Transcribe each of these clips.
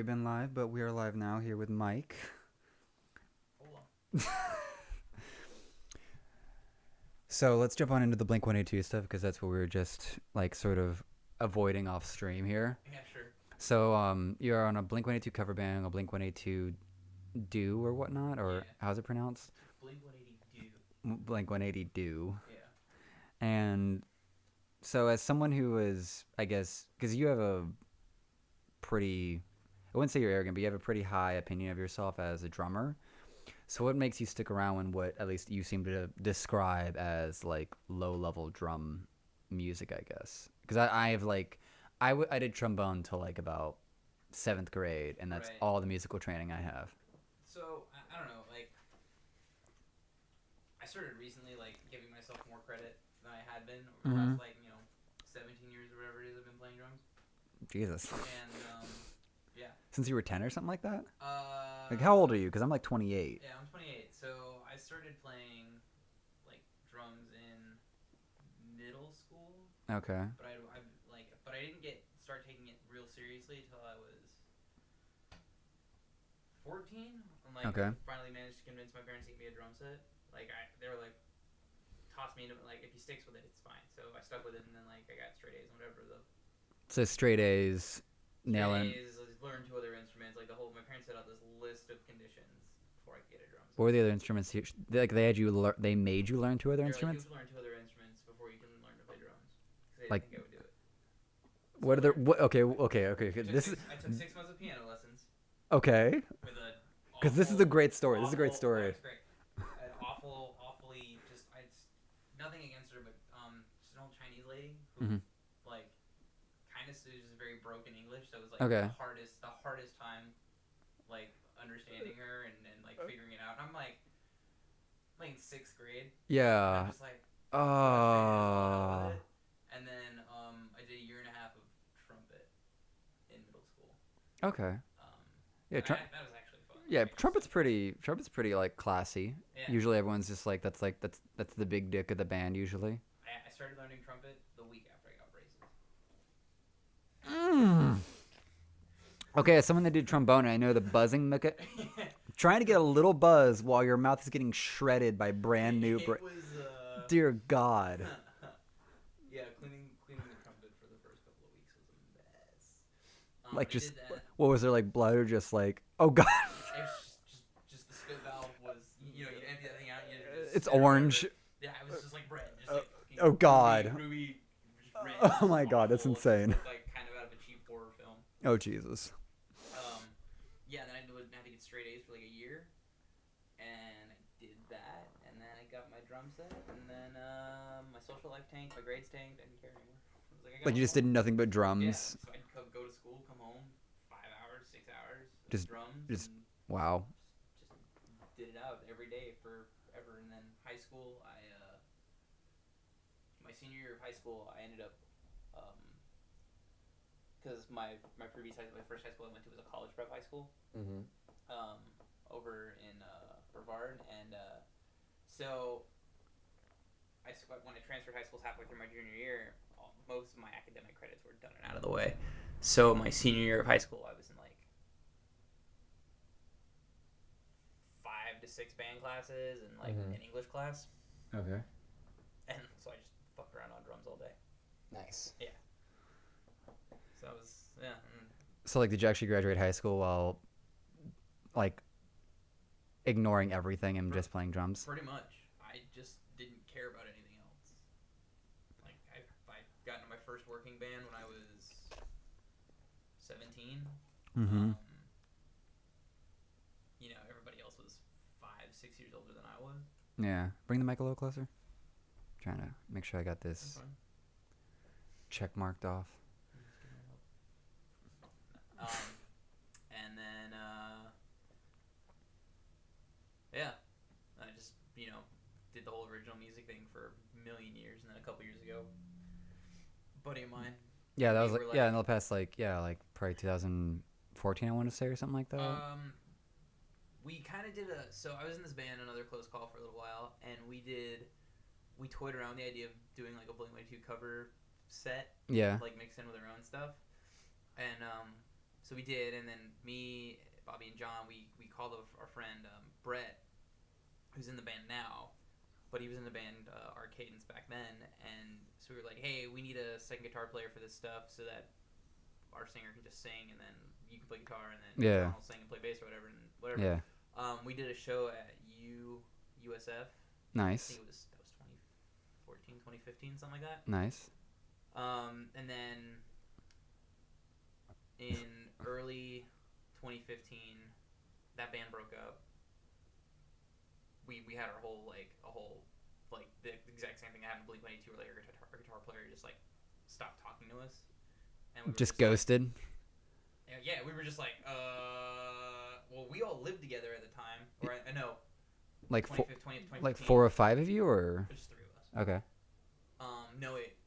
we been live, but we are live now here with Mike. Hold on. So let's jump on into the Blink-182 stuff because that's what we were just like sort of avoiding off stream here. Yeah, sure. So you're on a Blink-182 cover band, a Blink-182 Do or whatnot, or Yeah. how's it pronounced? Blink-180 Deux. Blink-180 Do. Yeah. And so as someone who is, I guess, because you have a pretty, I wouldn't say you're arrogant, but you have a pretty high opinion of yourself as a drummer. So what makes you stick around when what at least you seem to describe as like low-level drum music, I guess? Because I have like, I did trombone till like about 7th grade, and that's Right. all the musical training I have. So, I don't know, like, I started recently, like, giving myself more credit than I had been over the last, like, 17 years or whatever it is I've been playing drums. Jesus. And, yeah. Since you were 10 or something like that? Uh, Like, how old are you? Because I'm like 28. Yeah, I'm 28. So, I started playing, like, drums in middle school. Okay. But I didn't start taking it real seriously until I was 14. And like, Okay. I finally managed to convince my parents to get me a drum set. Like, they were like, toss me into it. Like, if he sticks with it, it's fine. So I stuck with it, and then like I got straight A's and whatever. So straight A's, nailing. Straight A's, learn 2 other instruments. Like my parents set out this list of conditions before I could get a drum set. What were the other instruments? Like they had you, they made you learn 2 other instruments. Like, you have to learn 2 other instruments before you can learn to play drums. Because they Like, didn't think I would do it. What other? What? Okay. I took 6 months of piano lessons. Okay. With a. Because this is a great story. This is a great Oh, story. it's great. An awfully just nothing against her, but just an old Chinese lady who like kind of speaks very broken English, so it was like Okay. the hardest time like understanding her and like figuring it out. And I'm like in 6th grade. Yeah. I'm just like frustrated with it. And then I did a year and a half of trumpet in middle school. Okay. Yeah. That was actually fun. Yeah. Trumpet's pretty like classy. Yeah. Usually everyone's just like that's the big dick of the band usually. I started learning trumpet the week after I got braces. Okay, as someone that did trombone, I know the buzzing. Trying to get a little buzz while your mouth is getting shredded by brand new. It was, Dear God. Yeah, cleaning the trumpet for the first couple of weeks was a mess. Like I just, did that. what was there like blood or just like, oh God. It was just the spit valve was, you empty that thing out. It's orange. Yeah, it was just like bread. Just like Oh God. ruby just red. Oh my God, that's awful. insane. It looked like kind of out of a cheap horror film. Oh Jesus. Yeah, then I had to get straight A's for like a year, and I did that, and then I got my drum set, and then my social life tanked, my grades tanked, I didn't care anymore. I was I Like you just did nothing but drums. Yeah, so I'd go to school, come home, 5 hours, 6 hours, Just- drums, just- and Wow. just did it out every day forever. And then high school, my senior year of high school, I ended up, because my first high school I went to was a college prep high school. Mm-hmm. Over in Brevard, and so when I transferred high schools halfway through my junior year, most of my academic credits were done and out of the way. So my senior year of high school, I was in like 5 to 6 band classes and like an English class, Okay. and so I just fucked around on drums all day. Nice. So I was So like, did you actually graduate high school while, like, ignoring everything and just playing drums? pretty much. I just didn't care about anything else. Like I got into my first working band when I was 17. Mm-hmm. Everybody else was 5, 6 years older than I was. Yeah. Bring the mic a little closer. Trying to make sure I got this check marked off. And then I just did the whole original music thing for a million years, and then a couple years ago, a buddy of mine. Yeah, that was we like, were yeah, in the past, like probably 2014, I want to say, or something like that. We kind of did so I was in this band, Another Close Call, for a little while, and we toyed around the idea of doing like a Blink-182 cover set, Yeah. like mixed in with our own stuff, and So we did, and then me, Bobby, and John, we called our friend Brett, who's in the band now, but he was in the band Arcadence back then, and so we were like, hey, we need a second guitar player for this stuff so that our singer can just sing, and then you can play guitar, and then John will sing and play bass or whatever, and whatever. Yeah. We did a show at USF. Nice. I think that was 2014, 2015, something like that. Nice. And then in early 2015, that band broke up. We had our whole the exact same thing that happened to Blink-182, where like our guitar player just like stopped talking to us, and we just ghosted. Like, yeah, we were just like, well, we all lived together at the time, or I know. Like 2015. Like 4 or 5 of you, or just 3 of us. Okay. No, wait.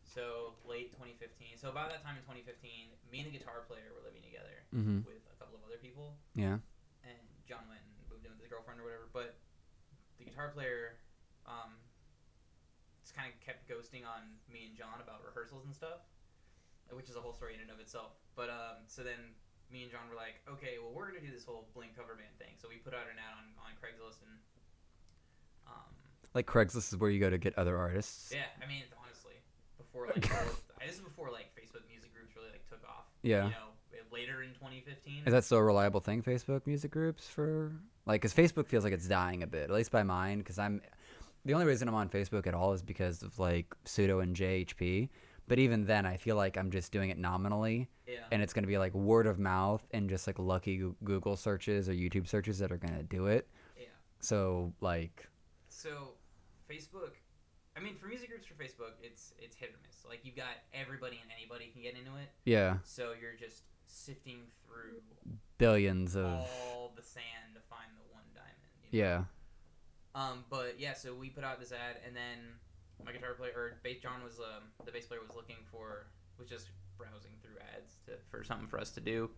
So late 2015. So about that time in 2015, me and the guitar player were living together with a couple of other people. Yeah. And John went and moved in with his girlfriend or whatever. But the guitar player just kind of kept ghosting on me and John about rehearsals and stuff, which is a whole story in and of itself. But so then me and John were like, okay, well, we're gonna do this whole Blink cover band thing. So we put out an ad on Craigslist, and like Craigslist is where you go to get other artists. yeah, I mean, honestly, before this is before like Facebook music groups really like took off. Yeah. You know, later in 2015. Is that still a reliable thing, Facebook music groups, for like, because Facebook feels like it's dying a bit, at least by mine, because the only reason I'm on Facebook at all is because of like Pseudo and JHP. But even then, I feel like I'm just doing it nominally, and it's going to be like word of mouth and just like lucky Google searches or YouTube searches that are going to do it. Yeah. So like. So Facebook, I mean, for music groups for Facebook, it's hit or miss. Like, you've got everybody and anybody can get into it. Yeah. So you're just sifting through billions of all the sand to find the one diamond. You know? Yeah. But yeah, so we put out this ad, and then my guitar player, or John was the bass player, was just browsing through ads for something for us to do.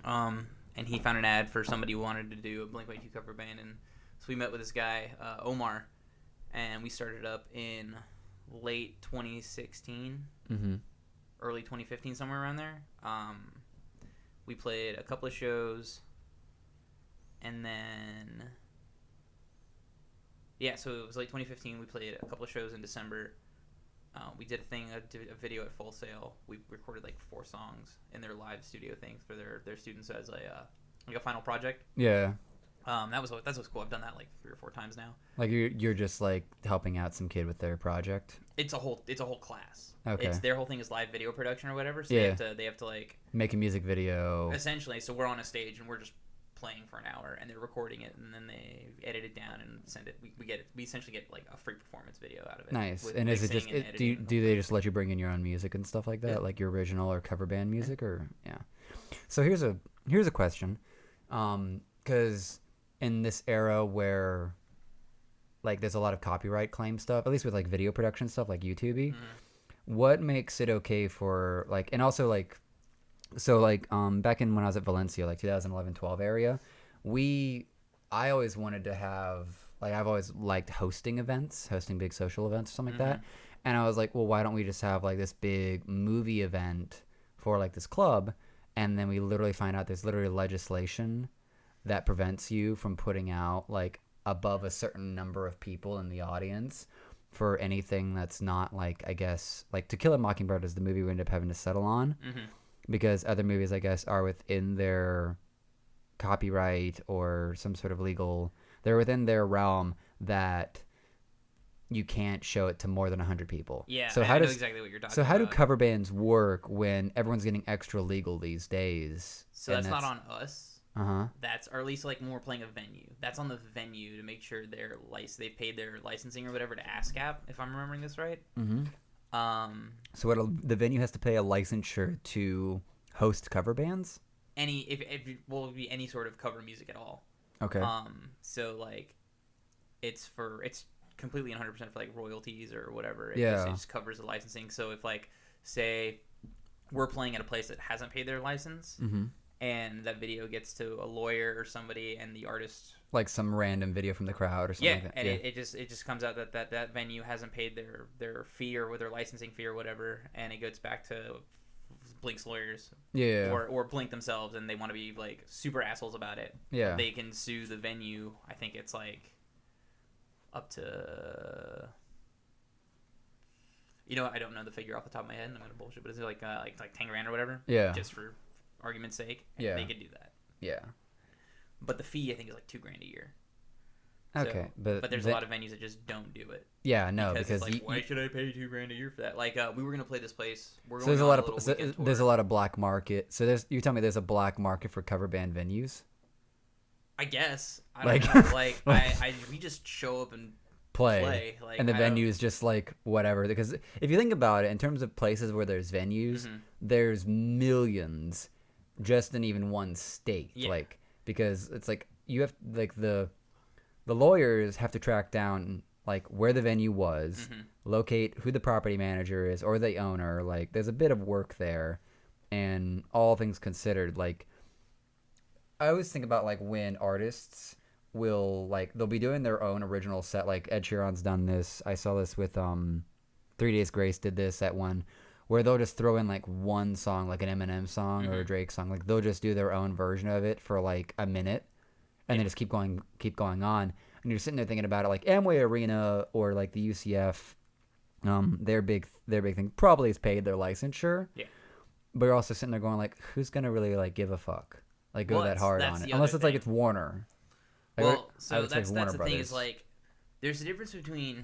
And he found an ad for somebody who wanted to do a Blink-182 cover band, and so we met with this guy, Omar, and we started up in late 2016, early 2015, somewhere around there. We played a couple of shows, and then yeah, so it was late 2015. We played a couple of shows in December. We did a video at Full Sail. We recorded like 4 songs in their live studio thing for their students as a final project. Yeah. That's what's cool. I've done that like 3 or 4 times now. Like you're just like helping out some kid with their project. It's a whole class. Okay. Their whole thing is live video production or whatever. So yeah. they have to like make a music video. Essentially, so we're on a stage and we're just playing for an hour, and they're recording it, and then they edit it down and send it. We essentially get like a free performance video out of it. Nice. With, and like, is it just do they just let you bring in your own music and stuff like that, like your original or cover band music, or yeah? So here's a question, because in this era where like there's a lot of copyright claim stuff, at least with like video production stuff like YouTube, what makes it okay for like, and also like, so like back in when I was at Valencia, like 2011-12 area, I always wanted to have, like, I've always liked hosting big social events or something like that, and I was like, well, why don't we just have like this big movie event for like this club, and then we literally find out there's literally legislation that prevents you from putting out like above a certain number of people in the audience for anything that's not like, I guess, like To Kill a Mockingbird is the movie we ended up having to settle on, because other movies, I guess, are within their copyright or some sort of legal, they're within their realm that you can't show it to more than 100 people. Yeah, so I know exactly what you're talking about. So how do cover bands work when everyone's getting extra legal these days? So that's not on us. Uh-huh. Or at least like when we're playing a venue. That's on the venue to make sure they paid their licensing or whatever to ASCAP, if I'm remembering this right. So the venue has to pay a licensure to host cover bands? It will be any sort of cover music at all. Okay. So like it's completely 100% for like royalties or whatever. It just covers the licensing. So if like say we're playing at a place that hasn't paid their license, and that video gets to a lawyer or somebody, and the artist, like some random video from the crowd or something like that. And it just comes out that venue hasn't paid their fee or their licensing fee or whatever, and it goes back to Blink's lawyers, or Blink themselves, and they want to be like super assholes about it, they can sue the venue. I think it's like up to, I don't know the figure off the top of my head. I'm gonna bullshit, but it's like 10 grand or whatever. Yeah. Just for argument's sake, they could do that. Yeah. But the fee I think is like $2,000 a year. Okay, so, but there's a lot of venues that just don't do it. Yeah, no, because it's like, why should I pay $2,000 a year for that? Like, we were gonna play this place. So there's a lot of black market. So you tell me there's a black market for cover band venues. I guess I don't know. Like we just show up and play. Like, and the venue is just like whatever. Because if you think about it, in terms of places where there's venues, there's millions just in even one state. Yeah. Like, because it's like you have like the lawyers have to track down like where the venue was, locate who the property manager is or the owner. Like, there's a bit of work there, and all things considered, like, I always think about like when artists will like they'll be doing their own original set. Like Ed Sheeran's done this. I saw this with 3 Days Grace did this at one, where they'll just throw in like one song, like an Eminem song or a Drake song. Like they'll just do their own version of it for like a minute, and then just keep going on. And you're sitting there thinking about it, like Amway Arena or like the UCF, their big thing probably is paid their licensure. Yeah. But you're also sitting there going like, who's gonna really like give a fuck? Like go that hard on it, unless it's like it's Warner. Like, well, so that's the thing is like, there's a difference between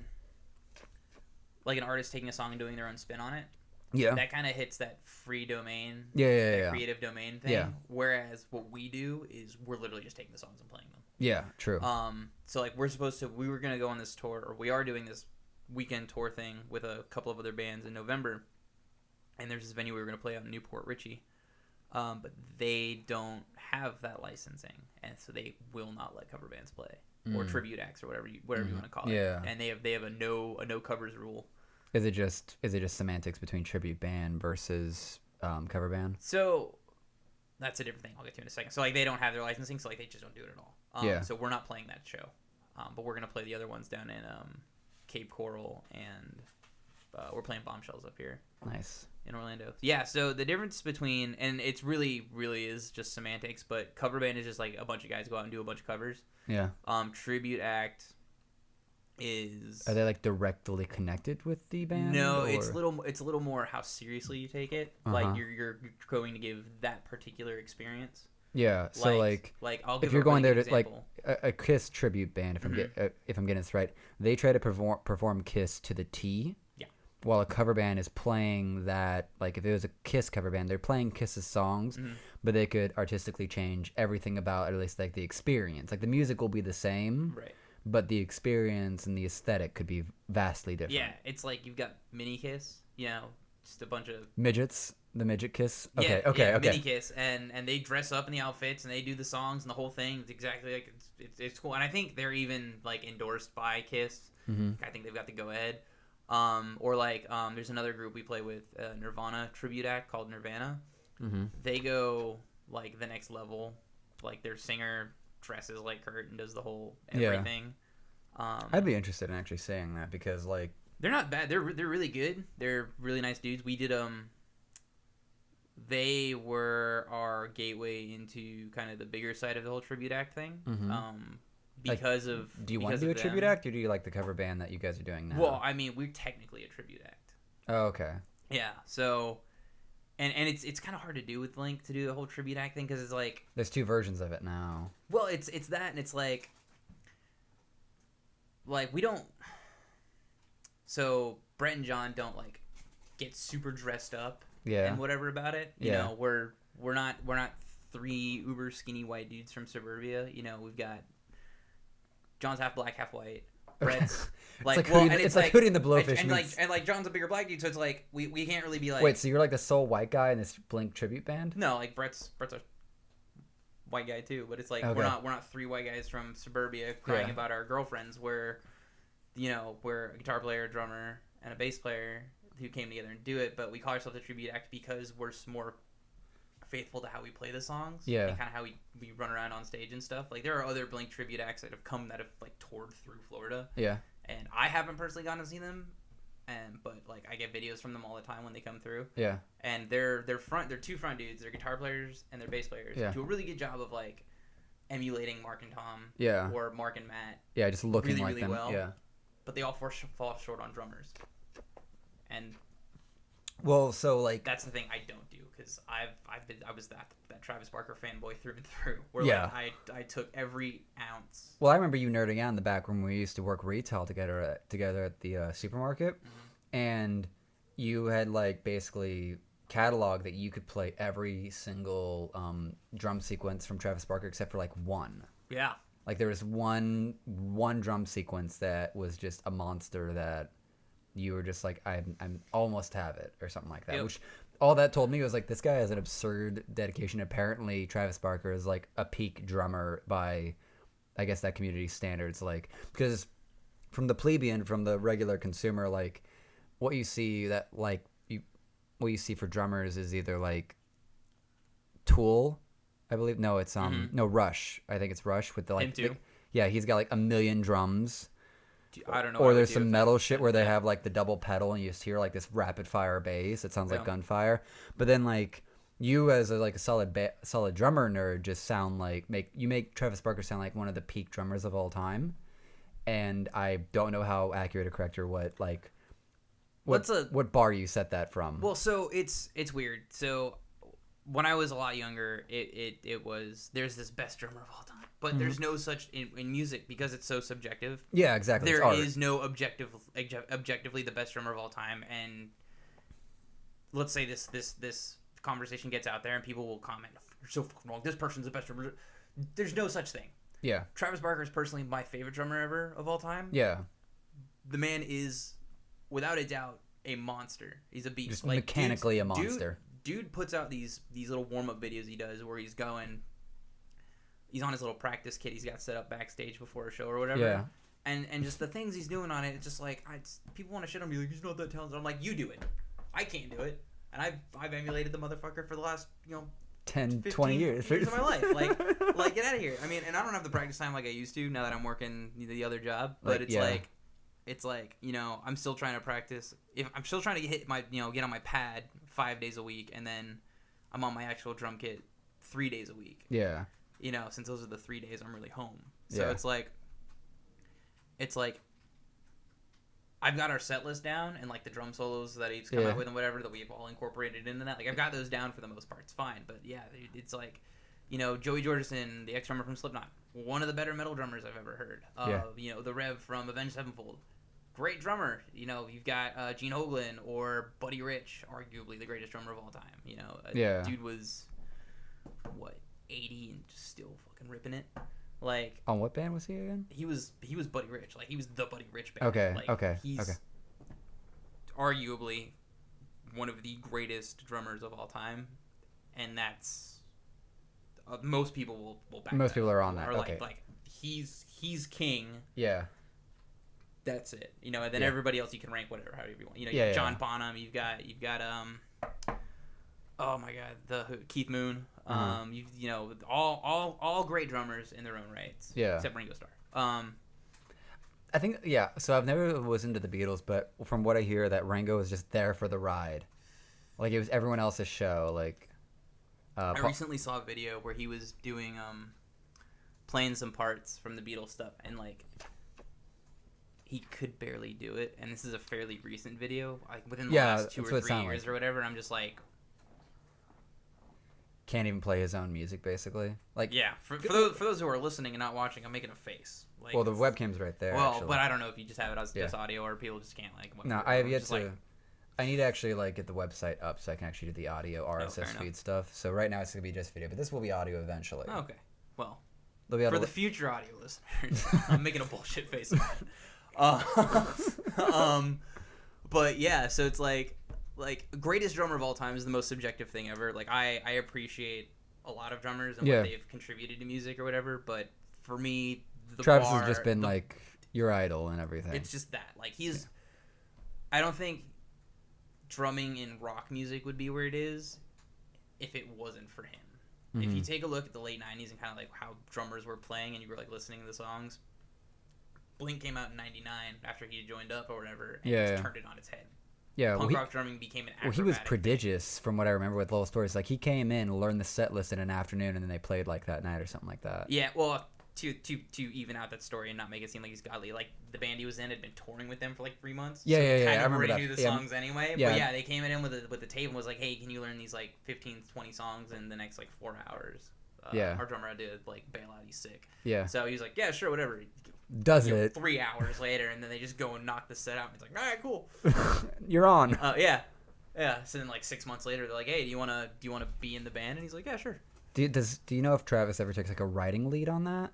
like an artist taking a song and doing their own spin on it. Yeah. That kind of hits that free domain. Yeah. Creative domain thing. Yeah. Whereas what we do is we're literally just taking the songs and playing them. Yeah, true. So like we were gonna go on this tour, or we are doing this weekend tour thing with a couple of other bands in November, and there's this venue we were gonna play out in Newport Richey. But they don't have that licensing, and so they will not let cover bands play or tribute acts or whatever you want to call it. Yeah. And they have a no covers rule. Is it just semantics between tribute band versus cover band? So that's a different thing. I'll get to in a second. So like they don't have their licensing, so like they just don't do it at all. So we're not playing that show, but we're gonna play the other ones down in Cape Coral, and we're playing Bombshells up here. Nice. In Orlando. Yeah, so the difference between, and it's really is just semantics, but cover band is just like a bunch of guys go out and do a bunch of covers. Yeah. Tribute act is... Are they like directly connected with the band? No, or? it's a little more how seriously you take it. Like you're going to give that particular experience. Yeah, so like I'll give if you're going there to example. like a Kiss tribute band, if I'm getting this right, they try to perform Kiss to the T. While a cover band is playing that, like if it was a Kiss cover band, they're playing Kiss's songs, but they could artistically change everything about, at least like the experience. Like the music will be the same, right? But the experience and the aesthetic could be vastly different. Yeah, it's like you've got Mini Kiss, just a bunch of midgets, the midget Kiss. Okay. Mini Kiss, and they dress up in the outfits and they do the songs and the whole thing. It's exactly like it's cool, and I think they're even like endorsed by Kiss. I think they've got the go ahead. Or like there's another group we play with, Nirvana tribute act called Nirvana. They go like the next level. Like their singer dresses like Kurt and does the whole everything. I'd be interested in actually saying that, because like they're not bad. They're really good. They're really nice dudes. We did they were our gateway into kind of the bigger side of the whole tribute act thing. Because like, of do you want to do a tribute act, or do you like the cover band that you guys are doing now? Well, I mean, we're technically a tribute act. Oh, okay. Yeah. So, and it's kind of hard to do with Blink to do the whole tribute act thing, because it's like there's two versions of it now. Well, it's that, and it's like we don't. So Brett and John don't like get super dressed up and whatever about it. You know, we're not 3 uber skinny white dudes from suburbia. We've got. John's half black, half white. Brett's like it's like Hootie and the Blowfish, and like John's a bigger black dude, so it's like we can't really be like. Wait, so you're like the sole white guy in this Blink tribute band? No, like Brett's a white guy too, but it's like we're not 3 white guys from suburbia crying about our girlfriends. We're a guitar player, a drummer, and a bass player who came together and do it. But we call ourselves a tribute act because we're more faithful to how we play the songs, and kind of how we run around on stage and stuff. Like there are other Blink tribute acts that have like toured through Florida, and I haven't personally gone to see them, but like I get videos from them all the time when they come through. Yeah. And they're two front dudes. They're guitar players and they're bass players. Yeah. Do a really good job of like emulating Mark and Tom. Yeah. Or Mark and Matt. Yeah, just looking really, like really them. well. Yeah. But they all fall short on drummers. And well, so like that's the thing I don't do because I was that Travis Barker fanboy through and through. Where yeah. like I took every ounce. Well, I remember you nerding out in the back when we used to work retail together at the supermarket, and you had like basically cataloged that you could play every single drum sequence from Travis Barker except for like one. Yeah. Like there was one drum sequence that was just a monster that you were just like I'm almost have it or something like that. Yep. Which all that told me was like this guy has an absurd dedication. Apparently Travis Barker is like a peak drummer by I guess that community standards, like because from the plebeian, from the regular consumer, like what you see that like what you see for drummers is either like Tool, I believe. No, it's no Rush. I think it's Rush with the like Him too. yeah, he's got like a million drums. I don't know. Or there's some metal shit where they have like the double pedal and you just hear like this rapid fire bass. It sounds like gunfire. But then like you as a solid drummer nerd just sound like make Travis Barker sound like one of the peak drummers of all time. And I don't know how accurate or correct or what what bar you set that from. Well, so it's weird. So when I was a lot younger, it was there's this best drummer of all time. But there's no such in music because it's so subjective. Yeah, exactly. There is no objectively the best drummer of all time. And let's say this conversation gets out there and people will comment, "You're so fucking wrong. This person's the best drummer." There's no such thing. Yeah. Travis Barker is personally my favorite drummer ever of all time. Yeah. The man is, without a doubt, a monster. He's a beast. Just like, mechanically a monster. Dude puts out these little warm-up videos he does where he's on his little practice kit he's got set up backstage before a show or whatever. Yeah. And just the things he's doing on it, it's just like, people want to shit on me like, he's not that talented. I'm like, you do it. I can't do it. And I've emulated the motherfucker for the last, 10, 20 years of my life. Like, get out of here. I mean, and I don't have the practice time like I used to now that I'm working the other job. But it's like, I'm still trying to practice. If I'm still trying to get on my pad 5 days a week, and then I'm on my actual drum kit 3 days a week. Yeah. Since those are the 3 days I'm really home. So yeah. it's like I've got our set list down and like the drum solos that he's come out with and whatever that we've all incorporated into that. Like I've got those down for the most part. It's fine. But yeah, it's like, Joey Jordison, the ex-drummer from Slipknot, one of the better metal drummers I've ever heard. The Rev from Avenged Sevenfold, great drummer. You've got Gene Hoglan or Buddy Rich, arguably the greatest drummer of all time. Dude was, 80 and just still fucking ripping it. Like, on what band was he again? He was Buddy Rich. Like, he was the Buddy Rich band. Okay. He's arguably one of the greatest drummers of all time, and that's most people will back. Most that people are on that. Or okay. like he's king. Yeah. That's it. And then everybody else you can rank whatever however you want. You got John Bonham. You've got oh my god, Keith Moon. All great drummers in their own rights. Yeah. Except Ringo Starr. I think so I've never listened to the Beatles, but from what I hear that Ringo was just there for the ride. Like it was everyone else's show. Like I recently saw a video where he was doing playing some parts from the Beatles stuff and like he could barely do it, and this is a fairly recent video, like within the last 2 or 3 years or whatever, and I'm just like, can't even play his own music, basically. Like, yeah, for those who are listening and not watching, I'm making a face. Like, well, the webcam's right there. Well, actually. but I don't know if you just have it as just audio or people just can't like. No, I have yet to. I need to actually like get the website up so I can actually do the audio RSS feed stuff. So right now it's gonna be just video, but this will be audio eventually. Okay, well, for the future audio listeners, I'm making a bullshit face. But yeah, so it's like greatest drummer of all time is the most subjective thing ever. Like I appreciate a lot of drummers and what they've contributed to music or whatever, but for me, Travis has just been like your idol and everything. It's just that like I don't think drumming in rock music would be where it is if it wasn't for him. Mm-hmm. If you take a look at the late 90s and kind of like how drummers were playing and you were like listening to the songs, Blink came out in '99 after he had joined up or whatever, and Yeah. just turned it on its head. Yeah, Punk rock drumming became an well, he was acrobatic prodigious from what I remember with the whole stories. Like he came in, learned the set list in an afternoon, and then they played like that night or something like that. Yeah, well, to even out that story and not make it seem like he's godly, like the band he was in had been touring with them for like 3 months. Yeah, so yeah, he yeah. kind I of remember already that. knew the songs anyway. Yeah. But yeah, they came in with the tape and was like, hey, can you learn these like 15, 20 songs in the next like 4 hours? Yeah. Our drummer did like bail out. He's sick. Yeah. So he was like, yeah, sure, whatever. Does You know, it? 3 hours later, and then they just go and knock the set out. And he's like, all right, cool. You're on. Yeah. Yeah. So then like 6 months later, they're like, hey, do you wanna be in the band? And he's like, yeah, sure. Do you know if Travis ever takes like a writing lead on that?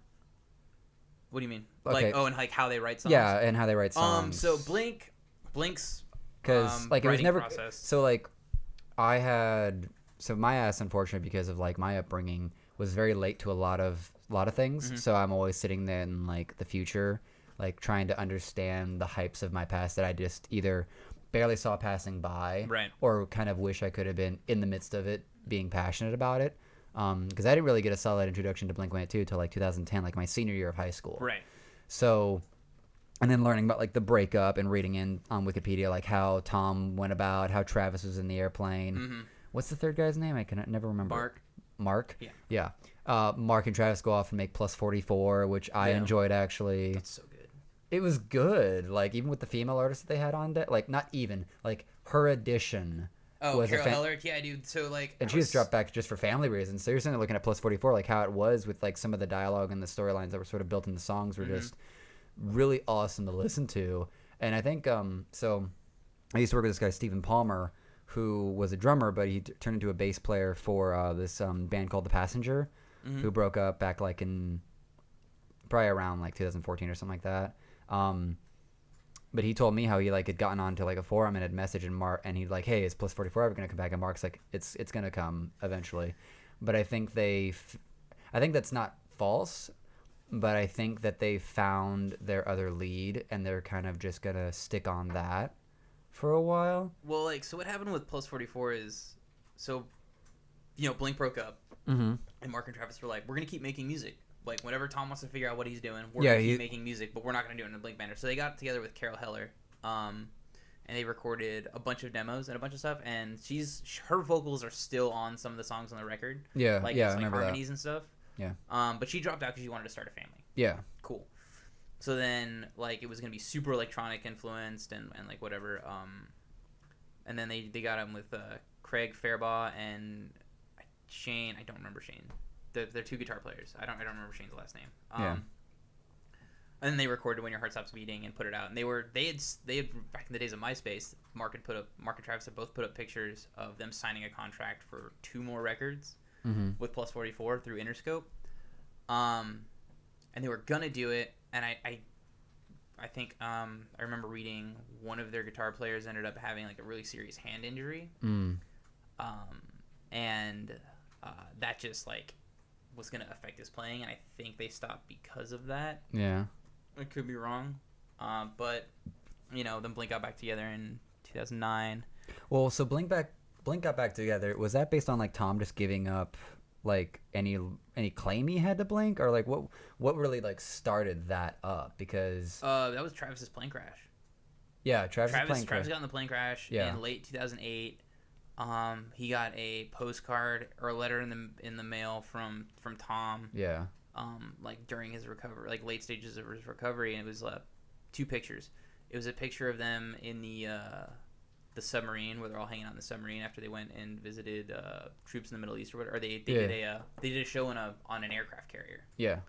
What do you mean? Okay. Like, and like how they write songs? Yeah, and how they write songs. So Blink's because like it was writing never process. so like I had my ass unfortunate because of like my upbringing was very late to a lot of things. Mm-hmm. So I'm always sitting there in like the future, like trying to understand the hypes of my past that I just either barely saw passing by, Right. or kind of wish I could have been in the midst of it, being passionate about it. Because I didn't really get a solid introduction to Blink-182 until like 2010, like my senior year of high school. Right. So, and then learning about like the breakup and reading in on Wikipedia like how Tom went about, how Travis was in the airplane. Mm-hmm. What's the third guy's name? I can never remember. Mark. Yeah. Yeah. Mark and Travis go off and make Plus 44, which I enjoyed actually. That's so good. It was good. Like even with the female artists that they had on deck, like not even like her edition. Oh, was Carol Heller, yeah, dude. So like, and she was dropped back just for family reasons. So you're sitting there looking at Plus 44, like how it was with like some of the dialogue and the storylines that were sort of built in the songs were just really awesome to listen to. And I think so I used to work with this guy Stephen Palmer, who was a drummer, but he turned into a bass player for this band called The Passenger, who broke up back like in probably around like 2014 or something like that. But he told me how he like had gotten onto like a forum and had messaged Mark, and he'd like, "Hey, is Plus 44 ever gonna come back?" And Mark's like, "It's gonna come eventually." But I think I think that's not false, but I think that they found their other lead, and they're kind of just gonna stick on that for a while. Well, like, so what happened with Plus 44 is, so, you know, Blink broke up, Mm-hmm. and Mark and Travis were like, we're gonna keep making music. Like, whenever Tom wants to figure out what he's doing, we're gonna keep making music, but we're not gonna do it in a Blink banner. So they got together with Carol Heller, and they recorded a bunch of demos and a bunch of stuff. And her vocals are still on some of the songs on the record. Yeah, like, yeah, it's I like remember harmonies and stuff. Yeah. But she dropped out because she wanted to start a family. Yeah. Cool. So then, like, it was gonna be super electronic influenced and like whatever. And then they got him with Craig Fairbaugh and Shane. I don't remember Shane. They're two guitar players. I don't remember Shane's last name. Yeah. And then they recorded "When Your Heart Stops Beating" and put it out. And they had back in the days of MySpace. Mark and Travis had both put up pictures of them signing a contract for 2 more records with Plus 44 through Interscope. And they were gonna do it. And I think I remember reading one of their guitar players ended up having like a really serious hand injury. And that just like was going to affect his playing, and I think they stopped because of that. Yeah. I could be wrong. But, you know, then Blink got back together in 2009. Well, so Blink got back together. Was that based on like Tom just giving up like any claim he had to Blink, or like what really like started that up? Because that was Travis's plane crash. Yeah, Travis got in the plane crash in late 2008. He got a postcard or a letter in the mail from Tom. Yeah. Like during his recovery, like late stages of his recovery, and it was 2 pictures. It was a picture of them in the submarine, where they're all hanging out in the submarine after they went and visited troops in the Middle East or whatever. Or they did a show on an aircraft carrier. Yeah.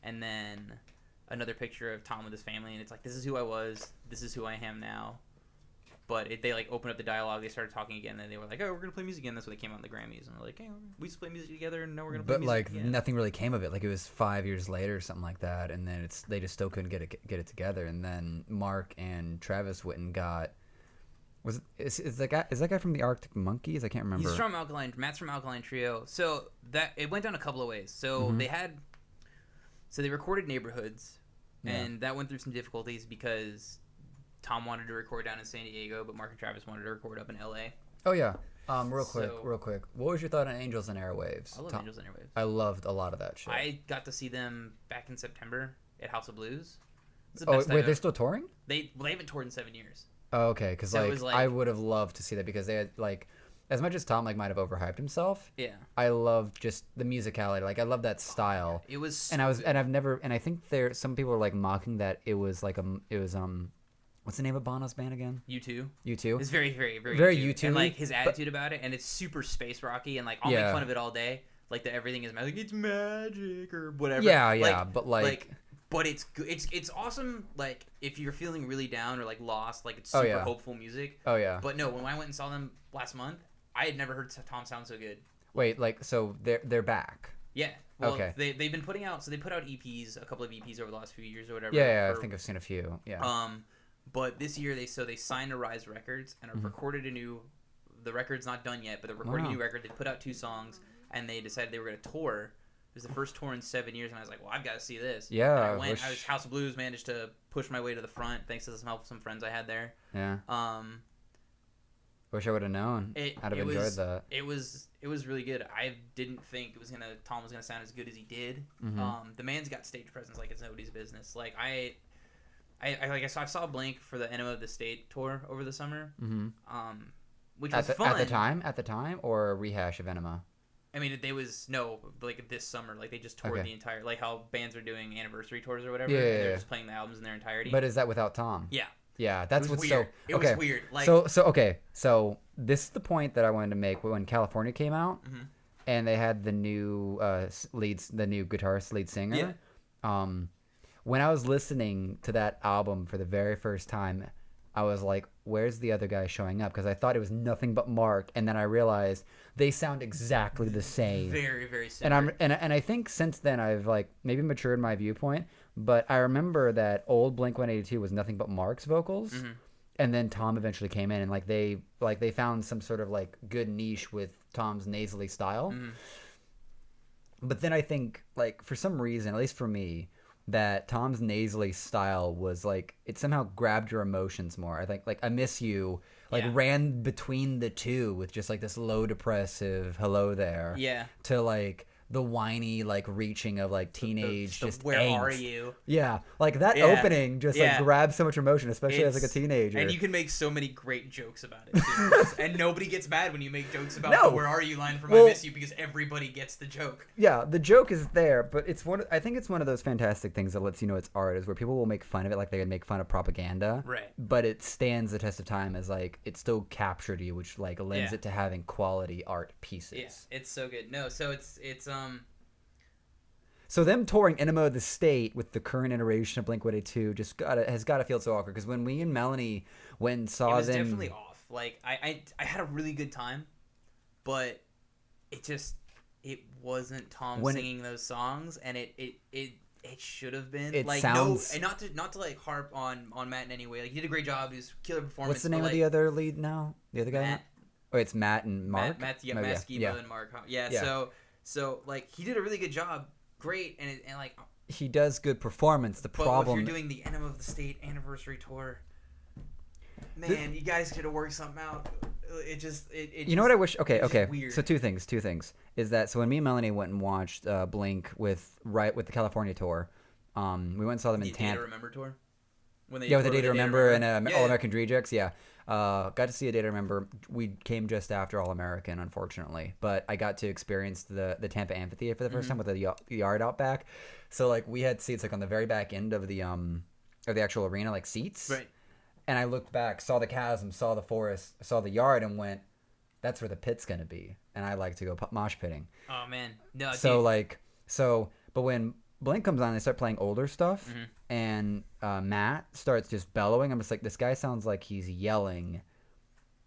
And then another picture of Tom with his family, and it's like, this is who I was, this is who I am now. But they like opened up the dialogue. They started talking again, and they were like, "Oh, we're gonna play music again." That's when they came out in the Grammys, and we're like, "Hey, we used to play music together, and now we're gonna play music again." But like nothing really came of it. Like it was 5 years later, or something like that, and then they just still couldn't get it together. And then Mark and Travis went and got is that guy from the Arctic Monkeys? I can't remember. He's from Alkaline. Matt's from Alkaline Trio. So that it went down a couple of ways. So they recorded Neighborhoods, and that went through some difficulties because Tom wanted to record down in San Diego, but Mark and Travis wanted to record up in LA. Oh yeah. Real quick. What was your thought on Angels and Airwaves? I love Angels and Airwaves. I loved a lot of that shit. I got to see them back in September at House of Blues. It's the Oh best wait, I've they're ever- still touring? they haven't toured in 7 years. Oh, okay, because So it like, was like- I would have loved to see that because they had like, as much as Tom like might have overhyped himself, Yeah. I love just the musicality. Like I love that style. It was And I've never, and I think some people are like mocking that it was like what's the name of Bono's band again? U2. U2. It's very, very, very, Very U2. U2, And like his but- attitude about it, and it's super space rocky, and like I'll Yeah. make fun of it all day. Like the everything is magic. It's magic or whatever. Yeah, yeah, but like but it's good. It's awesome. Like if you're feeling really down or like lost, like it's Oh, super yeah. hopeful music. oh yeah. But no, when I went and saw them last month, I had never heard Tom sound so good. Wait, like so they're back. Yeah. Well, Okay. they've been putting out, so they put out EPs, a couple of EPs over the last few years or whatever. Yeah, for- I think I've seen a few. Yeah. But this year they signed to Rise Records and have recorded the record's not done yet, but they're recording Wow. a new record. They put out 2 songs and they decided they were going to tour. It was the first tour in 7 years, and I was like, well, I've got to see this. Yeah, And I I went. wish- I was House of Blues, managed to push my way to the front thanks to some help from some friends I had there. Yeah. Um, Wish I would have known. I'd have it enjoyed was, that. It was really good. I didn't think Tom was gonna sound as good as he did. Mhm. The man's got stage presence like it's nobody's business. Like I saw Blink for the Enema of the State tour over the summer. Mm-hmm. Which was fun. At the time, or a rehash of Enema. I mean, like this summer, like they just toured Okay. the entire, like how bands are doing anniversary tours or whatever. Yeah, and yeah, they're yeah. just playing the albums in their entirety. But is that without Tom? yeah, Yeah, it that's was what's weird. so. It Okay. was weird. Like So this is the point that I wanted to make when California came out, Mhm. and they had the new the new guitarist lead singer. When I was listening to that album for the very first time, I was like, "Where's the other guy showing up?" Because I thought it was nothing but Mark, and then I realized they sound exactly the same. very, very And similar. and I think since then I've like maybe matured my viewpoint, but I remember that old Blink-182 was nothing but Mark's vocals, Mhm. and then Tom eventually came in, and like they found some sort of like good niche with Tom's nasally style. Mhm. But then I think like for some reason, at least for me, that Tom's nasally style was like it somehow grabbed your emotions more. I think like I Miss You like Yeah. ran between the two with just like this low depressive hello there Yeah. to like the whiny like reaching of like teenage The just where angst. are you? Yeah, like that Yeah. opening just Yeah. like grabs so much emotion, especially as like a It's- teenager. And you can make so many great jokes about it too. And nobody gets mad when you make jokes about No. the "Where are you" line from Well- "I Miss You" because everybody gets the joke. Yeah, the joke is there, but I think it's one of those fantastic things that lets you know it's art, is where people will make fun of it like they would make fun of propaganda. Right. But it stands the test of time as like it still captured you, which like lends Yeah. it to having quality art pieces. Yeah, it's so good. No, so it's So them touring Enema of the State with the current iteration of Blink-182 has gotta feel so awkward, because when we and Melanie went and saw it was them, definitely off. Like I had a really good time, but it wasn't Tom When singing those songs, and it should have been. It like sounds- no, and not to like harp on Matt in any way. Like he did a great job. He was a killer performance. what's the name but, of the other lead now? The other guy? Matt. Oh, it's Matt and Mark. Matt Oh, Skiba yeah. and Mark. Yeah. Yeah. So like he did a really good job. Great, and like. He does good performance. The But problem. if you're doing the Enema of the State anniversary tour, man, you guys could have worked something out. You know what I wish? Okay, it's just okay. weird. So two things is that so when me and Melanie went and watched Blink with the California tour, we went and saw them in The Day to Tampa. Remember tour. When they Yeah, with the Day to Remember and Yeah, All American Rejects. Yeah, got to see a Day to Remember. We came just after All American, unfortunately, but I got to experience the Tampa amphitheater for the first time with the yard out back. So like we had seats like on the very back end of the actual arena, like seats. Right. And I looked back, saw the chasm, saw the forest, saw the yard, and went, "That's where the pit's gonna be." And I like to go mosh pitting. Oh man, no. So but when Blink comes on, they start playing older stuff, Mm-hmm. and Matt starts just bellowing. I'm just like, this guy sounds like he's yelling,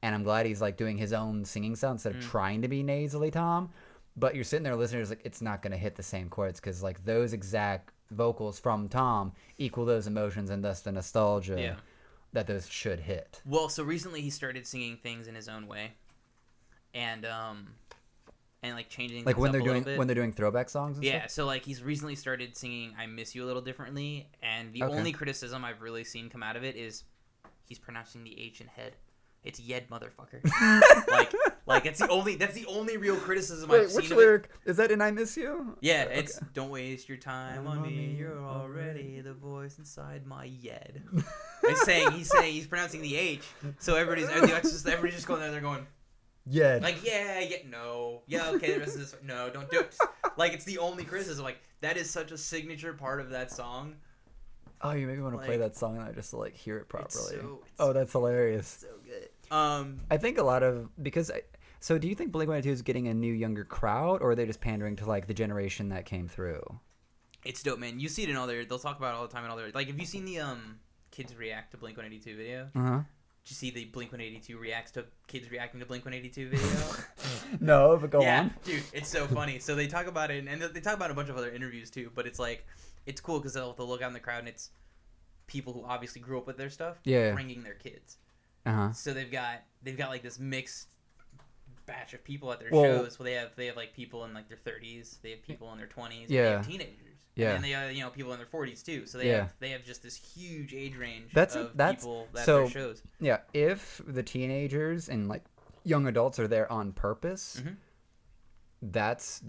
and I'm glad he's like doing his own singing sound instead of trying to be nasally Tom. But you're sitting there listening, it's like it's not gonna hit the same chords, because like those exact vocals from Tom equal those emotions and thus the nostalgia that those should hit. Well, so recently he started singing things in his own way, and like changing Like things when up they're a little doing bit. when they're doing throwback songs. And Yeah, stuff? so like he's recently started singing "I Miss You" a little differently, and the Okay. only criticism I've really seen come out of it is he's pronouncing the H in head. It's Yed, motherfucker. Like that's the only real criticism Wait, I've seen which of lyric is that in I Miss You? Yeah, Okay. it's don't waste your time on me. You're already the voice inside my head. He's pronouncing the H, so everybody's just going there. They're going Yeah. like no, okay. The rest of this, no, don't do it. Like it's the only criticism. Like that is such a signature part of that song. Oh, you make me want to play like, that song and I just to like hear it properly. It's that's hilarious. so good. I think a lot of so do you think Blink-182 is getting a new younger crowd, or are they just pandering to like the generation that came through? It's dope, man. You see it in all their. They'll talk about it all the time in all their. Like, have you seen the kids react to Blink-182 video? Uh-huh. Did you see the Blink-182 reacts to kids reacting to Blink-182 video? No, but go on. Dude, it's so funny. So they talk about it, and they talk about a bunch of other interviews too. But it's like, it's cool because they'll look out in the crowd, and it's people who obviously grew up with their stuff, bringing their kids. Uh-huh. So they've got like this mixed batch of people at their shows. Well, they have like people in like their 30s, they have people in their 20s, they have teenagers. Yeah. And they have people in their 40s too. So they have just this huge age range of people at their shows. Yeah, if the teenagers and like young adults are there on purpose, that's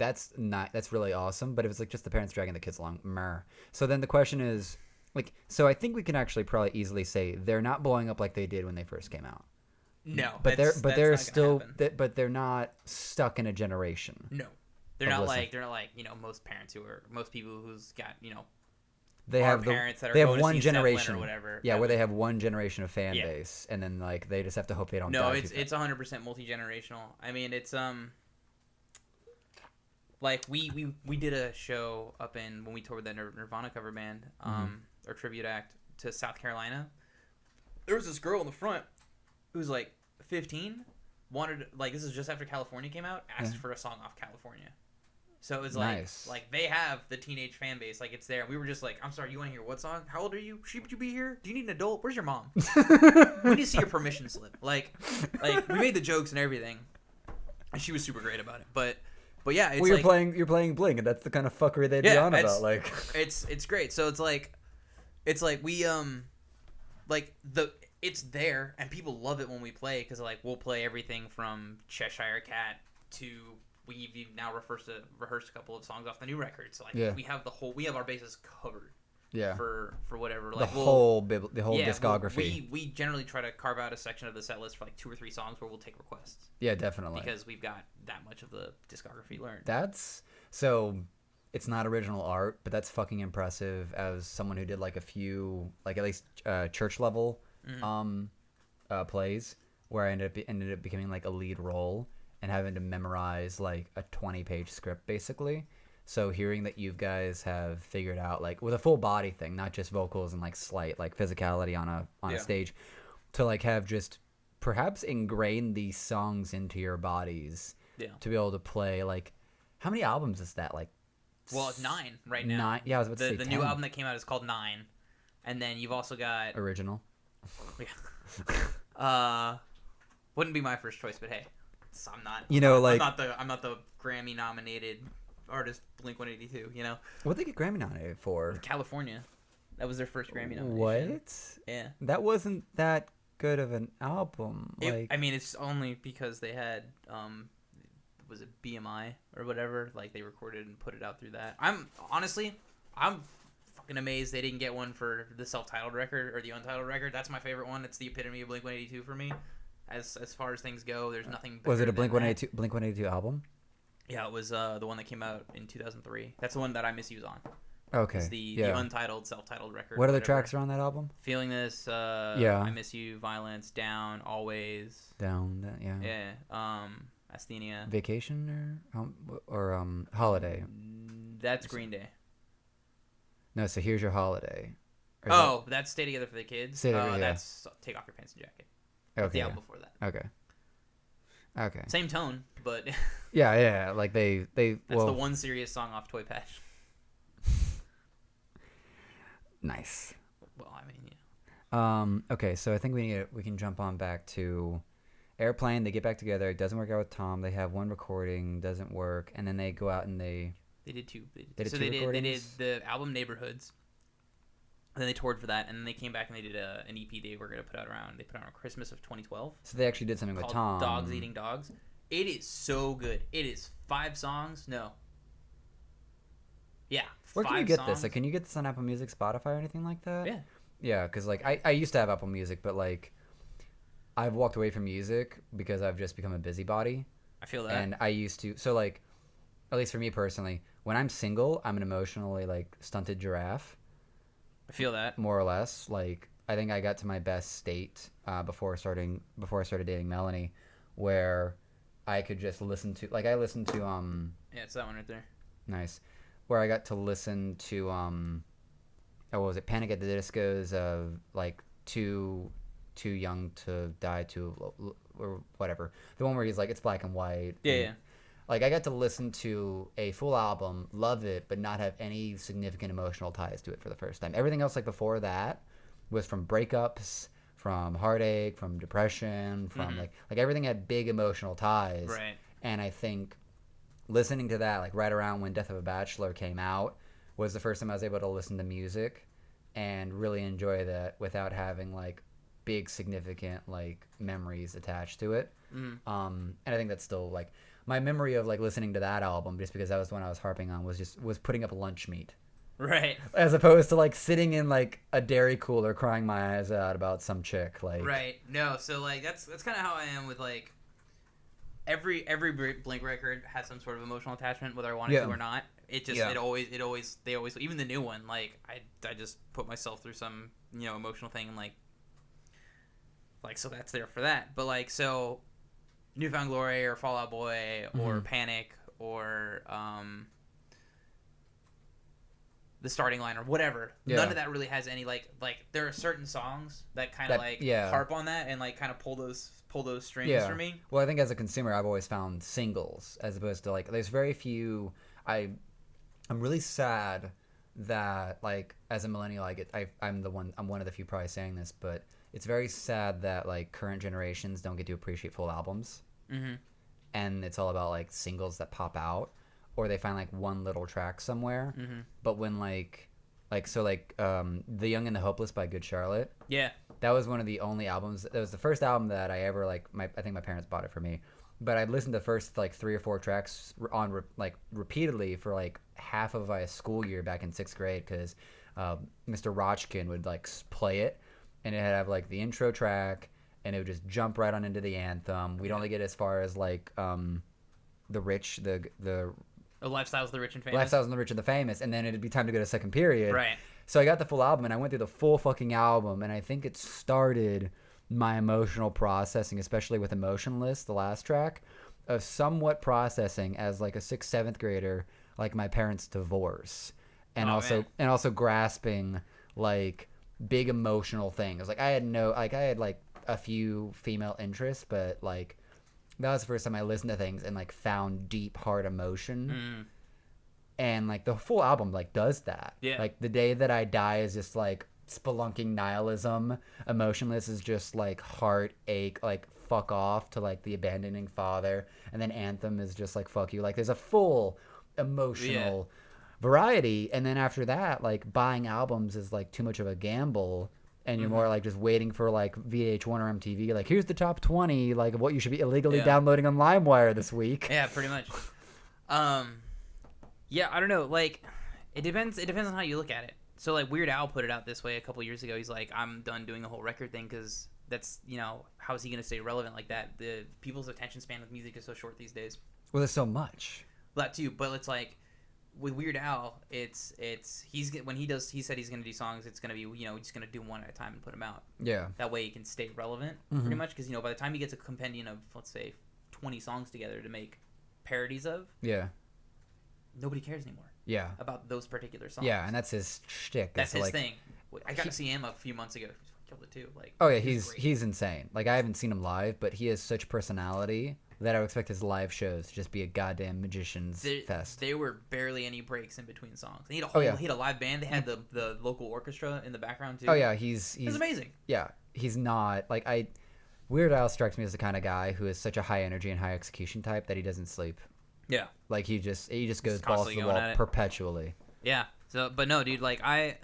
really awesome. But if it's like just the parents dragging the kids along, meh. So then the question is, like, so I think we can actually probably easily say they're not blowing up like they did when they first came out. No, but they're not stuck in a generation. No, they're not like most parents most people who's got they have parents that are they have going one to see generation or whatever. Yeah, where they have one generation of fan base, and then like they just have to hope they don't. No, it's 100% multi-generational. I mean, it's like we did a show up in when we toured with that Nirvana cover band or tribute act to South Carolina. There was this girl in the front who's like 15, wanted like this is just after California came out, asked for a song off California. So it was like they have the teenage fan base, like it's there. We were just like, I'm sorry, you want to hear what song? How old are you? Should you be here? Do you need an adult? Where's your mom? We need to see your permission slip. Like we made the jokes and everything, and she was super great about it. But yeah, it's you're playing Blink, and that's the kind of fuckery they'd be on about. Like it's great. So it's like we like it's there, and people love it when we play because like we'll play everything from Cheshire Cat to we've now rehearsed a couple of songs off the new record. So like we have our bases covered. Yeah. For whatever like the whole discography. We generally try to carve out a section of the set list for like 2 or 3 songs where we'll take requests. Yeah, definitely. Because we've got that much of the discography learned. It's not original art, but that's fucking impressive as someone who did like a few like at least church level plays where I ended up becoming like a lead role and having to memorize like a 20-page script basically. So hearing that you guys have figured out like with a full body thing, not just vocals and like slight like physicality on a stage, to like have just perhaps ingrained these songs into your bodies to be able to play. Like how many albums is that? Like well, it's 9 right now. 9. Yeah, I was about to say the 10. new album that came out is called 9, and then you've also got original. Wouldn't be my first choice, but hey, I'm not. I'm not the Grammy nominated artist Blink-182. You know what they get Grammy nominated for? California. That was their first Grammy nomination. What? Yeah. That wasn't that good of an album. I mean, it's only because they had was it BMI or whatever? Like they recorded and put it out through that. I'm fucking amazed they didn't get one for the self-titled record or the untitled record. That's my favorite one. It's the epitome of Blink-182 for me. As far as things go, there's nothing better. Was it a Blink-182 album? Yeah, it was the one that came out in 2003. That's the one that I Miss You's on. Okay. It's the untitled self-titled record. What other tracks are on that album? Feeling This, I Miss You, Violence, Down, Always. Down, yeah. Yeah. Asthenia. Vacation or Holiday. That's Green Day. No, so Here's Your Holiday. That's Stay Together for the Kids. Together, that's Take Off Your Pants and Jacket. Okay. The album before that. Okay. Same tone, but yeah. Like they. That's the one serious song off Toy Patch. Nice. Well, I mean, yeah. Okay, so I think we can jump on back to Airplane. They get back together. It doesn't work out with Tom. They have one recording, doesn't work, and then they go out and they did 2. They did the album Neighborhoods. And then they toured for that, and then they came back and they did an EP they were going to put out around Christmas of 2012. So they actually did something with Tom. Dogs Eating Dogs. It is so good. It is 5 songs. No. Yeah. Where can you 5 get songs. this? Like, can you get this on Apple Music, Spotify, or anything like that? Yeah. Yeah, because like I used to have Apple Music, but like I've walked away from music because I've just become a busybody. I feel that. And I used to, so like, at least for me personally, when I'm single, I'm an emotionally like stunted giraffe. I feel that. More or less. Like, I think I got to my best state before I started dating Melanie, where I could just listen to, like, I listened to Yeah, it's that one right there. nice, where I got to listen to what was it, Panic at the Disco's like too young to die to, or whatever, the one where he's like, it's black and white. Yeah, and, yeah. Like, I got to listen to a full album, love it, but not have any significant emotional ties to it for the first time. Everything else, like, before that was from breakups, from heartache, from depression, from, like everything had big emotional ties. Right. And I think listening to that, like, right around when Death of a Bachelor came out, was the first time I was able to listen to music and really enjoy that without having, like, big, significant, like, memories attached to it. And I think that's still, like, my memory of like listening to that album, just because that was when I was harping on, was putting up lunch meat, right? As opposed to like sitting in like a dairy cooler crying my eyes out about some chick, like. Right. No. So like that's kind of how I am with like every Blink record has some sort of emotional attachment, whether I want it to or not. It just they always even the new one, like I just put myself through some emotional thing and like so that's there for that. But like so. Newfound Glory or Fall Out Boy or Panic or The Starting Line or whatever. Yeah. None of that really has any like there are certain songs that kind of harp on that and like kind of pull those strings for me. Well, I think as a consumer, I've always found singles as opposed to like there's very few. I'm really sad that like as a millennial, I'm one of the few probably saying this, but it's very sad that like current generations don't get to appreciate full albums. And it's all about like singles that pop out, or they find like one little track somewhere. But when The Young and the Hopeless by Good Charlotte, that was one of the only albums. That was the first album that I ever like. I think my parents bought it for me, but I'd listened to the first like 3 or 4 tracks on repeatedly for like half of my school year back in 6th grade because Mr. Rochkin would like play it, and it'd have like the intro track. And it would just jump right on into the anthem. We'd only get as far as like the Lifestyles of the Rich and Famous. Lifestyles of the Rich and the Famous, and then it'd be time to go to second period. Right. So I got the full album, and I went through the full fucking album, and I think it started my emotional processing, especially with Emotionless, the last track, of somewhat processing as like a 6th, 7th grader, like my parents' divorce, and also grasping like big emotional things. Like I had a few female interests, but like that was the first time I listened to things and like found deep hard emotion. And like the full album like does that. Like The Day That I Die is just like spelunking nihilism. Emotionless is just like heartache, like fuck off to like the abandoning father, and then Anthem is just like fuck you. Like there's a full emotional variety, and then after that like buying albums is like too much of a gamble. And you're more like just waiting for like VH1 or MTV. Like, here's the top 20, like what you should be illegally downloading on LimeWire this week. Yeah, pretty much. Yeah, I don't know. Like, it depends on how you look at it. So like Weird Al put it out this way a couple years ago. He's like, I'm done doing the whole record thing because that's how is he gonna stay relevant like that? The people's attention span with music is so short these days. Well, there's so much. That too, but it's like. With Weird Al, he said he's gonna do songs. It's gonna be he's gonna do one at a time and put them out. Yeah. That way he can stay relevant pretty much because by the time he gets a compendium of let's say 20 songs together to make parodies of. Yeah. Nobody cares anymore. Yeah. About those particular songs. Yeah, and that's his shtick. That's his thing. I got to see him a few months ago. He killed it too. Like. Oh yeah, he's insane. Like I haven't seen him live, but he has such personality. That I would expect his live shows to just be a goddamn magician's fest. There were barely any breaks in between songs. He had a live band. They had the local orchestra in the background too. Oh yeah, he's amazing. Yeah, he's not like Weird Al strikes me as the kind of guy who is such a high energy and high execution type that he doesn't sleep. Yeah, like he just goes balls to the wall perpetually. Yeah. So, but no, dude, like I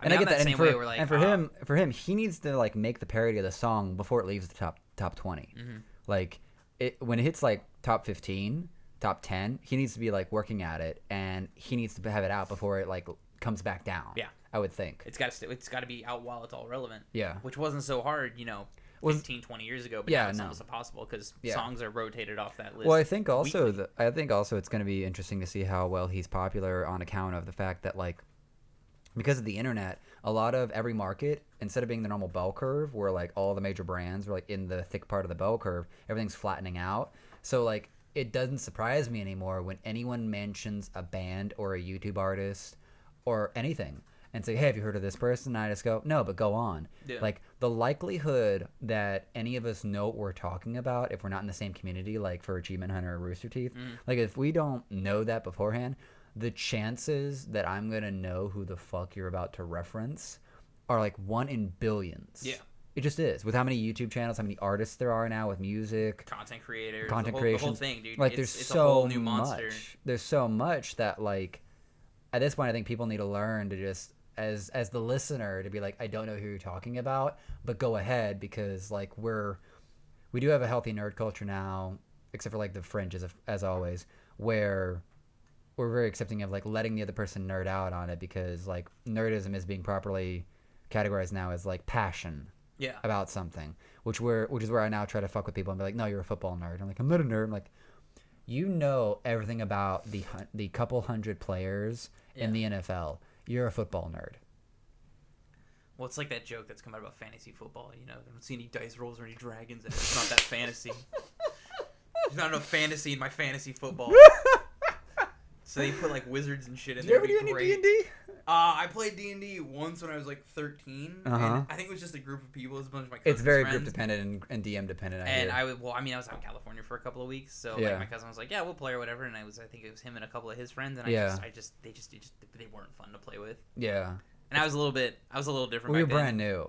get that same way. Where, like, and for him, he needs to like make the parody of the song before it leaves the top 20. Like. when it hits like top 15, top 10, he needs to be like working at it, and he needs to have it out before it like comes back down. Yeah. I would think. It's got to be out while it's all relevant. Yeah. Which wasn't so hard, 15, 20 years ago, but now it's almost impossible because songs are rotated off that list. Well, I think also it's going to be interesting to see how well he's popular on account of the fact that like because of the internet, a lot of every market, instead of being the normal bell curve where like all the major brands are like in the thick part of the bell curve, everything's flattening out. So like it doesn't surprise me anymore when anyone mentions a band or a YouTube artist or anything and say, hey, have you heard of this person? And I just go, no, but go on. Yeah. Like the likelihood that any of us know what we're talking about if we're not in the same community, like for Achievement Hunter or Rooster Teeth, like if we don't know that beforehand, the chances that I'm going to know who the fuck you're about to reference are like 1 in billions. Yeah. It just is. With how many YouTube channels, how many artists there are now with music. Content creators. The whole thing, dude. Like there's it's so a whole new monster. much. There's so much that like at this point I think people need to learn to just as the listener to be like, I don't know who you're talking about, but go ahead because like we do have a healthy nerd culture now, except for like the fringe as always, where we're very accepting of like letting the other person nerd out on it because like nerdism is being properly categorized now as like passion about something, which is where I now try to fuck with people and be like, no, you're a football nerd. I'm like, I'm not a nerd. I'm like, you know everything about the couple hundred players in the NFL. You're a football nerd. Well, it's like that joke that's come out about fantasy football. I don't see any dice rolls or any dragons, and it's not that fantasy. There's not enough fantasy in my fantasy football. So they put like wizards and shit in there. Did you ever do any D&D? I played D&D once when I was like 13. And I think it was just a group of people. It was a bunch of my cousin's It's very friends. group dependent and DM dependent. I was out in California for a couple of weeks, so like my cousin was like, "Yeah, we'll play or whatever." And I think it was him and a couple of his friends, and they weren't fun to play with. Yeah. And I was a little different. We were back then. brand new.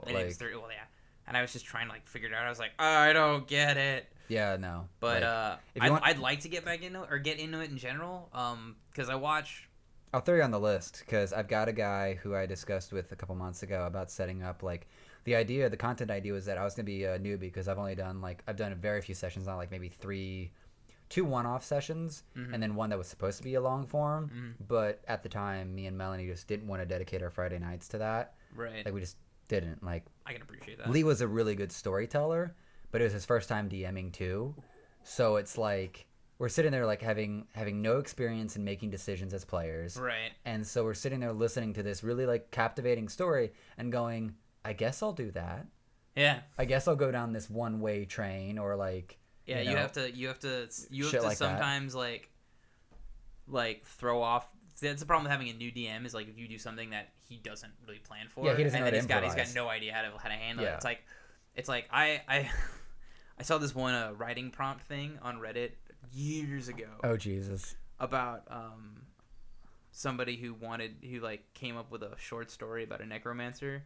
And I was just trying to like figure it out. I was like, I don't get it. Yeah, no. But I'd like to get back into it or get into it in general. Because I watch. I'll throw you on the list because I've got a guy who I discussed with a couple months ago about setting up like the content idea was that I was gonna be a newbie because I've done very few sessions on like maybe 2 one-off sessions and then one that was supposed to be a long form. But at the time, me and Melanie just didn't want to dedicate our Friday nights to that. Right. Like we just didn't. Like I can appreciate that. Lee was a really good storyteller, but it was his first time DMing too, so it's like. We're sitting there like having no experience in making decisions as players. Right. And so we're sitting there listening to this really like captivating story and going, I guess I'll do that. Yeah. I guess I'll go down this one-way train or like yeah, you have to sometimes like throw off. That's the problem with having a new DM is like if you do something that he doesn't really plan for. Yeah, he doesn't know how to improvise. He's got no idea how to handle it. It's like I saw this one writing prompt thing on Reddit years ago. Oh Jesus! About somebody who came up with a short story about a necromancer,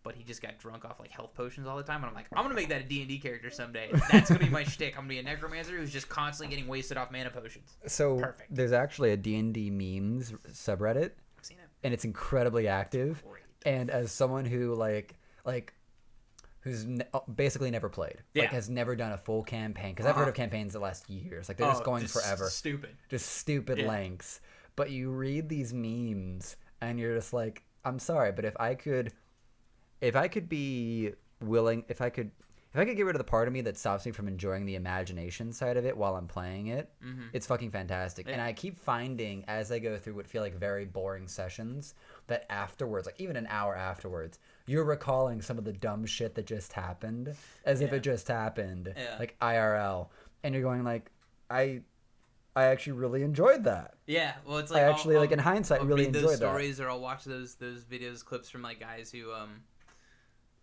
but he just got drunk off like health potions all the time. And I'm like, I'm gonna make that a D&D character someday. That's gonna be my shtick. I'm gonna be a necromancer who's just constantly getting wasted off mana potions. So perfect. There's actually a D&D memes subreddit. I've seen it, and it's incredibly active. Great. And as someone who who's basically never played, has never done a full campaign, because I've heard of campaigns that last years, like they're just going forever, just stupid lengths. But you read these memes and you're just like, I'm sorry, but if I could be willing, if I could get rid of the part of me that stops me from enjoying the imagination side of it while I'm playing it, it's fucking fantastic. And I keep finding as I go through what feel like very boring sessions that afterwards, like even an hour afterwards, you're recalling some of the dumb shit that just happened as if it just happened, like IRL. And you're going like, I actually really enjoyed that. Yeah, well, it's like in hindsight, really enjoyed that. I'll read those stories or I'll watch those videos, clips from like guys who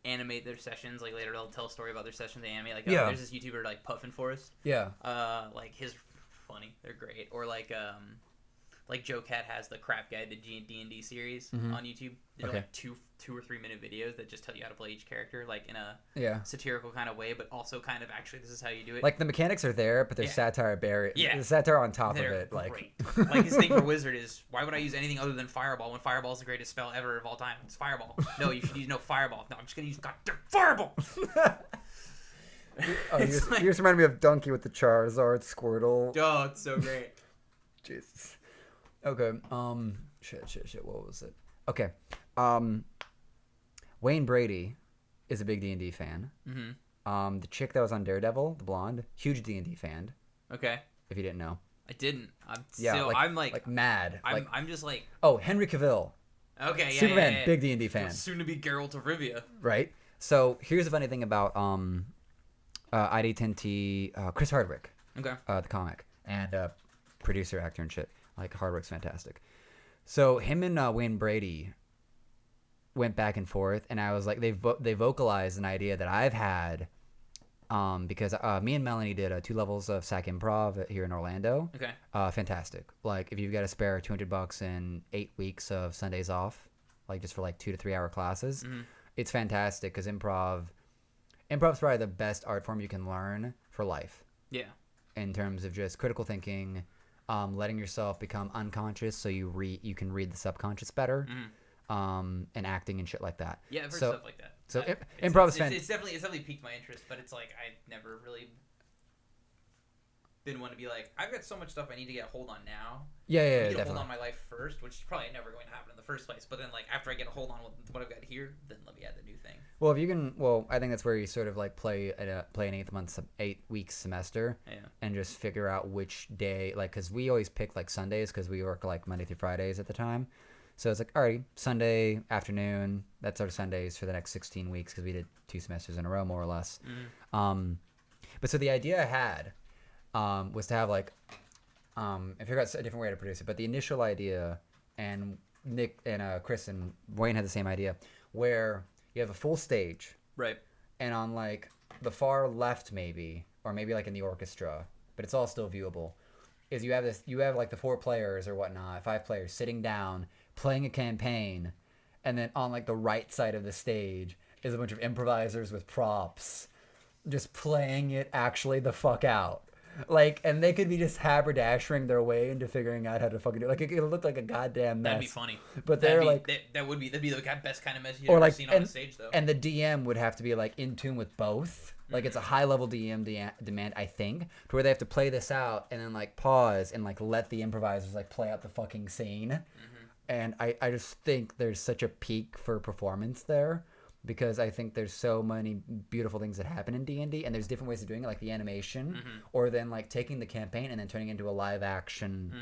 animate their sessions. Like later they'll tell a story about their sessions they animate. Like there's this YouTuber like Puffin Forest. Yeah. Like his funny, they're great. Or like Joe Cat has the Crap Guide, the D&D series on YouTube. They're like 2 or 3 minute videos that just tell you how to play each character, like in a satirical kind of way, but also kind of actually this is how you do it. Like the mechanics are there, but there's satire buried. Yeah, there's satire on top of it. Great. Like his thing for Wizard is, why would I use anything other than Fireball when Fireball is the greatest spell ever of all time? It's Fireball. No, you should use Fireball. No, I'm just gonna use goddamn Fireball. Oh, you just reminded me of Donkey with the Charizard Squirtle. Oh, it's so great. Jesus. Okay. Shit. What was it? Okay. Wayne Brady is a big D&D fan. Mm-hmm. The chick that was on Daredevil, the blonde, huge D&D fan. Okay. If you didn't know. I didn't. I'm mad. I'm just like. Oh, Henry Cavill. Okay. Yeah. Superman, yeah. big D&D fan. Soon to be Geralt of Rivia. Right. So here's the funny thing about ID10T, Chris Hardwick. Okay. The comic and producer, actor, and shit. Like Hardwick's fantastic. So him and Wayne Brady went back and forth, and I was like, they vocalized an idea that I've had, because me and Melanie did 2 levels of SAC Improv here in Orlando. Okay. Fantastic. Like if you've got to spare $200 and 8 weeks of Sundays off, like just for like 2 to 3 hour classes, it's fantastic because improv's probably the best art form you can learn for life. Yeah. In terms of just critical thinking, letting yourself become unconscious so you can read the subconscious better, and acting and shit like that. Yeah, I've heard stuff like that. So improv is it's definitely piqued my interest, but it's like I've never really been one to be like, I've got so much stuff I need to get a hold on now. Yeah, I need to definitely. hold on my life first, which is probably never going to happen in the first place. But then, like, after I get a hold on what I've got here, then let me add the new thing. Well, if you can, I think that's where you sort of like play an 8 week semester, and just figure out which day, like, because we always pick like Sundays because we work like Monday through Fridays at the time. So it's like, all right, Sunday afternoon, that's our Sundays for the next 16 weeks because we did 2 semesters in a row, more or less. But so the idea I had was to have like, I figured out a different way to produce it, but the initial idea, and Nick and Chris and Wayne had the same idea, where you have a full stage, right? And on like the far left, maybe, or maybe like in the orchestra, but it's all still viewable, is you have like the 4 players or whatnot, 5 players sitting down playing a campaign, and then on like the right side of the stage is a bunch of improvisers with props just playing it actually the fuck out. Like, and they could be just haberdashering their way into figuring out how to fucking do it. Like, it look like a goddamn mess. That'd be funny. But they're that'd be the best kind of mess you've ever seen on the stage, though. And the DM would have to be like in tune with both. Like, it's a high level DM demand, I think, to where they have to play this out and then like pause and like let the improvisers like play out the fucking scene. And I just think there's such a peak for performance there, because I think there's so many beautiful things that happen in D&D, and there's different ways of doing it, like the animation, or then like taking the campaign and then turning it into a live action,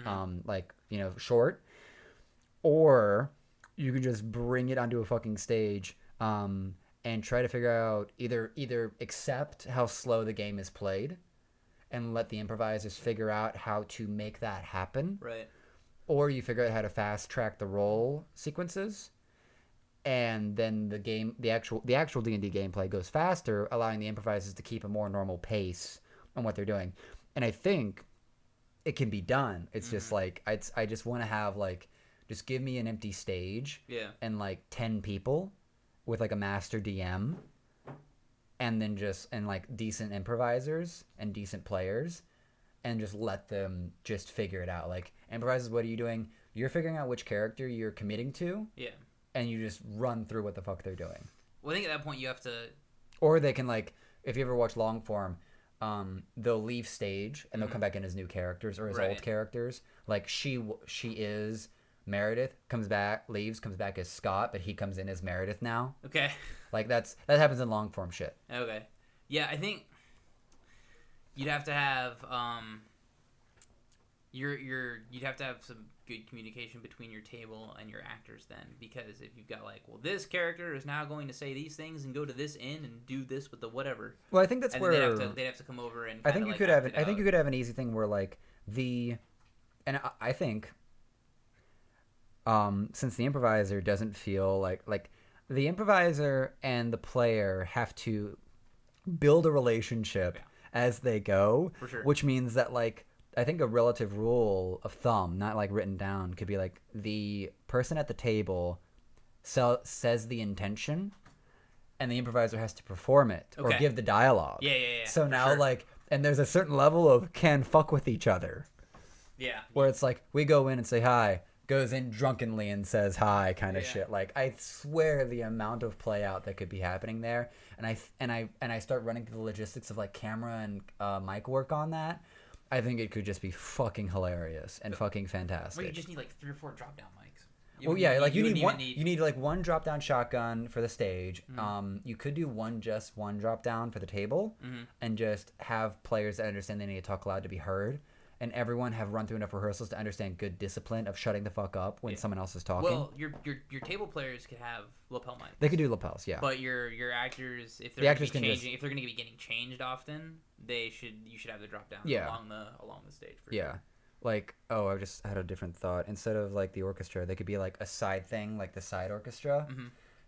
short, or you can just bring it onto a fucking stage, and try to figure out either accept how slow the game is played, and let the improvisers figure out how to make that happen, right? Or you figure out how to fast track the roll sequences. And then the actual D&D gameplay goes faster, allowing the improvisers to keep a more normal pace on what they're doing. And I think it can be done. It's just like I just want to have like, just give me an empty stage, and like 10 people with like a master DM, and then and like decent improvisers and decent players, and just let them just figure it out. Like, improvisers, what are you doing? You're figuring out which character you're committing to. Yeah. And you just run through what the fuck they're doing. Well, I think at that point you have to... Or they can, like, if you ever watch long form, they'll leave stage and they'll come back in as new characters or as old characters. Like, she is Meredith, comes back, leaves, comes back as Scott, but he comes in as Meredith now. Okay. Like, that happens in long form shit. Okay. Yeah, I think you'd have to have... you'd have to have some good communication between your table and your actors then, because if you've got like, well, this character is now going to say these things and go to this inn and do this with the whatever. Well, I think that's where they'd have to come over and I think you could have an easy thing where like I think since the improviser doesn't feel like the improviser and the player have to build a relationship as they go, for sure. Which means that like, I think a relative rule of thumb, not like written down, could be like the person at the table says the intention, and the improviser has to perform it or give the dialogue. Yeah. So now like, and there's a certain level of can fuck with each other. Yeah. Where it's like, we go in and say, hi, goes in drunkenly and says hi kind of Yeah. shit. Like, I swear the amount of play out that could be happening there, and I start running through the logistics of like camera and mic work on that. I think it could just be fucking hilarious and fucking fantastic. Well, you just need like 3 or 4 drop down mics. Well, yeah, like you need one. You need like one drop down shotgun for the stage. You could do one drop down for the table, and just have players that understand they need to talk loud to be heard, and everyone have run through enough rehearsals to understand good discipline of shutting the fuck up when someone else is talking. Well, your table players could have lapel mics. They could do lapels, yeah. But your actors, if they're The actors gonna can be just- changing, if they're going to be getting changed often, you should have the drop down along the stage. For Yeah. sure. Like, oh, I just had a different thought. Instead of like the orchestra, they could be like a side thing, like the side orchestra.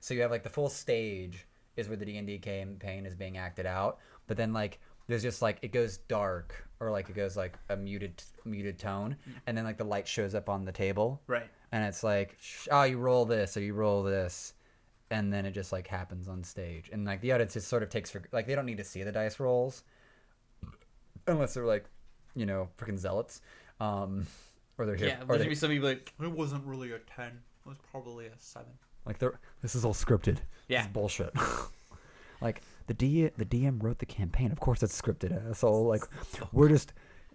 So you have like the full stage is where the D&D campaign is being acted out, but then like there's just like it goes dark or like it goes like a muted tone, and then like the light shows up on the table, Right. and it's like, oh, you roll this or you roll this, and then it just like happens on stage, and like the audience just sort of takes for like they don't need to see the dice rolls unless they're like, you know, freaking zealots. Or they're here. Yeah, Or there's they, gonna be some people like it wasn't really a 10. It was probably a 7. like this is all scripted. Yeah. This is bullshit. Like the DM wrote the campaign. Of course it's scripted, asshole. Like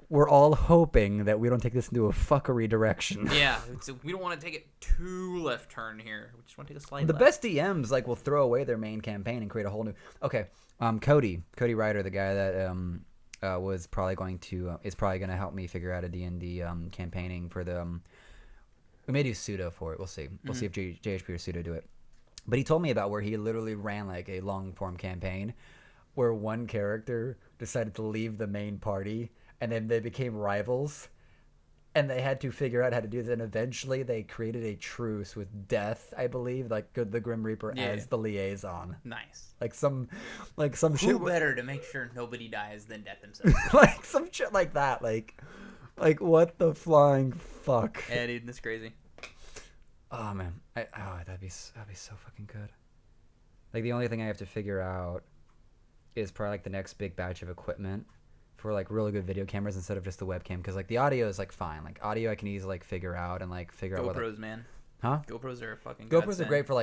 we're all hoping that we don't take this into a fuckery direction. Yeah, we don't want to take it too left turn here. We just want to take a slight. The left. best DMs like will throw away their main campaign and create a whole new. Okay, Cody Ryder, the guy that was probably going to is probably going to help me figure out a D&D campaigning for the. We may do pseudo for it. We'll see. We'll see if JHP or pseudo do it. But he told me about where he literally ran like a long form campaign, where one character decided to leave the main party, and then they became rivals. And they had to figure out how to do that. And eventually they created a truce with Death, I believe, like the Grim Reaper as the liaison. Nice. Like some Who shit. better to make sure nobody dies than Death himself? Like some shit like that. Like what the flying fuck? Yeah, dude, that's crazy. Oh man, that'd be so fucking good. Like the only thing I have to figure out is probably like the next big batch of equipment for like really good video cameras instead of just the webcam, because like the audio is like fine. Like audio I can easily like figure out and like figure out what. GoPros, man. Huh? GoPros are a fucking. GoPros are godsend. great for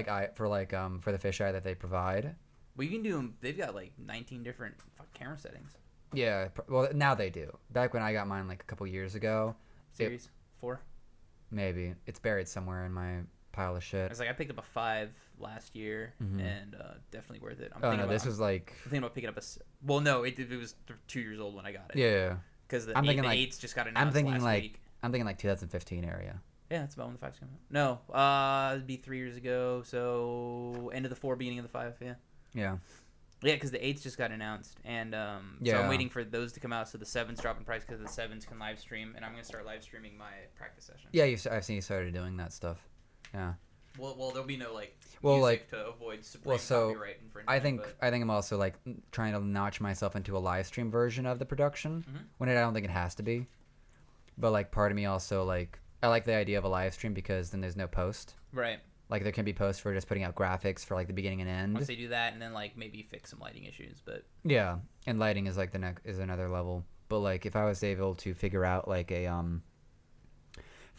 for the fisheye that they provide. Well, you can do them. They've got like 19 different camera settings. Yeah, well now they do. Back when I got mine like a couple years ago, Series 4. maybe it's buried somewhere in my pile of shit. I picked up a 5 last year, and definitely worth it. This was like. I'm thinking about picking up well, no, it was 2 years old when I got it. Yeah. Because the I'm thinking like 8s just got announced last week. I'm thinking like 2015 area. Yeah, that's about when the 5's coming out. No, it'd be 3 years ago. So end of the 4, beginning of the 5. Yeah. Yeah. Yeah, because the 8s just got announced, and so I'm waiting for those to come out. So the 7s drop in price because the 7s can live stream, and I'm gonna start live streaming my practice session. Yeah, I've seen you started doing that stuff. Yeah. Well, there'll be no music to avoid supreme copyright infringement. I think I'm also like trying to notch myself into a live stream version of the production when I don't think it has to be. But like part of me also like I like the idea of a live stream because then there's no post. Right. Like there can be posts for just putting out graphics for like the beginning and end. Once they do that, and then like maybe fix some lighting issues, but yeah, and lighting is like is another level. But like if I was able to figure out like if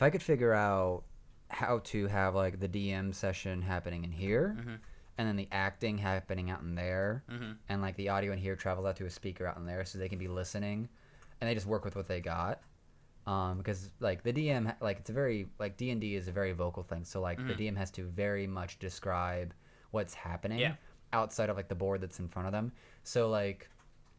I could figure out how to have like the DM session happening in here, and then the acting happening out in there, and like the audio in here travels out to a speaker out in there, so they can be listening, and they just work with what they got. Because like the DM, like it's a very like D&D is a very vocal thing, so like the DM has to very much describe what's happening outside of like the board that's in front of them. So like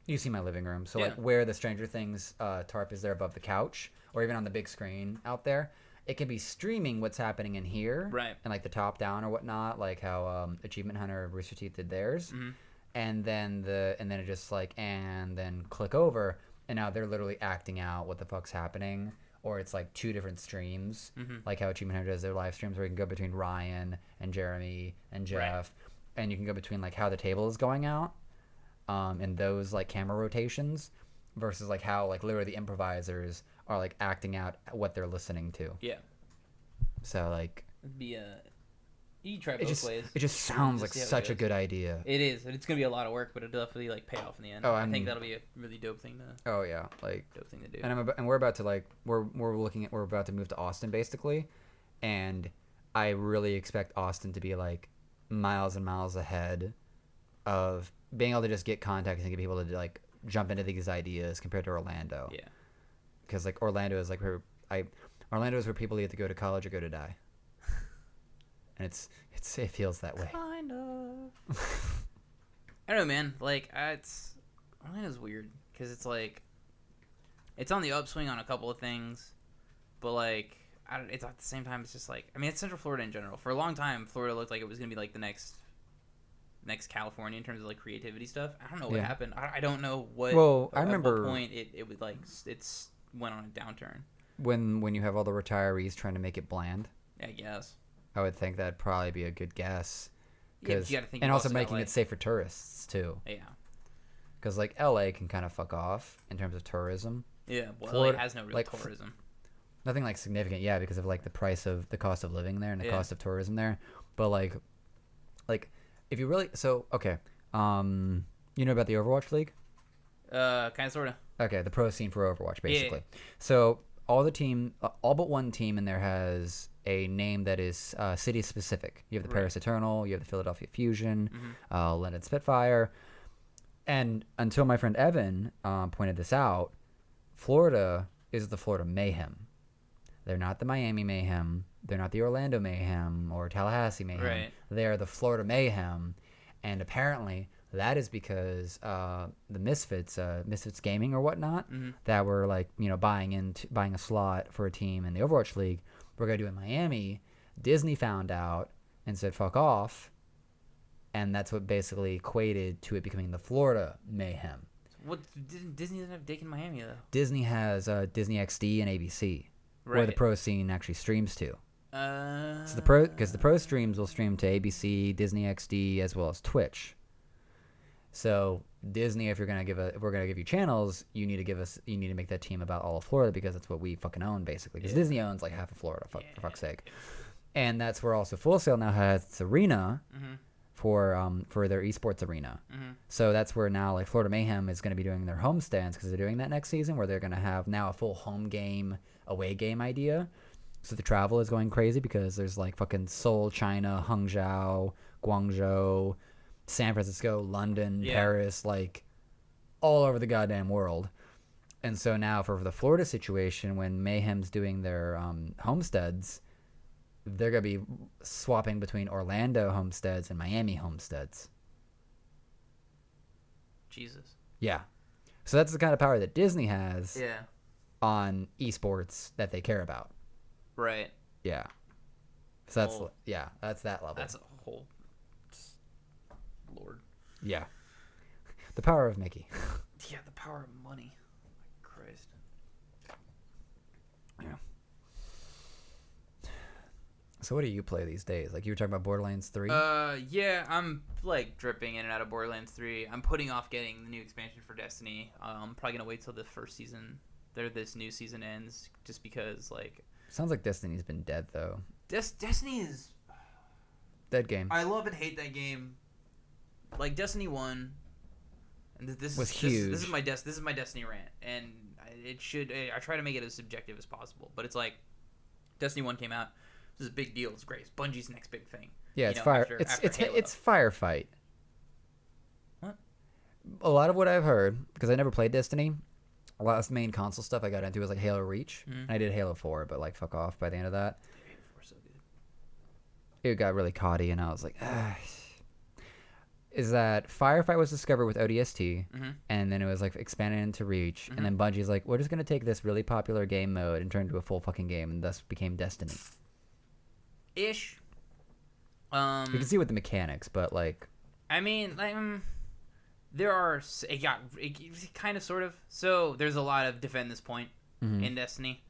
you see my living room, so like where the Stranger Things tarp is there above the couch, or even on the big screen out there, it can be streaming what's happening in here, right? And like the top down or whatnot, like how Achievement Hunter or Rooster Teeth did theirs, and then it just like and then click over. And now they're literally acting out what the fuck's happening, or it's like 2 different streams, like how Achievement Hunter does their live streams, where you can go between Ryan and Jeremy and Jeff, and you can go between like how the table is going out, and those like camera rotations, versus like how like literally the improvisers are like acting out what they're listening to. Yeah. So like. It'd be you can try both ways. It just sounds like such a good idea. It is. It's gonna be a lot of work, but it'll definitely like pay off in the end. I think that'll be a really dope thing to. Oh yeah, like dope thing to do. And we're about to like we're about to move to Austin basically, and I really expect Austin to be like miles and miles ahead of being able to just get contacts and get people to like jump into these ideas compared to Orlando. Yeah. Because like Orlando is like Orlando is where people either go to college or go to die, and it feels that way. Kind of. I don't know, man. Like, Orlando's weird because it's like it's on the upswing on a couple of things, but like it's at the same time it's just like it's Central Florida in general. For a long time, Florida looked like it was gonna be like the next California in terms of like creativity stuff. I don't know what happened. I don't know what. Well, I at remember what point it would like it's went on a downturn. When you have all the retirees trying to make it bland. Yeah, I guess. I would think that'd probably be a good guess. Yeah, but you gotta think. And also making it safe for tourists too. Yeah. Because like LA can kind of fuck off in terms of tourism. Yeah, well, Florida LA has no real like, tourism. Nothing like significant, yeah, because of like the cost of living there and the cost of tourism there. But like if you really okay, you know about the Overwatch League? Kind of, sort of. Okay, the pro scene for Overwatch, basically. Yeah. So all but one team in there has a name that is city specific. You have the Paris Eternal, you have the Philadelphia Fusion, London Spitfire, and until my friend Evan pointed this out, Florida is the Florida Mayhem. They're not the Miami Mayhem. They're not the Orlando Mayhem or Tallahassee Mayhem. Right. They are the Florida Mayhem, and apparently that is because the Misfits Gaming or whatnot, that were like buying a slot for a team in the Overwatch League, we're gonna do it in Miami. Disney found out and said fuck off, and that's what basically equated to it becoming the Florida Mayhem. What Disney doesn't have dick in Miami though. Disney has Disney XD and ABC, where the pro scene actually streams to. So the pro streams will stream to ABC, Disney XD, as well as Twitch. So Disney, if we're gonna give you channels, you need to make that team about all of Florida because that's what we fucking own basically. Because Disney owns like half of Florida, for fuck's sake. And that's where also Full Sail now has its arena for their esports arena. So that's where now like Florida Mayhem is going to be doing their home stands because they're doing that next season where they're going to have now a full home game, away game idea. So the travel is going crazy because there's like fucking Seoul, China, Hangzhou, Guangzhou, San Francisco, London, Paris, like all over the goddamn world. And so now for the Florida situation, when Mayhem's doing their homesteads, they're going to be swapping between Orlando homesteads and Miami homesteads. Jesus. Yeah. So that's the kind of power that Disney has Yeah. on esports that they care about. Right. Yeah. So that's that level. That's a whole Lord. Yeah. The power of Mickey. Yeah, the power of money. Christ. Yeah. So what do you play these days? Like you were talking about Borderlands 3? Yeah, I'm like dripping in and out of Borderlands 3. I'm putting off getting the new expansion for Destiny. I'm probably gonna wait till the first season, this new season ends, just because like. Sounds like Destiny's been dead though. Destiny is dead game. I love and hate that game. Like Destiny 1, and this was huge. This is my Destiny rant, and I try to make it as subjective as possible. But it's like Destiny 1 came out. This is a big deal. It's great. It's Bungie's next big thing. Yeah, it's it's Firefight. What? A lot of what I've heard, because I never played Destiny, a lot of the main console stuff I got into was like Halo Reach. And I did Halo 4, but like fuck off by the end of that. Halo 4 so good. It got really caughty, and I was like, is that Firefight was discovered with ODST, and then it was like expanded into Reach, and then Bungie's like, we're just gonna take this really popular game mode and turn it into a full fucking game, and thus became Destiny. Ish. You can see with the mechanics, but like, I mean, like, there are it kind of sort of. So there's a lot of defend this point in Destiny.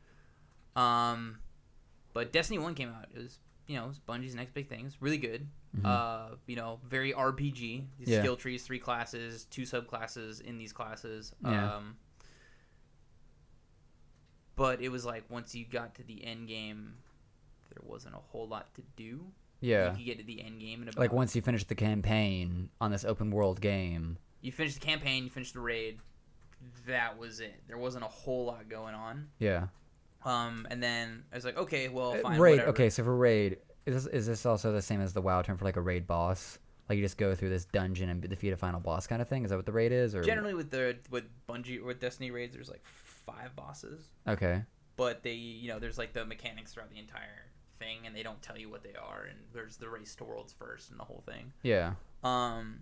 But Destiny 1 came out. It was it was Bungie's next big thing. It's really good. Very RPG. These skill trees, 3 classes, 2 subclasses in these classes. But it was like once you got to the end game, there wasn't a whole lot to do. Yeah. You could get to the end game in about like once you finish the campaign on this open world game. You finish the campaign, you finish the raid. That was it. There wasn't a whole lot going on. Yeah. And then I was like, okay, well, fine, Raid. whatever. Okay, so for raid, is this also the same as the WoW term for like a raid boss? Like you just go through this dungeon and defeat a final boss kind of thing? Is that what the raid is? Or Generally, with Bungie or Destiny raids, there's like 5 bosses. Okay. But they, there's like the mechanics throughout the entire thing, and they don't tell you what they are. And there's the race to worlds first and the whole thing. Yeah. And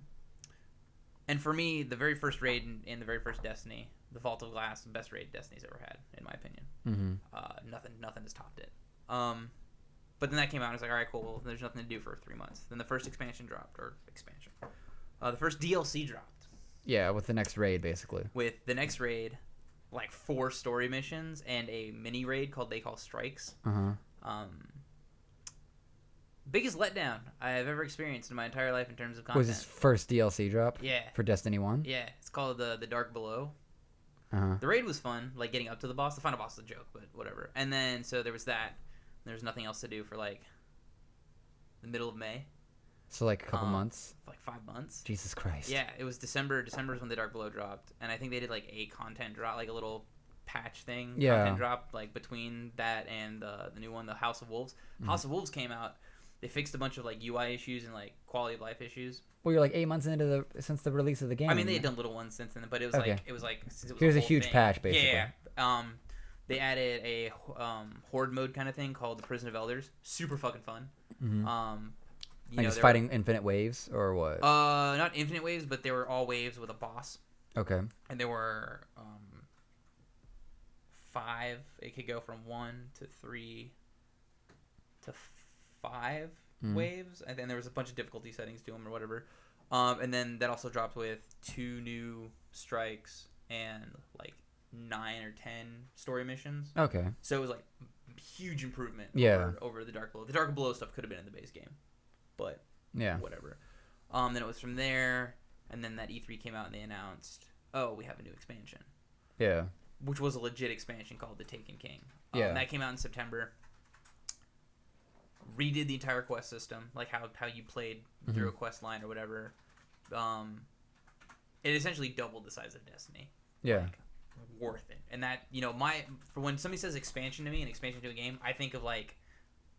for me, the very first raid in the very first Destiny, the Vault of Glass, the best raid Destiny's ever had, in my opinion. Mm-hmm. Nothing has topped it. But then that came out, and I was like, all right, cool. Well, there's nothing to do for 3 months. Then the first expansion dropped, the first DLC dropped. Yeah, with the next raid, basically. With the next raid, like 4 story missions and a mini raid they call Strikes. Biggest letdown I have ever experienced in my entire life in terms of content. Was this first DLC drop? Yeah. For Destiny 1? Yeah, it's called the Dark Below. Uh-huh. The raid was fun, like getting up to the boss. The final boss was a joke, but whatever. And then, so there was that. There's nothing else to do for like the middle of May. So like a couple months? Like 5 months. Jesus Christ. Yeah, it was December. December is when the Dark Below dropped. And I think they did like a content drop, like a little patch thing. Yeah. Content drop, like between that and the new one, the House of Wolves. House of Wolves came out. They fixed a bunch of like UI issues and like quality of life issues. Well, you're like 8 months since the release of the game. I mean, they had done little ones since then, but it was Okay. Here's a whole huge thing. patch, basically. Yeah. They added a horde mode kind of thing called the Prison of Elders. Super fucking fun. Like just fighting infinite waves or what? Not infinite waves, but they were all waves with a boss. Okay. And there were 5. It could go from 1 to 3 to 5 waves, and then there was a bunch of difficulty settings to them or whatever. And then that also dropped with 2 new strikes and like 9 or 10 story missions. Okay. So it was like huge improvement over the Dark Below. The Dark Below stuff could have been in the base game, but whatever. Then it was from there, and then that E3 came out and they announced, oh, we have a new expansion. Yeah. Which was a legit expansion called The Taken King. That came out in September. Redid the entire quest system, like how you played through a quest line or whatever. It essentially doubled the size of Destiny. Yeah. Like, worth it. And that, for when somebody says expansion to me, an expansion to a game, I think of like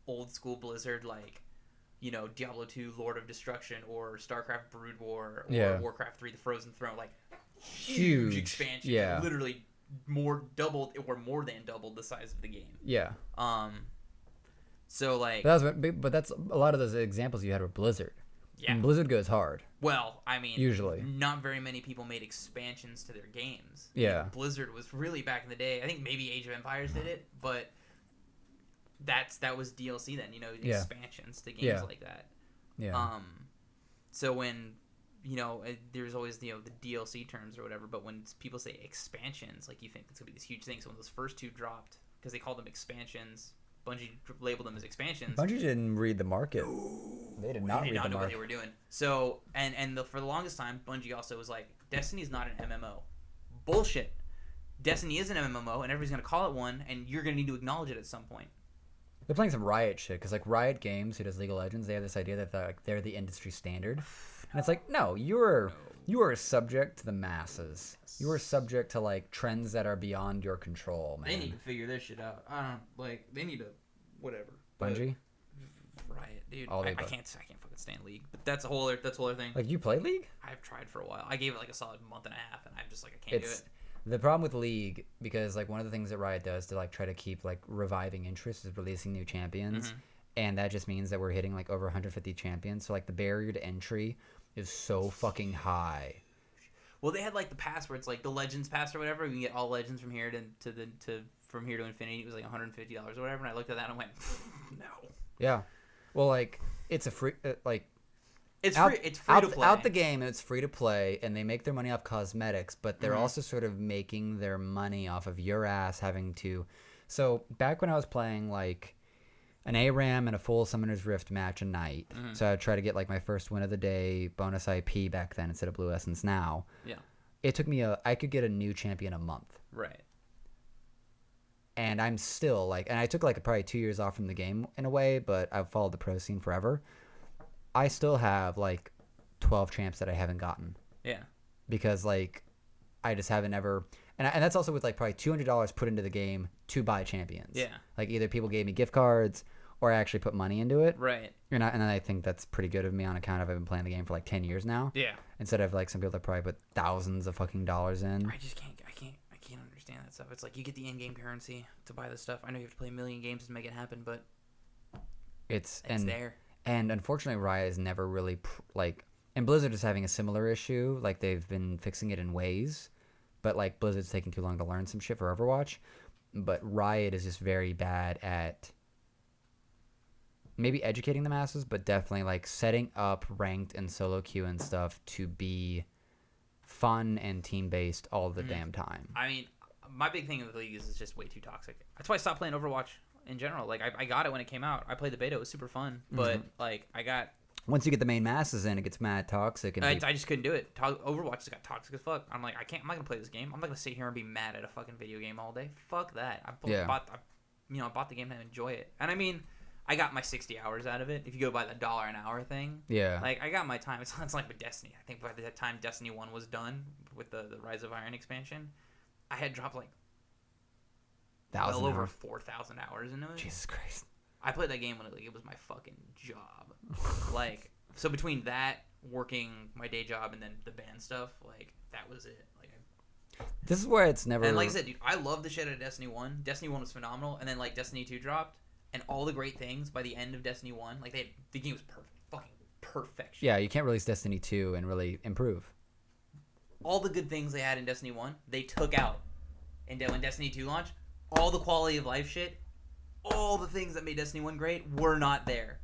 old school Blizzard, like, Diablo 2 Lord of Destruction or StarCraft Brood War or Warcraft 3 The Frozen Throne, like huge expansion. Yeah. Literally more than doubled the size of the game. Yeah. So like, but that's a lot of those examples you had were Blizzard. Yeah. And Blizzard goes hard. Well, I mean, usually not very many people made expansions to their games. Yeah. Blizzard was really back in the day. I think maybe Age of Empires did it, but that was DLC then. Expansions to games like that. Yeah. So when there's always the DLC terms or whatever, but when people say expansions, like you think it's gonna be this huge thing. So when those first 2 dropped, because they called them expansions. Bungie labeled them as expansions. Bungie didn't read the market. They did not read the market. Know what they were doing. So, for the longest time, Bungie also was like, Destiny's not an MMO. Bullshit. Destiny is an MMO, and everybody's going to call it one, and you're going to need to acknowledge it at some point. They're playing some Riot shit, because like Riot Games, who does League of Legends, they have this idea that they're the industry standard. And it's like, no, you are subject to the masses. You are subject to like trends that are beyond your control, man. They need to figure this shit out. They need to whatever. Bungie? Riot, dude. I can't fucking stand League. But that's a whole other thing. Like, you play League? I've tried for a while. I gave it like a solid month and a half, and I'm just like, I can't do it. The problem with League, because like one of the things that Riot does to like try to keep like reviving interest is releasing new champions. And that just means that we're hitting like over 150 champions. So like the barrier to entry is so fucking high. Well, they had like the pass where it's like the Legends pass or whatever. You can get all Legends from here from here to infinity. It was like $150 or whatever. And I looked at that and went, no. Yeah. Well, like it's a free it's free to play. Out the game, it's free to play, and they make their money off cosmetics, but they're also sort of making their money off of your ass having to. So back when I was playing like an ARAM and a full Summoner's Rift match a night, so I would try to get like my first win of the day bonus IP back then instead of Blue Essence now. Yeah. It took me I could get a new champion a month. Right. And I'm still like, and I took like probably 2 years off from the game in a way, but I've followed the pro scene forever. I still have like 12 champs that I haven't gotten. Yeah. Because like I just haven't ever, and that's also with like probably $200 put into the game to buy champions. Yeah. Like either people gave me gift cards or I actually put money into it. Right. And I think that's pretty good of me on account of I've been playing the game for like 10 years now. Yeah. Instead of like some people that probably put thousands of fucking dollars in. I just can't understand that stuff. It's like you get the in-game currency to buy this stuff. I know you have to play a million games to make it happen, but it's there. And unfortunately, Riot is never really and Blizzard is having a similar issue. Like they've been fixing it in ways, but like Blizzard's taking too long to learn some shit for Overwatch. But Riot is just very bad at maybe educating the masses, but definitely like setting up ranked and solo queue and stuff to be fun and team based all the damn time. I mean, my big thing in the league is it's just way too toxic. That's why I stopped playing Overwatch in general. Like I got it when it came out. I played the beta. It was super fun, but like I got once you get the main masses in, it gets mad toxic. And I just couldn't do it. Overwatch just got toxic as fuck. I'm like, I'm not gonna play this game. I'm not gonna sit here and be mad at a fucking video game all day. Fuck that. I bought the game to enjoy it. And I mean, I got my 60 hours out of it. If you go by the $1 an hour thing, like I got my time. It's like with Destiny. I think by the time Destiny 1 was done with the Rise of Iron expansion, I had dropped like well over 4,000 hours into it. Jesus Christ. I played that game when it was my fucking job. Like, so between that, working my day job, and then the band stuff, like, that was it. Like, this is where it's never... And like I said, dude, I love the shit out of Destiny 1. Destiny 1 was phenomenal, and then, like, Destiny 2 dropped, and all the great things by the end of Destiny 1, like, the game was perfect. Fucking perfection. Yeah, you can't release Destiny 2 and really improve. All the good things they had in Destiny 1, they took out. And when Destiny 2 launched, all the quality of life shit, all the things that made Destiny 1 great were not there.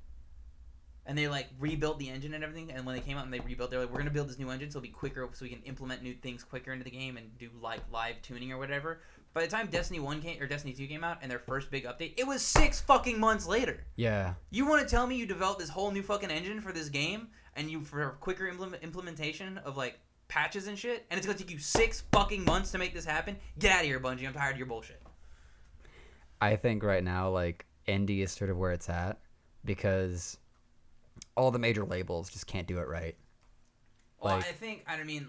And they, like, rebuilt the engine and everything, and when they came out and they rebuilt, they're like, we're going to build this new engine so it'll be quicker, so we can implement new things quicker into the game and do, like, live tuning or whatever. By the time Destiny 2 came out and their first big update, it was 6 fucking months later. Yeah. You want to tell me you developed this whole new fucking engine for this game, and you, for quicker implementation of, like, patches and shit, and it's going to take you 6 fucking months to make this happen? Get out of here, Bungie. I'm tired of your bullshit. I think right now, like, indie is sort of where it's at because all the major labels just can't do it right. Well, I mean,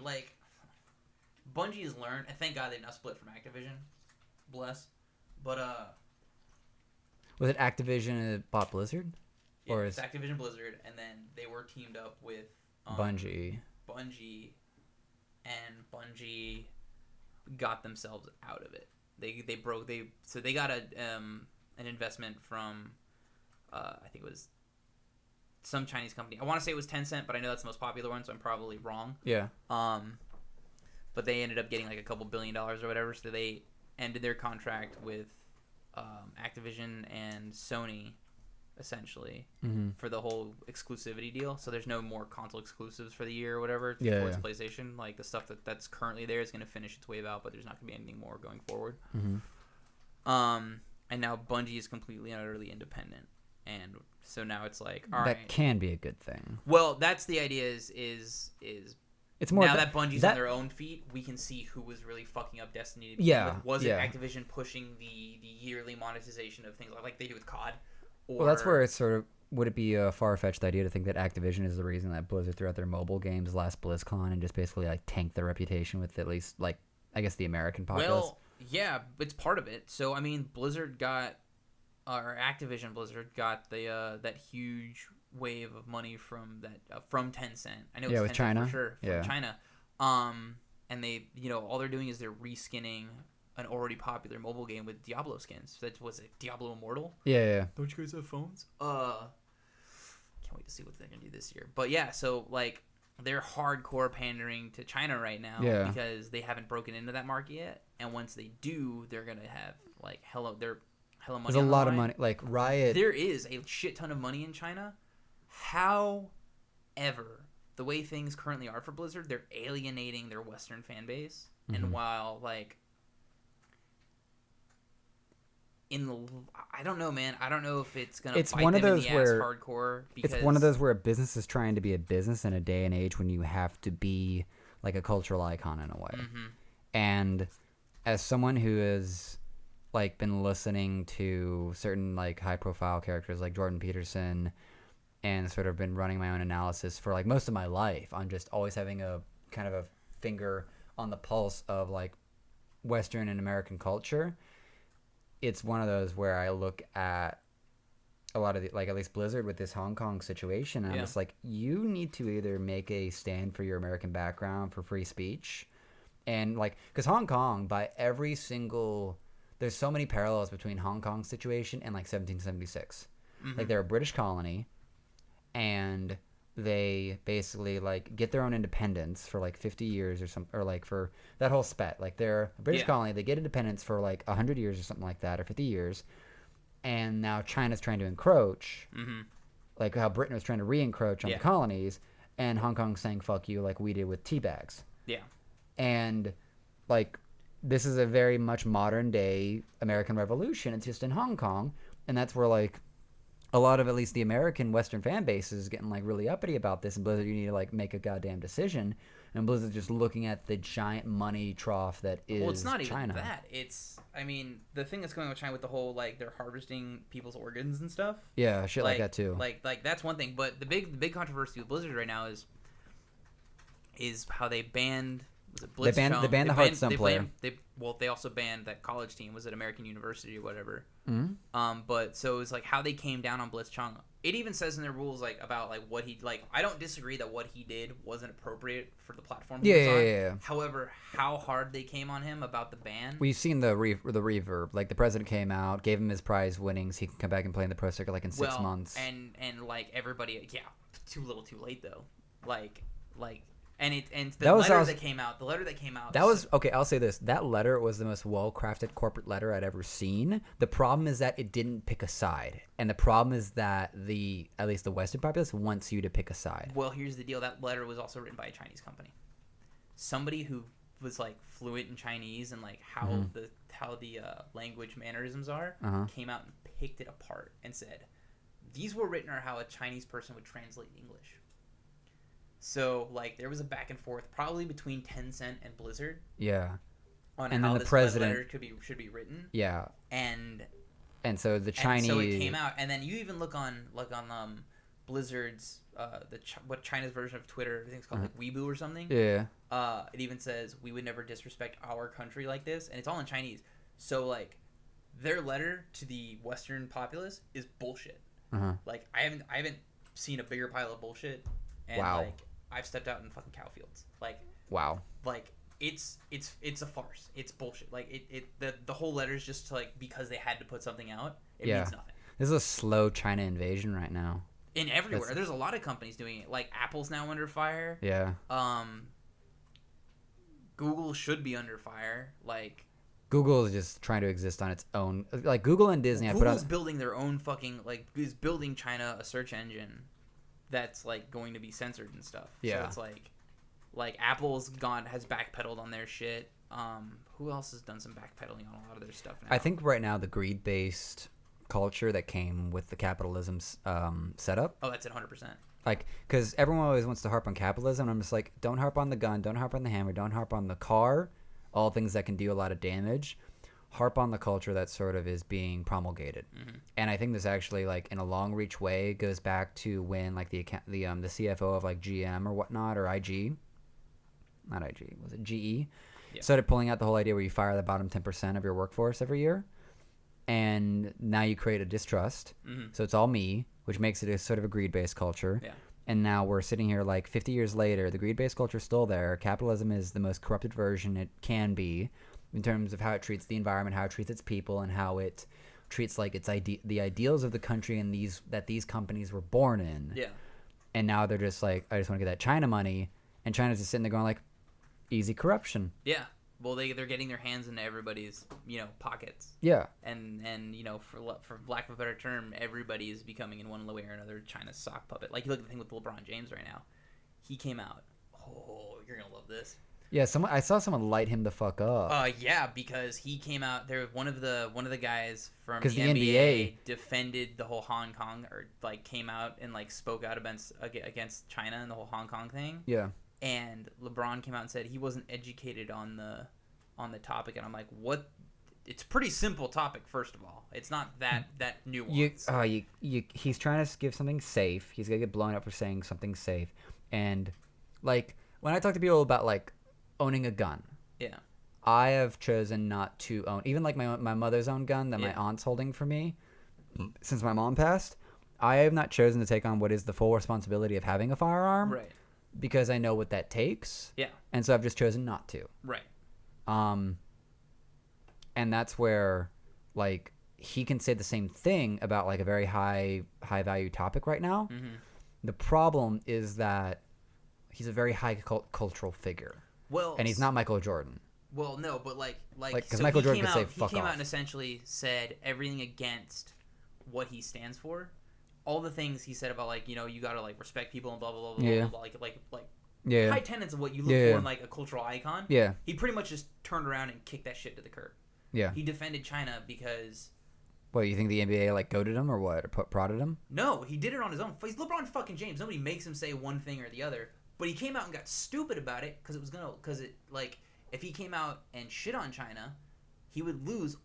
Bungie has learned, and thank God they now split from Activision. Bless. But, was it Activision that bought Blizzard? Yeah, or it's Activision Blizzard, and then they were teamed up with Bungie. And Bungie got themselves out of it. They got an investment from I think it was some Chinese company. I want to say it was Tencent, but I know that's the most popular one, so I'm probably wrong. Yeah. But they ended up getting like a couple $1 billion or whatever, so they ended their contract with Activision and Sony essentially for the whole exclusivity deal. So there's no more console exclusives for the year or whatever towards PlayStation. Like the stuff that's currently there is going to finish its wave out, but there's not going to be anything more going forward. And now Bungie is completely and utterly independent, and so now it's like, all right, that can be a good thing. Well, that's the idea. Is it's more now that Bungie's on their own feet, we can see who was really fucking up Destiny. Was it Activision pushing the yearly monetization of things like they do with COD? Well, that's where it's sort of, would it be a far-fetched idea to think that Activision is the reason that Blizzard threw out their mobile games last BlizzCon and just basically like tanked their reputation with at least like, I guess, the American populace? Well, yeah, it's part of it. So I mean, Activision Blizzard got the that huge wave of money from Tencent. I know it's with Tencent China for sure, from China. And they, all they're doing is they're reskinning an already popular mobile game with Diablo skins. So that was it, Diablo Immortal. Yeah. Don't you guys have phones? Can't wait to see what they're gonna do this year. But yeah, so like they're hardcore pandering to China right now because they haven't broken into that market yet. And once they do, they're gonna have like hella money. There's a lot of money. Like Riot. There is a shit ton of money in China. However, the way things currently are for Blizzard, they're alienating their Western fan base. And while like I don't know, man. I don't know if it's gonna. It's one of those where hardcore. It's one of those where a business is trying to be a business in a day and age when you have to be like a cultural icon in a way. And as someone who has like been listening to certain like high profile characters like Jordan Peterson and sort of been running my own analysis for like most of my life on just always having a kind of a finger on the pulse of like Western and American culture, it's one of those where I look at a lot of the, like at least Blizzard with this Hong Kong situation, and I'm just like, you need to either make a stand for your American background for free speech, and like, because Hong Kong, by every single, there's so many parallels between Hong Kong's situation and like 1776. Like they're a British colony, and they basically like get their own independence for like 50 years or something, or like for that whole spat. Like they're a British colony, they get independence for like 100 years or something like that, or 50 years. And now China's trying to encroach, like how Britain was trying to re-encroach on the colonies, and Hong Kong's saying "fuck you" like we did with tea bags. Yeah. And like this is a very much modern day American Revolution. It's just in Hong Kong, and that's where like a lot of at least the American Western fan base is getting like really uppity about this. And Blizzard, you need to like make a goddamn decision. And Blizzard's just looking at the giant money trough that is China. Well, it's not even that. It's, I mean, the thing that's going on with China with the whole, like, they're harvesting people's organs and stuff. Yeah, shit like that too. Like that's one thing. But the big controversy with Blizzard right now is how they banned, was it Blitzchung? They banned the Hearthstone player. They also banned that college team. Was it American University or whatever? Mm-hmm. But so it was like how they came down on Blitzchung. It even says in their rules like about like what he like. I don't disagree that what he did wasn't appropriate for the platform. Yeah. However, how hard they came on him about the ban. We've seen the reverb. Like the president came out, gave him his prize winnings. He can come back and play in the pro circuit like in 6 months. And like everybody, too little, too late though. Like. And the letter that came out. That was okay. I'll say this: that letter was the most well-crafted corporate letter I'd ever seen. The problem is that it didn't pick a side, and the problem is that at least the Western populace wants you to pick a side. Well, here's the deal: that letter was also written by a Chinese company, somebody who was like fluent in Chinese and like how the language mannerisms are. Came out and picked it apart and said, "These were written or how a Chinese person would translate English." So, like, there was a back and forth probably between Tencent and Blizzard. Yeah. On and how the president letter should be written. Yeah. And so the Chinese. And so it came out, and then you even look on Blizzard's what China's version of Twitter, I think it's called like Weibo or something. Yeah. It even says we would never disrespect our country like this, and it's all in Chinese. So like, their letter to the Western populace is bullshit. Like I haven't seen a bigger pile of bullshit. And like I've stepped out in fucking cow fields. Like like it's a farce. It's bullshit. Like the whole letter is just to like because they had to put something out. It means nothing. This is a slow China invasion right now. In everywhere, there's a lot of companies doing it. Like Apple's now under fire. Yeah. Google should be under fire. Like Google is just trying to exist on its own. Like Google and Disney. Google's building their own fucking is building China a search engine. That's like going to be censored and stuff. Yeah. So it's like Apple's has backpedaled on their shit. Who else has done some backpedaling on a lot of their stuff now? I think right now the greed-based culture that came with the capitalism setup. Oh, that's 100%. Like, because everyone always wants to harp on capitalism. And I'm just like, don't harp on the gun, don't harp on the hammer, don't harp on the car. All things that can do a lot of damage. Harp on the culture that sort of is being promulgated. And I think this actually, like, in a long reach way goes back to when, like, the CFO of, like, GM or whatnot, or IG, not IG, was it GE? Yeah. Started pulling out the whole idea where you fire the bottom 10% of your workforce every year. And now you create a distrust. So it's all me, which makes it a sort of a greed-based culture. Yeah. And now we're sitting here, like, 50 years later, the greed-based culture is still there. Capitalism is the most corrupted version it can be. In terms of how it treats the environment, how it treats its people, and how it treats like the ideals of the country and these companies were born in. Yeah. And now they're just like, I just want to get that China money, and China's just sitting there going like, easy corruption. Yeah. Well, they're getting their hands into everybody's pockets. Yeah. And for lack of a better term, everybody is becoming in one way or another China's sock puppet. Like you look at the thing with LeBron James right now. He came out. Oh, you're gonna love this. Yeah, I saw someone light him the fuck up. Yeah, because he came out there. One of the guys from the NBA defended the whole Hong Kong, or like came out and like spoke out against China and the whole Hong Kong thing. Yeah. And LeBron came out and said he wasn't educated on the topic, and I'm like, what? It's a pretty simple topic. First of all, it's not that nuanced. He's trying to give something safe. He's gonna get blown up for saying something safe, and like when I talk to people about like owning a gun. Yeah. I have chosen not to own, even like my mother's own gun that my Yeah. aunt's holding for me since my mom passed. I have not chosen to take on what is the full responsibility of having a firearm Right. because I know what that takes. Yeah. And so I've just chosen not to. Right. And that's where, like, he can say the same thing about like a very high value topic right now. Mm-hmm. The problem is that he's a very high cultural figure, Well, and he's not Michael Jordan. Well, no, but like, because so Michael he Jordan came could out, say fuck he came out off. and essentially said everything against what he stands for. All the things he said about, like, you know, you gotta like respect people and blah blah blah blah Yeah. blah, blah, like Yeah, high tenets of what you look Yeah. for in like a cultural icon. yeah, He pretty much just turned around and kicked that shit to the curb. yeah. He defended China because What, you think the NBA like goaded him or what, or prodded him? no, he did it on his own. He's LeBron fucking James. Nobody makes him say one thing or the other. But he came out and got stupid about it because if he came out and shit on China, he would lose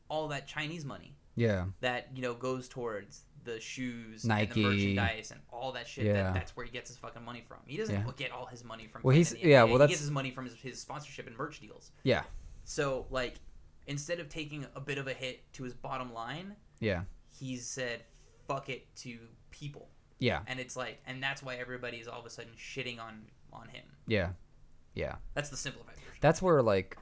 all that Chinese money Yeah, that, you know, goes towards the shoes Nike. and the merchandise and all that shit. Yeah. That's where he gets his fucking money from. He doesn't Yeah. get all his money from Well, playing he's- in the yeah, NBA. well, He that's- gets his money from his sponsorship and merch deals. yeah, So, like, instead of taking a bit of a hit to his bottom line, yeah, he's said fuck it to people. yeah, And it's like, and that's why everybody is all of a sudden shitting on him. yeah, yeah. That's the simplified version. That's where, like,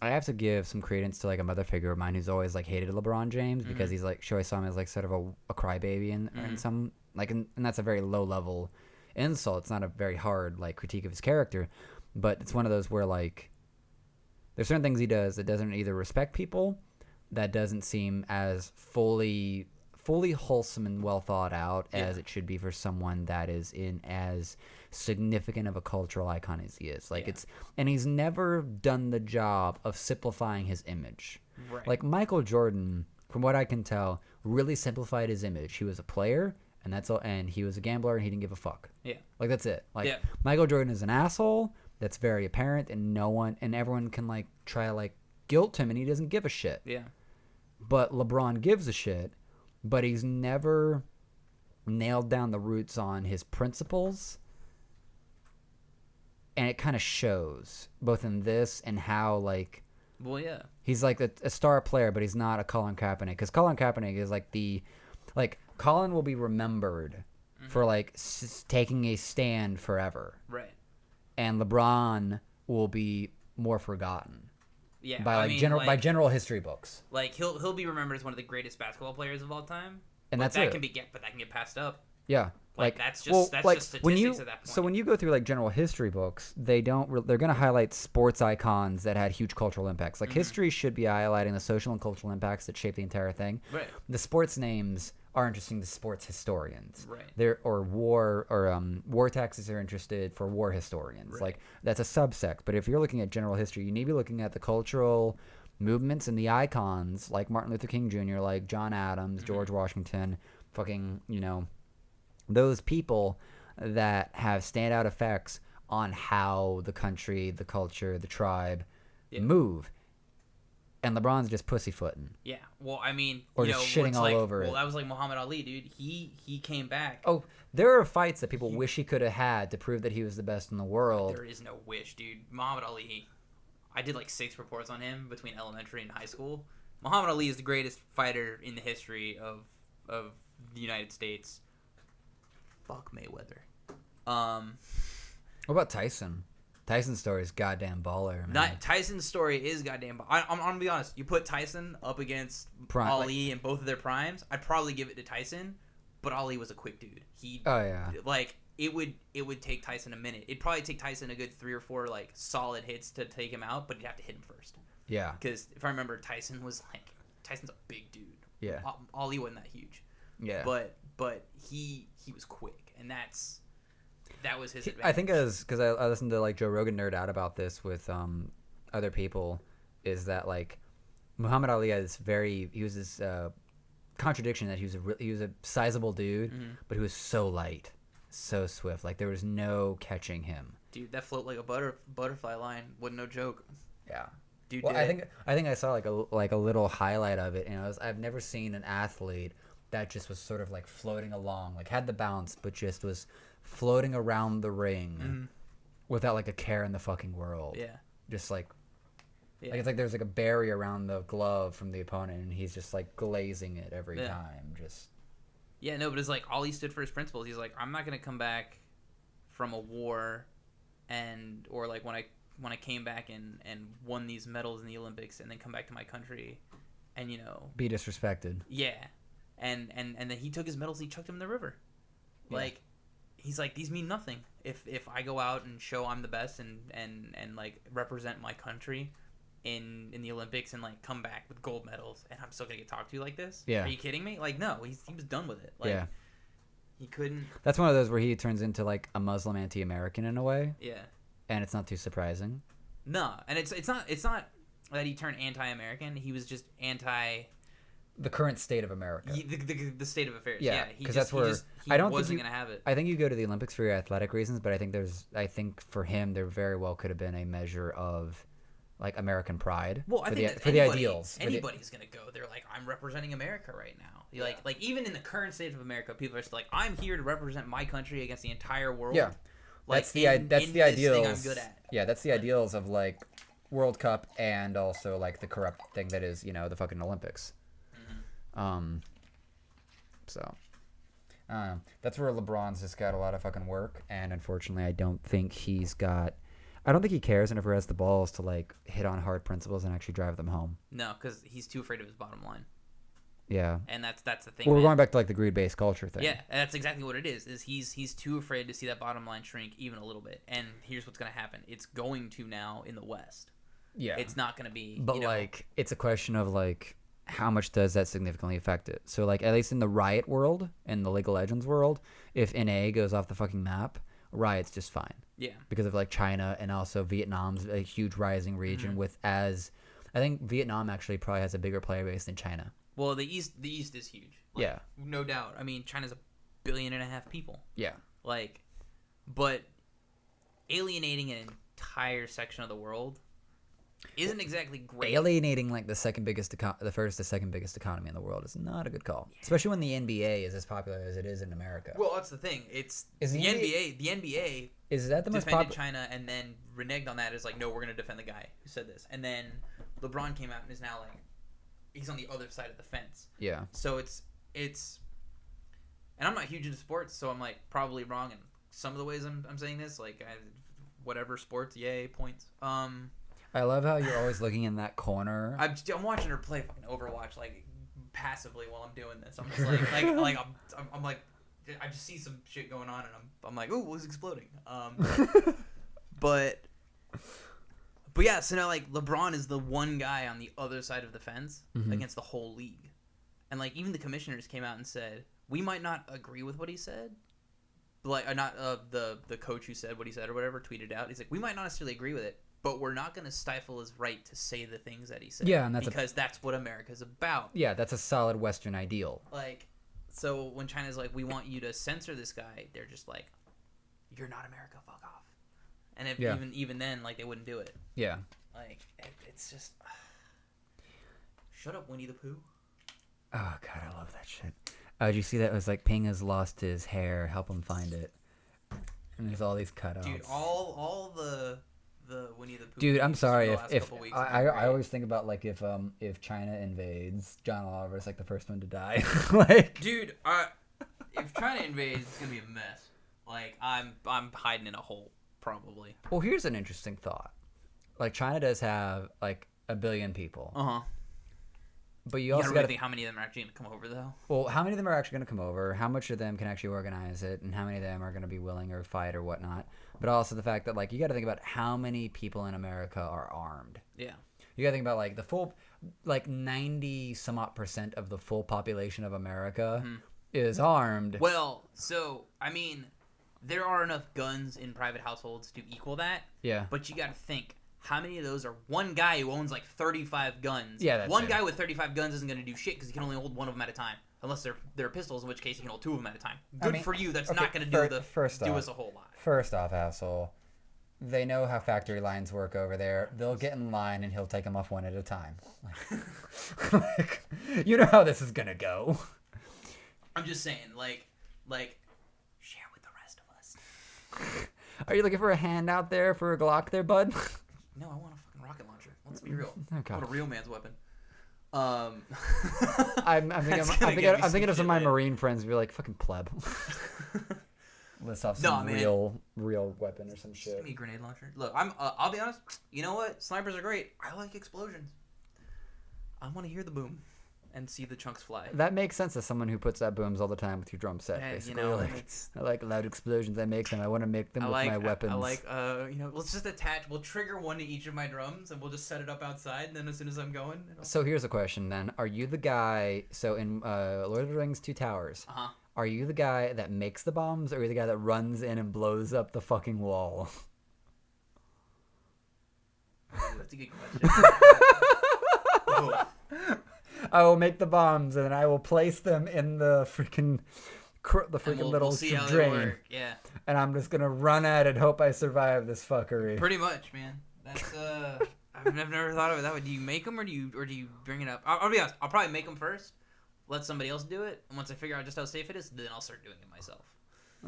I have to give some credence to like a mother figure of mine who's always like hated LeBron James because he's like, she always saw him as like sort of a crybaby and some like, and that's a very low level insult. It's not a very hard like critique of his character, but it's one of those where like there's certain things he does that doesn't either respect people, that doesn't seem as fully wholesome and well thought out as it should be for someone that is in as significant of a cultural icon as he is. Like and he's never done the job of simplifying his image. Right. Like Michael Jordan, from what I can tell, really simplified his image. He was a player and that's all, and he was a gambler and he didn't give a fuck. Yeah. Like that's it. Like Yeah. Michael Jordan is an asshole. That's very apparent, and everyone can like try to like guilt him, and he doesn't give a shit. Yeah. But LeBron gives a shit, but he's never nailed down the roots on his principles, and it kind of shows both in this and how like Well, yeah. he's like a star player, but he's not a Colin Kaepernick, because Colin Kaepernick is like Colin will be remembered for like taking a stand forever. Right. And LeBron will be more forgotten Yeah. by by general history books. Like he'll be remembered as one of the greatest basketball players of all time. And but that's that it. can get passed up. Yeah. Like, that's just statistics when you, at that point. So when you go through like general history books, they're going to highlight sports icons that had huge cultural impacts. Like history should be highlighting the social and cultural impacts that shape the entire thing. Right. The sports names are interesting to sports historians. Right. War taxes are interested for war historians. Right. Like that's a subsect. But if you're looking at general history, you need to be looking at the cultural movements and the icons like Martin Luther King Jr., like John Adams, George Washington, fucking, those people that have standout effects on how the country, the culture, the tribe move. And LeBron's just pussyfooting. Yeah. Well, I mean, or just shitting all over it. Well, that was like Muhammad Ali, dude. He came back. Oh, there are fights that people wish he could have had to prove that he was the best in the world. There is no wish, dude. Muhammad Ali, I did like 6 reports on him between elementary and high school. Muhammad Ali is the greatest fighter in the history of the United States. Fuck Mayweather. What about Tyson? Tyson's story is goddamn baller, man. Tyson's story is goddamn. I'm gonna be honest. You put Tyson up against Ali in both of their primes, I'd probably give it to Tyson. But Ali was a quick dude. Like it would take Tyson a minute. It'd probably take Tyson a good 3 or 4 like solid hits to take him out, but you'd have to hit him first. Yeah. Because if I remember, Tyson's a big dude. Yeah. Ali wasn't that huge. Yeah. But he was quick, and that was his advantage. I think because I listened to like Joe Rogan nerd out about this with other people, is that like Muhammad Ali he was this contradiction that he was a sizable dude, but he was so light, so swift. Like there was no catching him. Dude, that float like a butterfly line wasn't no joke. Yeah. Dude, well, I think I saw like a little highlight of it, and I've never seen an athlete that just was sort of like floating along, like had the bounce, but just was floating around the ring without like a care in the fucking world. Yeah. Just like Yeah. Like it's like there's like a barrier around the glove from the opponent, and he's just like glazing it every time. Just yeah, no, but it's like all he stood for his principles. He's like, I'm not gonna come back from a war, or like when I came back and won these medals in the Olympics, and then come back to my country, and be disrespected. Yeah, and then he took his medals, he chucked them in the river. Like, he's like, these mean nothing if I go out and show I'm the best and like represent my country in the Olympics and like come back with gold medals, and I'm still gonna get talked to like this. Yeah. Are you kidding me? Like, no, he was done with it. Like, he couldn't. That's one of those where he turns into like a Muslim anti-American in a way. Yeah. And it's not too surprising. No, and it's not that he turned anti-American. He was just anti the current state of America. The state of affairs. Yeah, because that's where I don't wasn't gonna have it. I think you go to the Olympics for your athletic reasons, but I think for him there very well could have been a measure of like American pride. Well, I think for the ideals. Anybody's gonna go. They're like, I'm representing America right now. Yeah. Like even in the current state of America, people are just like, I'm here to represent my country against the entire world. Yeah, like that's the ideals. Thing I'm good at. Yeah, that's the ideals of like World Cup and also like the corrupt thing that is the fucking Olympics. So that's where LeBron's just got a lot of fucking work, and unfortunately I don't think he cares enough or has the balls to like hit on hard principles and actually drive them home. No, because he's too afraid of his bottom line. Yeah, and that's the thing. Well, we're going back to like the greed-based culture thing. Yeah, and that's exactly what it is. He's too afraid to see that bottom line shrink even a little bit. And here's what's going to happen: it's going to now in the West. Yeah, it's not going to be. But like, it's a question of like, how much does that significantly affect it? So like, at least in the Riot world, in the League of Legends world, if NA goes off the fucking map, Riot's just fine. Yeah, because of like China and also Vietnam's a huge rising region I think Vietnam actually probably has a bigger player base than China. Well, the East is huge. Like, yeah, no doubt. I mean, China's 1.5 billion people. Yeah, like, but alienating an entire section of the world isn't exactly great. Alienating like the second biggest economy in the world is not a good call, especially when the NBA is as popular as it is in America. Well, that's the thing. It's the NBA. The NBA is that the most defended China and then reneged on that. Is like, no, we're going to defend the guy who said this, and then LeBron came out and is now like, he's on the other side of the fence. Yeah. So it's, and I'm not huge into sports, so I'm like probably wrong in some of the ways I'm saying this. Like, whatever sports, yay points. I love how you're always looking in that corner. I'm watching her play fucking Overwatch like passively while I'm doing this. I'm just like I'm like I just see some shit going on and I'm like, ooh, what's exploding? But yeah, so now like LeBron is the one guy on the other side of the fence against the whole league, and like even the commissioners came out and said we might not agree with what he said, but like not the coach who said what he said or whatever tweeted out. He's like, we might not necessarily agree with it, but we're not going to stifle his right to say the things that he said. Yeah, and that's that's what America's about. Yeah, that's a solid Western ideal. Like, so when China's like, we want you to censor this guy, they're just like, you're not America, fuck off. And if even then, like, they wouldn't do it. Yeah. Like, it's just... Shut up, Winnie the Pooh. Oh, God, I love that shit. Did you see that? It was like, Ping has lost his hair, help him find it. And there's all these cutouts. Dude, all the Winnie the Pooh. Dude, I'm sorry if I always think about like if China invades, John Oliver's like the first one to die. Like, dude, if China invades, it's gonna be a mess. Like, I'm hiding in a hole probably. Well, here's an interesting thought. Like, China does have like 1 billion people. But you also got to think how many of them are actually going to come over, though. Well, how many of them are actually going to come over? How much of them can actually organize it? And how many of them are going to be willing or fight or whatnot? But also the fact that, like, you got to think about how many people in America are armed. Yeah. You got to think about, like, the full, like, 90-some-odd% of the full population of America is armed. Well, so, I mean, there are enough guns in private households to equal that. Yeah. But you got to think. How many of those are one guy who owns like 35 guns? Yeah, that's one guy with 35 guns isn't going to do shit because he can only hold one of them at a time. Unless they're pistols, in which case he can hold 2 of them at a time. Good for you. That's not going to do us a whole lot. First off, asshole, they know how factory lines work over there. They'll get in line and he'll take them off one at a time. Like, you know how this is going to go. I'm just saying, like, share with the rest of us. Are you looking for a hand out there for a Glock there, bud? No, I want a fucking rocket launcher. Let's be real. Oh, God. What a real man's weapon. I'm That's thinking, gonna I'm thinking of some of my later. Marine friends be like, fucking pleb. List off some real weapon or some shit. Give me a grenade launcher. Look, I'll be honest. You know what? Snipers are great. I like explosions. I want to hear the boom and see the chunks fly. That makes sense as someone who puts out booms all the time with your drum set. And, Basically, you know, like, I like loud explosions. I make them. I want to make them with my weapons. I like, let's just attach. We'll trigger one to each of my drums, and we'll just set it up outside. And then as soon as I'm going, So here's a question then: are you the guy? So in Lord of the Rings: Two Towers, are you the guy that makes the bombs, or are you the guy that runs in and blows up the fucking wall? That's a good question. Oh. I will make the bombs and then I will place them in the freaking little drain. Yeah. And I'm just gonna run at it, hope I survive this fuckery. Pretty much, man. That's I've never thought of it that way. Do you make them or do you bring it up? I'll be honest. I'll probably make them first. Let somebody else do it, and once I figure out just how safe it is, then I'll start doing it myself.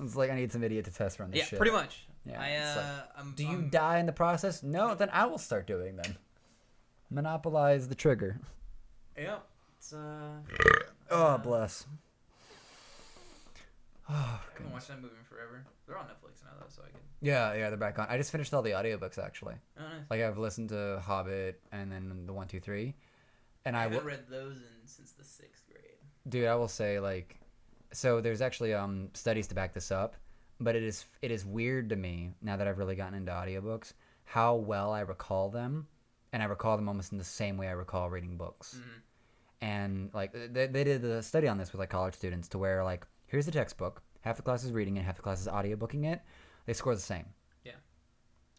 It's like I need some idiot to test run this shit. Yeah, pretty much. Yeah. Do you die in the process? No, then I will start doing them. Monopolize the trigger. Yeah. It's Oh, bless. Oh, I haven't watched that movie in forever. They're on Netflix now though, so I can. Yeah, they're back on. I just finished all the audiobooks actually. Oh, nice. Like I've listened to Hobbit and then the 1, 2, 3, and I haven't read those since the 6th grade. Dude, I will say like, so there's actually studies to back this up, but it is weird to me now that I've really gotten into audiobooks how well I recall them, and I recall them almost in the same way I recall reading books. Mm-hmm. And like they did a study on this with like college students to where like here's the textbook, half the class is reading it, half the class is audiobooking it, they score the same. Yeah.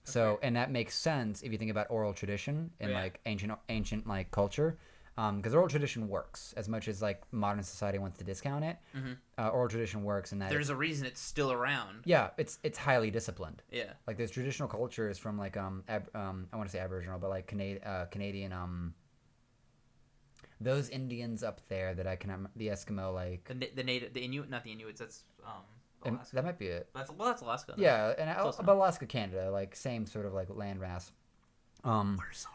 So and that makes sense if you think about oral tradition in like ancient like culture, because oral tradition works as much as like modern society wants to discount it. Mm-hmm. Oral tradition works in that there's a reason it's still around. Yeah, it's highly disciplined. Yeah. Like there's traditional cultures from like I want to say Aboriginal, but like Canadian those Indians up there that I can the Eskimo like the native the Inuit, not the Inuits. That's Alaska. That might be it. That's Alaska. Yeah, and but Alaska, Canada, like same sort of like land mass. We're sorry.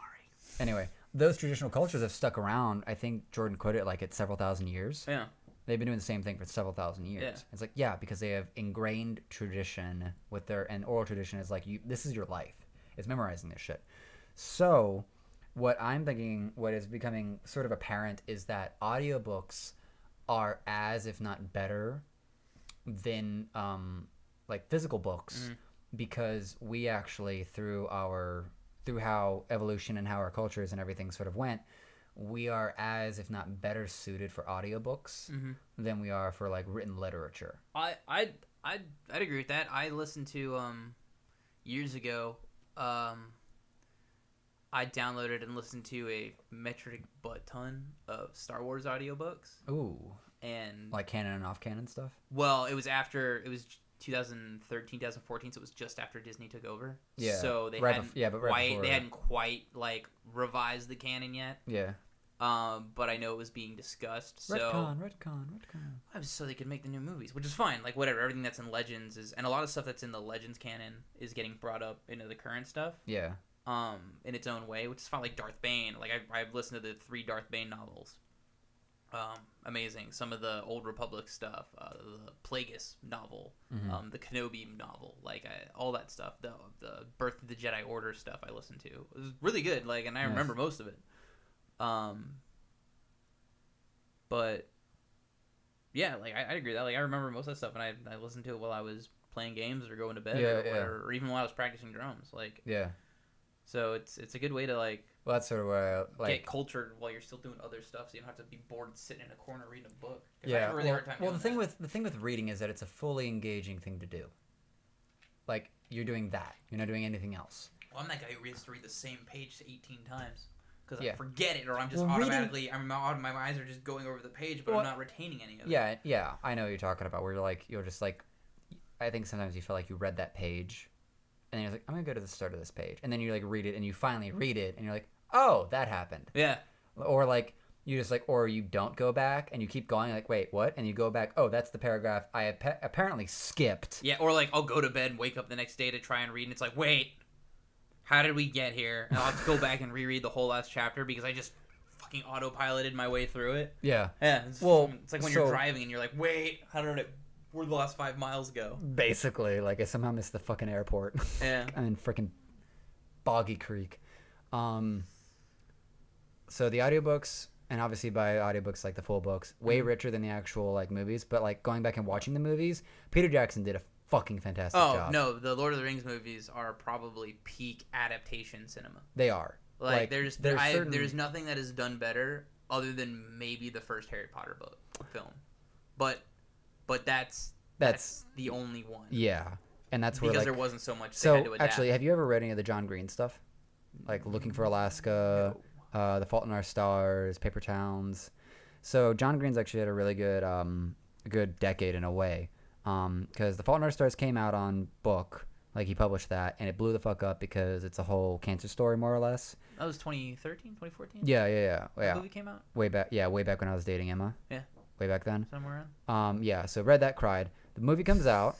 Anyway, those traditional cultures have stuck around. I think Jordan quoted like it's several thousand years. Yeah. They've been doing the same thing for several thousand years. Yeah. It's like because they have ingrained tradition with and oral tradition is like this is your life. It's memorizing this shit. So what I'm thinking, what is becoming sort of apparent is that audiobooks are as, if not better, than like physical books, because we actually through how evolution and how our cultures and everything sort of went, we are as, if not better suited for audiobooks than we are for like written literature. I'd agree with that. I listened to years ago. I downloaded and listened to a metric butt ton of Star Wars audiobooks. Ooh. And like canon and off canon stuff? Well, it was 2013, 2014, so it was just after Disney took over. Yeah. So they hadn't quite like revised the canon yet. Yeah. But I know it was being discussed. So retcon. So they could make the new movies, which is fine. Like whatever, everything that's in Legends and a lot of stuff that's in the Legends canon is getting brought up into the current stuff. Yeah. In its own way, which is fine. Like Darth Bane, like I've listened to the 3 Darth Bane novels. Amazing. Some of the Old Republic stuff, the Plagueis novel, the Kenobi novel, like all that stuff. The Birth of the Jedi Order stuff I listened to. It was really good. Like, and I remember most of it. But yeah, like I agree with that. Like I remember most of that stuff, and I listened to it while I was playing games or going to bed or whatever, or even while I was practicing drums. Like So it's a good way to like. Well, that's sort of where I get cultured while you're still doing other stuff, so you don't have to be bored sitting in a corner reading a book. Yeah. I have a really hard time doing the thing with reading is that it's a fully engaging thing to do. Like you're doing that, you're not doing anything else. Well, I'm that guy who has to read the same page 18 times because I forget it, or I'm just my eyes are just going over the page, but I'm not retaining any of it. Yeah, I know what you're talking about. Where you're just like, I think sometimes you feel like you read that page. And then you're like, I'm going to go to the start of this page. And then you like read it and you finally read it and you're like, oh, that happened. Yeah. Or like, you just like, or you don't go back and you keep going like, wait, what? And you go back, oh, that's the paragraph I apparently skipped. Yeah, or like I'll go to bed and wake up the next day to try and read and it's like, wait, how did we get here? And I'll have to go back and reread the whole last chapter because I just fucking autopiloted my way through it. Yeah. Yeah. It's like when so- you're driving and you're like, wait, where'd the last 5 miles go? Basically, like I somehow missed the fucking airport. Yeah. I'm in freaking Boggy Creek. So the audiobooks, and obviously by audiobooks like the full books, way richer than the actual like movies. But like going back and watching the movies, Peter Jackson did a fucking fantastic job. Oh no, the Lord of the Rings movies are probably peak adaptation cinema. They are. Like there's nothing that is done better other than maybe the first Harry Potter film, but that's the only one. Yeah, and that's where because like, there wasn't so much. So they had to adapt. actually, have you ever read any of the John Green stuff? Like Looking for Alaska, The Fault in Our Stars, Paper Towns. So John Green's actually had a really good decade in a way, because The Fault in Our Stars came out on book. Like he published that, and it blew the fuck up because it's a whole cancer story, more or less. That was 2013, 2014? Yeah. The movie came out? Way back when I was dating Emma. Yeah. Way back then. Somewhere around? Yeah, so read that, cried. The movie comes out.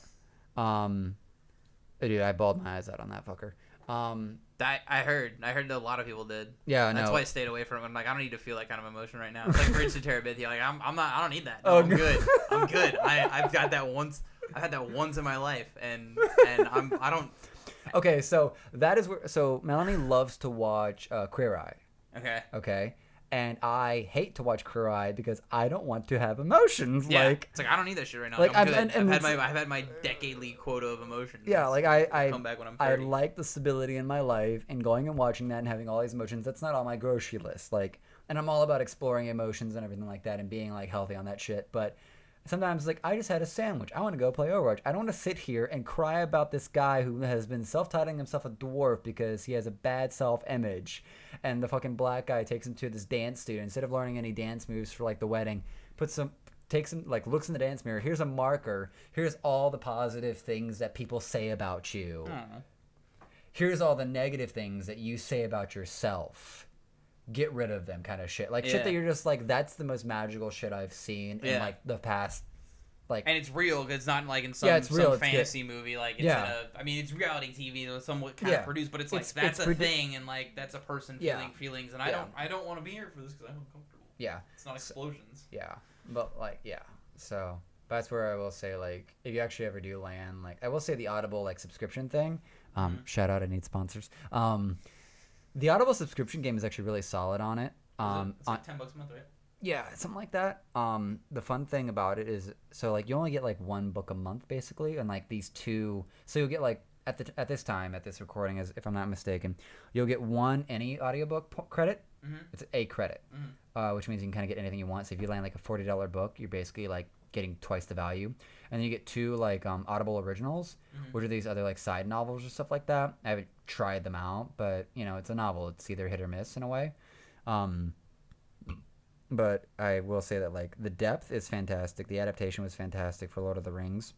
Dude, I bawled my eyes out on that fucker. I heard that a lot of people did. Yeah, That's no. why I stayed away from it. I'm like, I don't need to feel that kind of emotion right now. It's like Bridge to Terabithia. Like, I don't need that. No, Oh, I'm no. good. I'm good. I've got that once. I've had that once in my life, and I don't. Okay, so that is where. So Melanie loves to watch Queer Eye. Okay. Okay, and I hate to watch Queer Eye because I don't want to have emotions. Yeah. Like, It's like I don't need that shit right now. like, I'm good. and I've had my decade-league quota of emotions. yeah, like I come back when I'm I 30. like the stability in my life, and going and watching that and having all these emotions. That's not on my grocery list. Like, and I'm all about exploring emotions and everything like that, and being like healthy on that shit. But sometimes, like, I just had a sandwich. I want to go play Overwatch. I don't want to sit here and cry about this guy who has been self-titling himself a dwarf because he has a bad self-image. And the fucking black guy takes him to this dance studio. Instead of learning any dance moves for, like, the wedding, takes him, like, looks in the dance mirror. Here's a marker. Here's all the positive things that people say about you. Here's all the negative things that you say about yourself. Get rid of them, kind of shit. Like, shit that you're just like, that's the most magical shit I've seen in, like, the past, like... And it's real, because it's not like in some fantasy movie. Like, it's it's reality TV, though, somewhat kind of produced, but it's like, that's a thing, and, like, that's a person feeling feelings, and I don't want to be here for this, because I'm uncomfortable. Yeah. It's not explosions. Yeah. But, like, yeah. So, that's where I will say, like, if you actually ever do land, like, I will say the Audible, like, subscription thing. Shout out, I need sponsors. The Audible subscription game is actually really solid on it. It's like $10 a month, right? Yeah, something like that. The fun thing about it is, so like you only get like one book a month basically, and like these two. So you'll get like at this recording, as if I'm not mistaken, you'll get any audiobook credit. It's a credit, which means you can kind of get anything you want. So if you land like a $40 book, you're basically like getting twice the value. And then you get two like Audible originals, which are these other like side novels or stuff like that. I haven't tried them out, but you know, it's a novel. It's either hit or miss in a way. But I will say that like the depth is fantastic. The adaptation was fantastic for Lord of the Rings.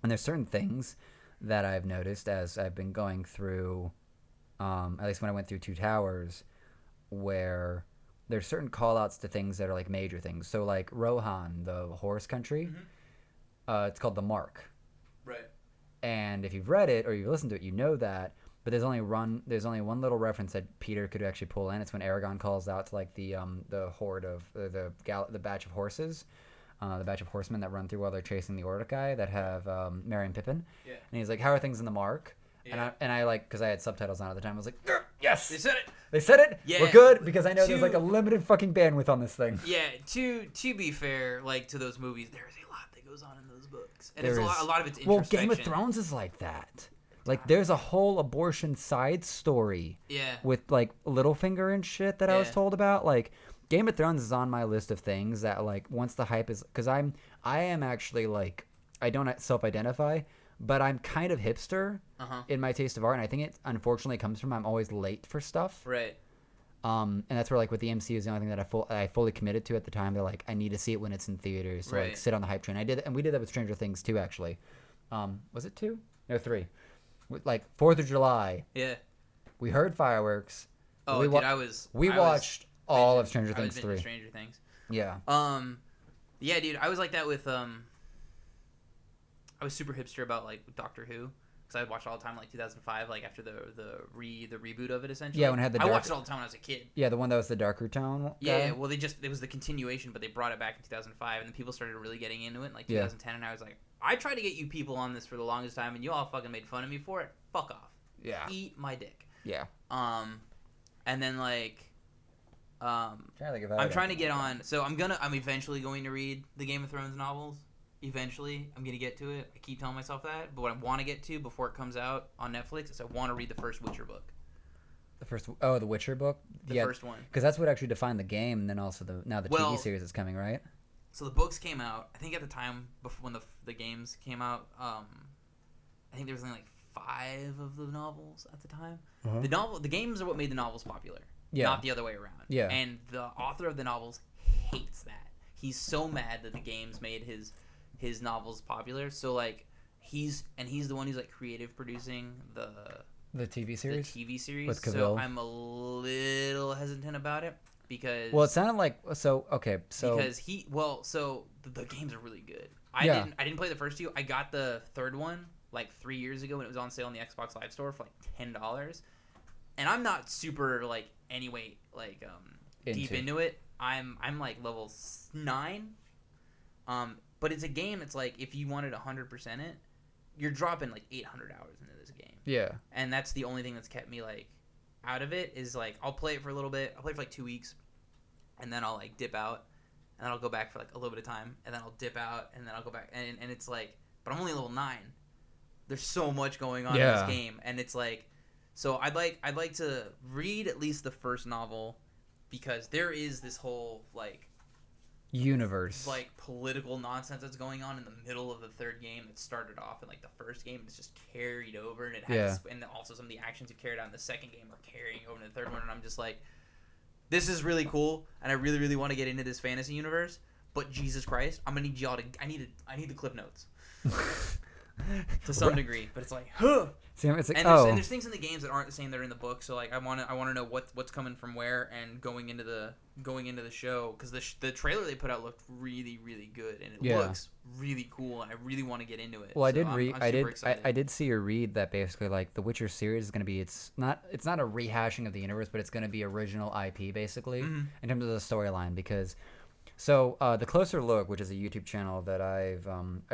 And there's certain things that I've noticed as I've been going through, at least when I went through Two Towers, where there's certain call-outs to things that are like major things. So like Rohan, the horse country, it's called the Mark. Right. And if you've read it or you've listened to it, you know that. But there's only one little reference that Peter could actually pull in. It's when Aragorn calls out to like the horde of the batch of horses, the batch of horsemen that run through while they're chasing the Orcish that have Merry and Pippin. Yeah. And he's like, "How are things in the Mark?" Yeah. And I like, because I had subtitles on at the time, I was like, "Yes, they said it. They said it. Yeah. We're good," because I know there's like a limited fucking bandwidth on this thing. Yeah. To be fair, like to those movies, there's a lot that goes on in those books, and it's a lot of it's introspection. Well, Game of Thrones is like that. Like, there's a whole abortion side story. Yeah. With, like, Littlefinger and shit that I was told about. Like, Game of Thrones is on my list of things that, like, once the hype is... Because I am actually, like... I don't self-identify, but I'm kind of hipster in my taste of art. And I think it, unfortunately, comes from I'm always late for stuff. Right. And that's where, like, with the MCU is the only thing that I fully committed to at the time. They're like, I need to see it when it's in theaters. So, like, sit on the hype train. I did, and we did that with Stranger Things, too, actually. Was it 2? No, 3. Like 4th of July. Yeah. We heard fireworks. Oh, we watched all of Stranger Things 3. Stranger Things. Yeah. Yeah, dude, I was like that with I was super hipster about like Doctor Who, because because I watched it all the time, like 2005, like after the reboot of it essentially. Yeah, when it had the I watched it all the time when I was a kid. Yeah, the one that was the darker tone. Yeah, well, it was the continuation, but they brought it back in 2005, and then people started really getting into it in like 2010, and I was like, I tried to get you people on this for the longest time, and you all fucking made fun of me for it. Fuck off. Yeah. Eat my dick. Yeah. And then like, I'm trying to get on. So I'm eventually going to read the Game of Thrones novels. Eventually, I'm gonna get to it. I keep telling myself that. But what I want to get to before it comes out on Netflix is I want to read the first Witcher book. The Witcher book. The first one. Because that's what actually defined the game, and then also the TV series is coming, right? So the books came out. I think at the time before when the games came out, I think there was only like 5 of the novels at the time. The games are what made the novels popular. Yeah. Not the other way around. Yeah. And the author of the novels hates that. He's so mad that the games made his novels popular. So like he's the one who's like creative producing the TV series. The TV series. With Cavill. So I'm a little hesitant about it because it sounded like because the games are really good. I didn't play the first 2. I got the third one like 3 years ago when it was on sale in the Xbox Live Store for like $10. And I'm not super like anyway like deep into it. I'm like level 9. But it's a game. It's like if you wanted 100% it, you're dropping like 800 hours into this game. Yeah. And that's the only thing that's kept me like out of it is like I'll play it for a little bit. I'll play it for like 2 weeks, and then I'll like dip out, and then I'll go back for like a little bit of time, and then I'll dip out, and then I'll go back, and it's like, but I'm only level 9. There's so much going on in this game, and it's like, so I'd like to read at least the first novel, because there is this whole like universe, like political nonsense that's going on in the middle of the third game that started off in like the first game. It's just carried over, and it has, and also some of the actions you carried out in the second game are carrying over to the third one. And I'm just like, this is really cool, and I really, really want to get into this fantasy universe. But Jesus Christ, I'm gonna need y'all to. I need the clip notes to some degree. But it's like, huh. See, it's like, and there's things in the games that aren't the same that are in the book. So like, I want to know what's coming from where and going into the show, because the trailer they put out looked really, really good, and it looks really cool, and I really want to get into it. Well, I did see a read that basically like the Witcher series is going to be it's not a rehashing of the universe, but it's going to be original IP basically in terms of the storyline, because the Closer Look, which is a YouTube channel that I've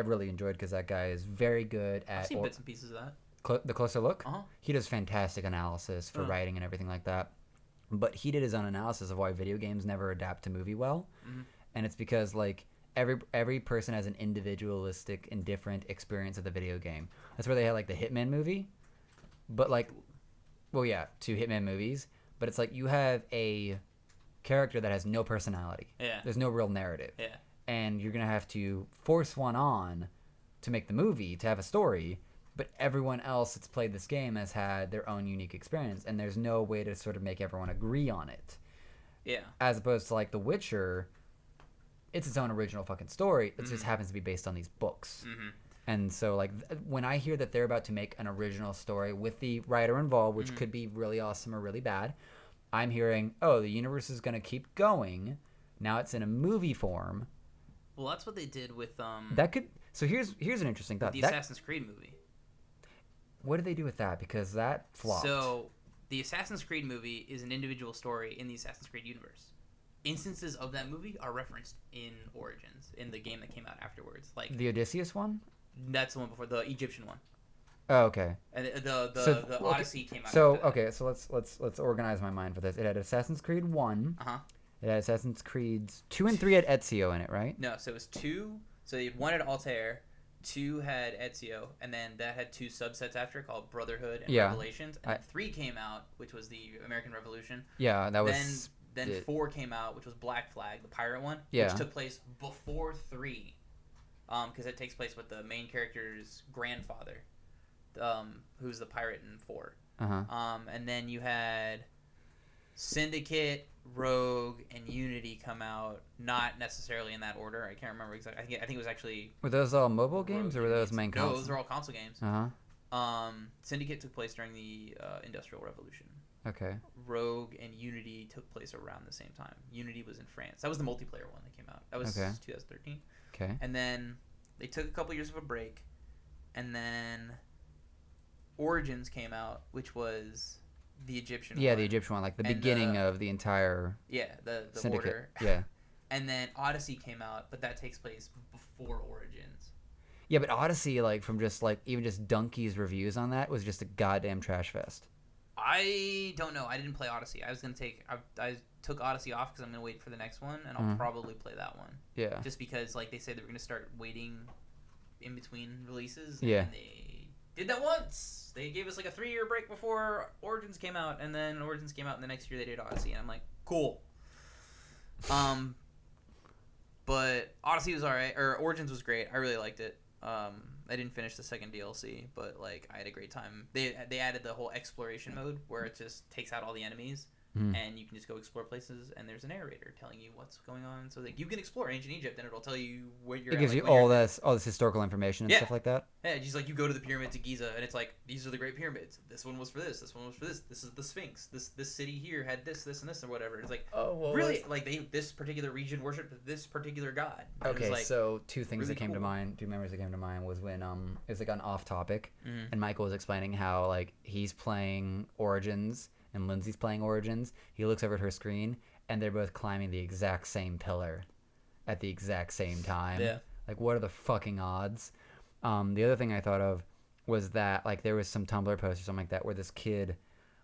really enjoyed, because that guy is very good at I've seen bits and pieces of that. The Closer Look, he does fantastic analysis for writing and everything like that. But he did his own analysis of why video games never adapt to movie well, and it's because like every person has an individualistic and different experience of the video game. That's where they had like the Hitman movie, but like, 2 Hitman movies, but it's like you have a character that has no personality. Yeah, there's no real narrative. Yeah, and you're gonna have to force one on to make the movie to have a story. But everyone else that's played this game has had their own unique experience, and there's no way to sort of make everyone agree on it. Yeah. As opposed to like The Witcher, it's its own original fucking story. It just happens to be based on these books. And so like when I hear that they're about to make an original story with the writer involved, which could be really awesome or really bad, I'm hearing, the universe is going to keep going. Now it's in a movie form. Well, that's what they did with that could. So here's an interesting thought. The Assassin's Creed movie. What did they do with that? Because that flopped. So, the Assassin's Creed movie is an individual story in the Assassin's Creed universe. Instances of that movie are referenced in Origins, in the game that came out afterwards. Like the Odysseus one? That's the one before, the Egyptian one. Oh, okay. And the Odyssey came out. So so let's organize my mind for this. It had Assassin's Creed 1. It had Assassin's Creed 2 and 3 had Ezio in it, right? No, so it was 2. So 1 had Altair. 2 had Ezio, and then that had 2 subsets after called Brotherhood and Revelations. And then 3 came out, which was the American Revolution. Yeah, that was. Then 4 came out, which was Black Flag, the pirate one, which took place before 3, because it takes place with the main character's grandfather, who's the pirate in 4. And then you had Syndicate, Rogue, and Unity come out, not necessarily in that order. I can't remember exactly. I think it was actually. Were those all mobile games, or were those main consoles? No, those are all console games. Syndicate took place during the Industrial Revolution. Okay. Rogue and Unity took place around the same time. Unity was in France. That was the multiplayer one that came out. That was 2013. Okay. And then they took a couple years of a break, and then Origins came out, which was the Egyptian Yeah, one. the Egyptian one, like the And beginning of the entire the syndicate. order. Yeah. And then Odyssey came out, but that takes place before Origins. Yeah, but Odyssey, like from just like even just Donkey's reviews on that was just a goddamn trash fest. I don't know. I didn't play Odyssey. I took Odyssey off because I'm gonna wait for the next one, and I'll probably play that one. Yeah. Just because like they said they were gonna start waiting in between releases. Yeah. And they did that once. They gave us like a 3-year break before Origins came out, and then Origins came out, and the next year they did Odyssey, and I'm like, cool. But Odyssey was alright, or Origins was great. I really liked it. I didn't finish the second DLC, but like I had a great time. They added the whole exploration mode where it just takes out all the enemies. And you can just go explore places, and there's a narrator telling you what's going on, so that you can explore ancient Egypt, and it'll tell you where you're. It gives you all this historical information and stuff like that. Yeah, just like you go to the pyramids of Giza, and it's like these are the Great Pyramids. This one was for this. This one was for this. This is the Sphinx. This city here had this, and this, or whatever. It's like really like this particular region worshipped this particular god. Okay, like, so two things really that came to cool. mind, two memories that came to mind was when it was like on off topic, and Michael was explaining how like he's playing Origins. And Lindsay's playing Origins. He looks over at her screen, and they're both climbing the exact same pillar at the exact same time. Yeah. Like, what are the fucking odds? The other thing I thought of was that, like, there was some Tumblr post or something like that where this kid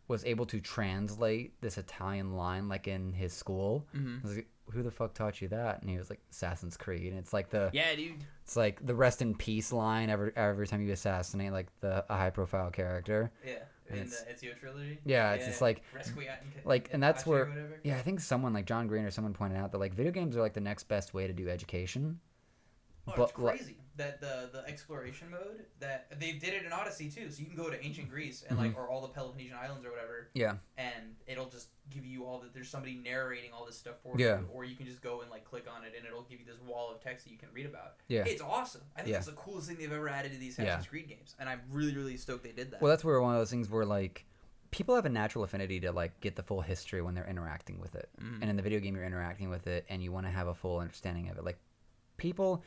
was able to translate this Italian line, like, in his school. I was like, who the fuck taught you that? And he was like, Assassin's Creed. And it's like yeah, dude. It's like the rest in peace line every time you assassinate, like, a high-profile character. Yeah. In the Ezio trilogy? Yeah, it's just like, and that's where, yeah, I think someone like John Green or someone pointed out that like video games are like the next best way to do education. It's crazy that the exploration mode that they did it in Odyssey too. So you can go to ancient Greece and like or all the Peloponnesian islands or whatever. Yeah. And it'll just give you all that. There's somebody narrating all this stuff for Yeah. you, or you can just go and like click on it and it'll give you this wall of text that you can read about. Yeah. It's awesome. I think it's the coolest thing they've ever added to these Assassin's Creed games, and I'm really really stoked they did that. Well, that's where one of those things where like people have a natural affinity to like get the full history when they're interacting with it, and in the video game you're interacting with it and you want to have a full understanding of it. Like people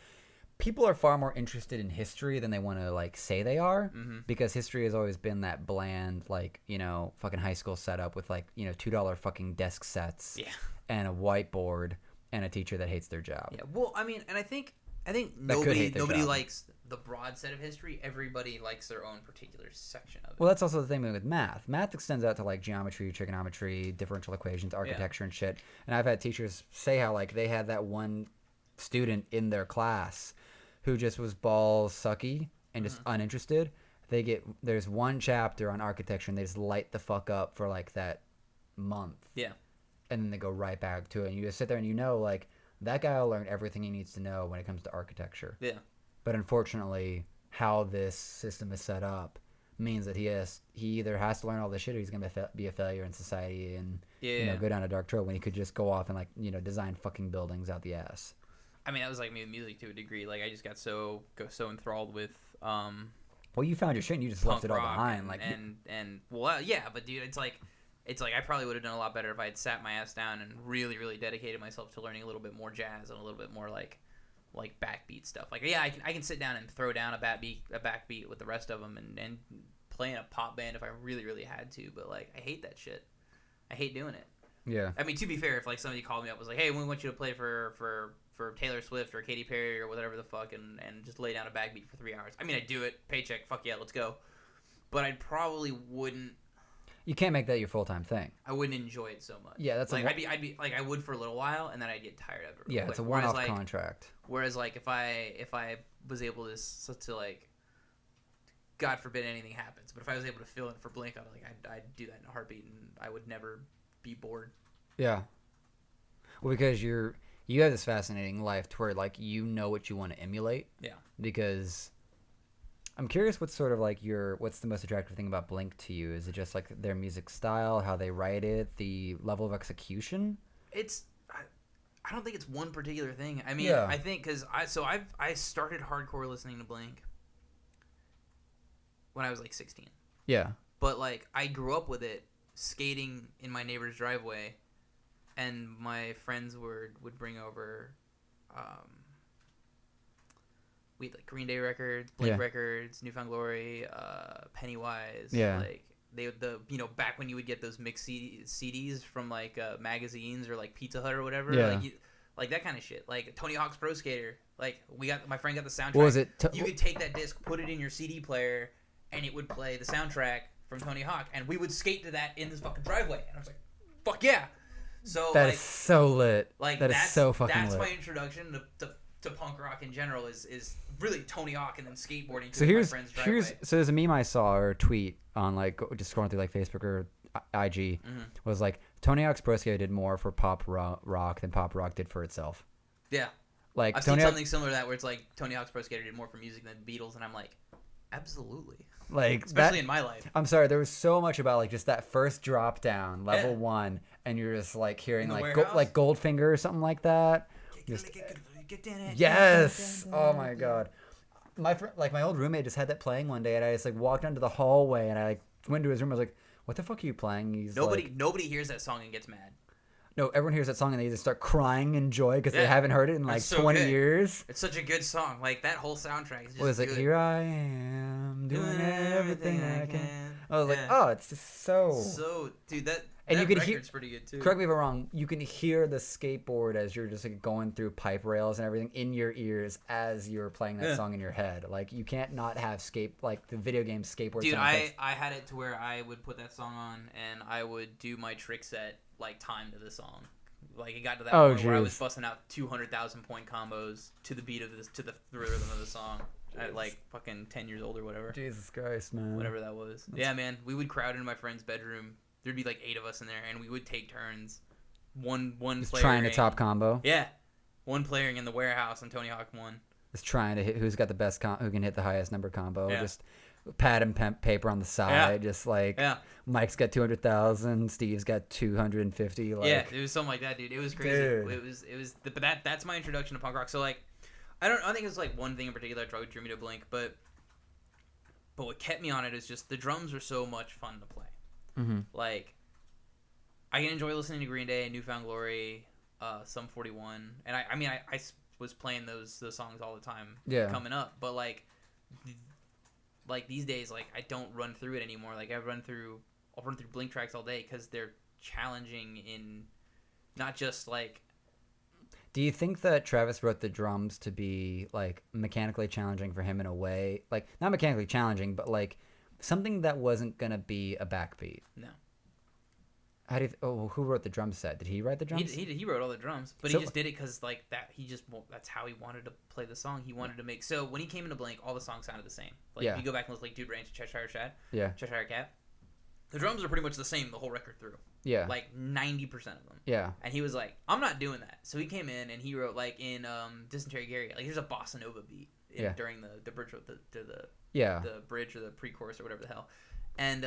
are far more interested in history than they want to like say they are, because history has always been that bland, like, you know, fucking high school setup with like, you know, $2 fucking desk sets and a whiteboard and a teacher that hates their job. Yeah, well, I mean, and I think could hate their nobody job. likes the broad set of history. Everybody likes their own particular section of it. Well, that's also the thing with math. Math extends out to like geometry, trigonometry, differential equations, architecture, and shit. And I've had teachers say how like they had that one student in their class who just was balls sucky and just uninterested. There's one chapter on architecture and they just light the fuck up for like that month. Yeah. And then they go right back to it. And you just sit there and you know, like, that guy will learn everything he needs to know when it comes to architecture. Yeah. But unfortunately, how this system is set up means that he either has to learn all this shit or he's going to be a failure in society and you know, go down a dark trail when he could just go off and, like, you know, design fucking buildings out the ass. I mean, that was like me with music to a degree. Like, I just got so enthralled with well, you found your shit and you just left it all behind. Yeah, but dude, it's like I probably would have done a lot better if I had sat my ass down and really, really dedicated myself to learning a little bit more jazz and a little bit more like backbeat stuff. Like, yeah, I can sit down and throw down a backbeat with the rest of them and play in a pop band if I really, really had to. But like, I hate that shit. I hate doing it. Yeah. I mean, to be fair, if like somebody called me up and was like, "Hey, we want you to play for Taylor Swift or Katy Perry or whatever the fuck," and just lay down a backbeat for 3 hours. I mean, I'd do it, paycheck, fuck yeah, let's go. But I probably wouldn't. You can't make that your full-time thing. I wouldn't enjoy it so much. Yeah, that's like I'd be like I would for a little while, and then I'd get tired of it. Yeah, it's a one-off contract. Whereas like if I was able to like, God forbid anything happens, but if I was able to fill in for Blink, I'd do that in a heartbeat, and I would never be bored. Yeah. Well, because you have this fascinating life to where like you know what you want to emulate. Yeah. Because I'm curious what's sort of like what's the most attractive thing about Blink to you? Is it just like their music style, how they write it, the level of execution? I don't think it's one particular thing. I mean, I think because I started hardcore listening to Blink when I was like 16. Yeah. But like I grew up with it, skating in my neighbor's driveway, and my friends would bring over we had like Green Day records, Blink records, Newfound Glory, Pennywise. Yeah. Like back when you would get those mixed CDs from like magazines or like Pizza Hut or whatever. Yeah. Like that kind of shit. Like Tony Hawk's Pro Skater. Like my friend got the soundtrack. What was it? You could take that disc, put it in your CD player, and it would play the soundtrack from Tony Hawk, and we would skate to that in this fucking driveway. And I was like, fuck yeah. So that is so lit. Like that is so fucking lit. That's my introduction to punk rock in general is really Tony Hawk and then skateboarding to my friend's driveway. So there's a meme I saw or a tweet on like just scrolling through like Facebook or IG was like Tony Hawk's Pro Skater did more for pop rock than pop rock did for itself. Yeah. Like I've seen something similar to that where it's like Tony Hawk's Pro Skater did more for music than the Beatles, and I'm like, absolutely. Like especially in my life. I'm sorry, there was so much about like just that first drop down, level 1, and you're just like hearing like Goldfinger or something like that. Yes. Oh my god. My old roommate just had that playing one day, and I just like walked into the hallway, and I like went to his room. I was like, "What the fuck are you playing?" He's nobody hears that song and gets mad. No, everyone hears that song and they just start crying in joy because they haven't heard it in like 20 years. It's such a good song. Like that whole soundtrack is just was like, "Here I am doing everything I can." I was like, "Oh, it's just so dude, that you can record's pretty good too." Correct me if I'm wrong. You can hear the skateboard as you're just like going through pipe rails and everything in your ears as you're playing that song in your head. Like you can't not have like the video game skateboard. Dude, I had it to where I would put that song on and I would do my trick set like time to the song. Like it got to that point where I was busting out 200,000 point combos to the beat of the rhythm of the song at like fucking 10 years old or whatever. Jesus Christ, man. Whatever that was. Yeah, man. We would crowd into my friend's bedroom. There'd be like 8 of us in there, and we would take turns. One just player trying to top combo. Yeah, one playering in the warehouse, and Tony Hawk won. Just trying to hit who's got the best who can hit the highest number combo. Yeah. Just pad and paper on the side. Just like Mike's got 200,000, Steve's got 250. Like, yeah, it was something like that, dude. It was crazy. Dude. It was. But that's my introduction to punk rock. So like, I think it's like one thing in particular that drew me to Blink, but what kept me on it is just the drums are so much fun to play. Mm-hmm. Like, I can enjoy listening to Green Day, Newfound Glory, Sum 41, and I was playing those songs all the time coming up, but like these days, like I don't run through it anymore. Like I'll run through Blink tracks all day because they're challenging in not just like. Do you think that Travis wrote the drums to be like mechanically challenging for him in a way, like not mechanically challenging, but like something that wasn't gonna be a backbeat? No. Who wrote the drum set? Did he write the drums? He wrote all the drums, but he just did it because like that. That's how he wanted to play the song. He wanted to make. So when he came into Blink, all the songs sounded the same. Like if you go back and listen, like Dude Ranch, Cheshire Cat. The drums are pretty much the same the whole record through. Yeah. Like 90% of them. Yeah. And he was like, I'm not doing that. So he came in and he wrote like in Dysentery Gary, like there's a bossa nova beat during the bridge of the bridge or the pre-chorus or whatever the hell. And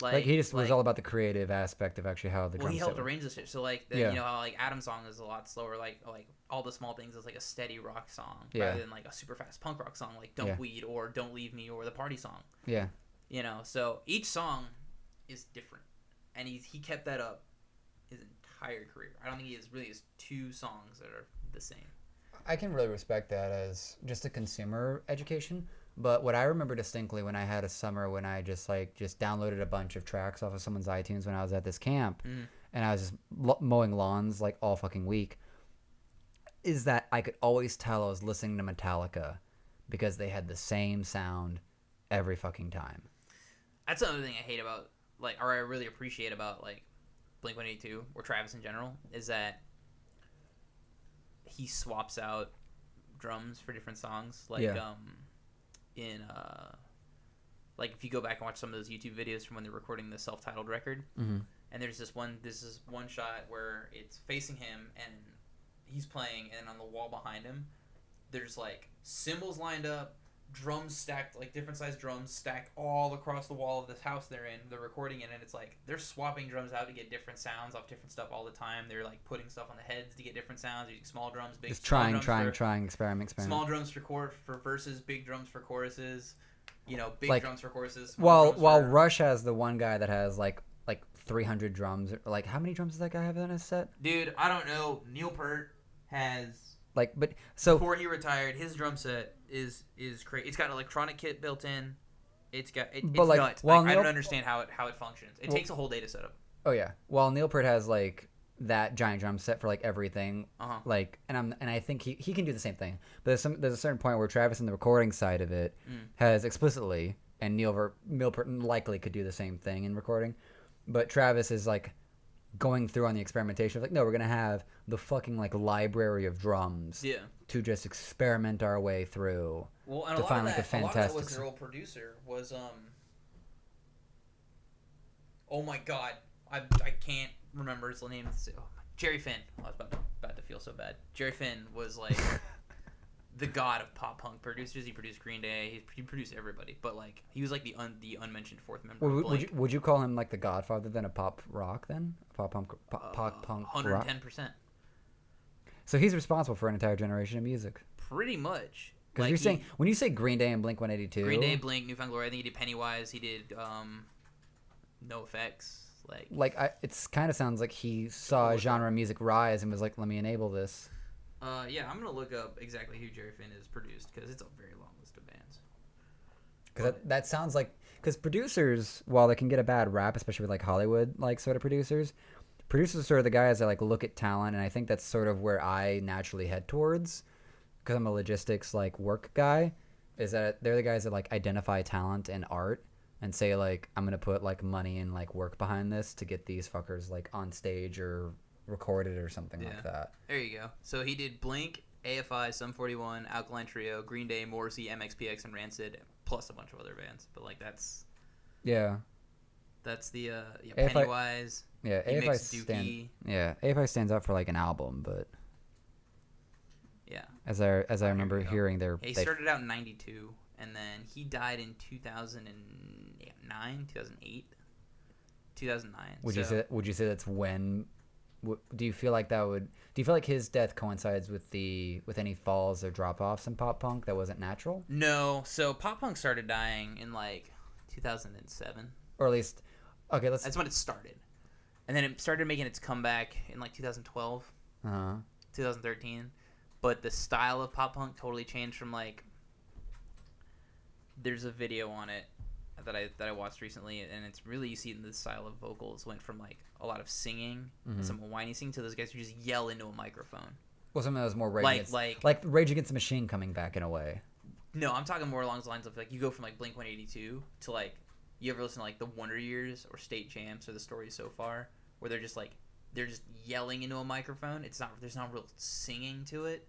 like he just was all about the creative aspect of actually how the drums. Well, he helped arrange this shit. So like you know how like Adam's song is a lot slower, like all the small things is like a steady rock song rather than like a super fast punk rock song like Don't Weed or Don't Leave Me or the Party Song. Yeah. You know, so each song is different. And he kept that up his entire career. I don't think he has 2 songs that are the same. I can really respect that as just a consumer education. But what I remember distinctly when I had a summer when I just downloaded a bunch of tracks off of someone's iTunes when I was at this camp, and I was just mowing lawns like all fucking week, is that I could always tell I was listening to Metallica because they had the same sound every fucking time. That's another thing I hate about, or I really appreciate about, Blink-182, or Travis in general, is that he swaps out drums for different songs. If you go back and watch some of those YouTube videos from when they're recording the self-titled record, and there's this one shot where it's facing him, and he's playing, and on the wall behind him, there's, cymbals lined up, drums stacked, different sized drums stacked all across the wall of this house they're recording in, and it's they're swapping drums out to get different sounds off different stuff all the time. They're putting stuff on the heads to get different sounds, using small drums, big just trying, experiment. Small drums for verses, big drums for choruses, drums for choruses. While Rush has the one guy that has like 300 drums, how many drums does that guy have on his set? Dude, I don't know. Neil Peart has Like, but so Before he retired, his drum set is crazy. It's got an electronic kit built in. It's But, like, nuts. while I Neil- don't understand how it functions. It takes a whole day to set up. oh yeah, while Neil Peart has like that giant drum set for like everything, Uh-huh. like, and I think he can do the same thing. But there's a certain point where Travis in the recording side of it has explicitly, and Neil Peart likely could do the same thing in recording, but Travis is like going through on the experimentation of like, no, we're gonna have the fucking like library of drums to just experiment our way through. Well, and to a lot find of like that, a fantastic. a lot of that was their old producer was oh my god, I can't remember his name. Jerry Finn. I was about to feel so bad. Jerry Finn was like the god of pop punk producers. He produced Green Day. He produced everybody, but like he was like the unmentioned fourth member. Of Blink. Would you call him like the godfather then of pop rock then? Pop punk 110%. So he's responsible for an entire generation of music. Pretty much. Because you're saying when you say Green Day and Blink-182, Green Day, Blink, Newfound Glory. I think he did Pennywise. He did No Effects. It kind of sounds like he saw genre music rise and was like, let me enable this. Yeah, I'm gonna look up exactly who Jerry Finn has produced because it's a very long list of bands. Because that sounds like, because producers, while they can get a bad rap, especially with like Hollywood like sort of producers are sort of the guys that like look at talent, and I think that's sort of where I naturally head towards, because I'm a logistics like work guy, is that they're the guys that like identify talent and art and say like, I'm gonna put like money and like work behind this to get these fuckers like on stage or recorded or something like that. There you go. So he did Blink, AFI, Sum 41, Alkaline Trio, Green Day, Morrissey, MXPX, and Rancid, plus a bunch of other bands. But like that's the AFI, Pennywise. Yeah, AFI stands out for like an album, but yeah, as I remember hearing he started out in '92, and then he died in 2009, 2008, 2009. Would you say that's when? Do you feel like his death coincides with any falls or drop offs in pop punk that wasn't natural? No, so pop punk started dying in like 2007, or at least, okay, that's when it started, and then it started making its comeback in like 2012, 2013. But the style of pop punk totally changed from like. There's a video on it that I watched recently, and it's really, you see in the style of vocals went from like a lot of singing and some whiny singing to those guys who just yell into a microphone. Well, something that was more Rage Against the Machine coming back in a way. No, I'm talking more along the lines of like you go from like Blink-182 to like, you ever listen to like the Wonder Years or State Champs or The Story So Far, where they're just yelling into a microphone. There's not real singing to it.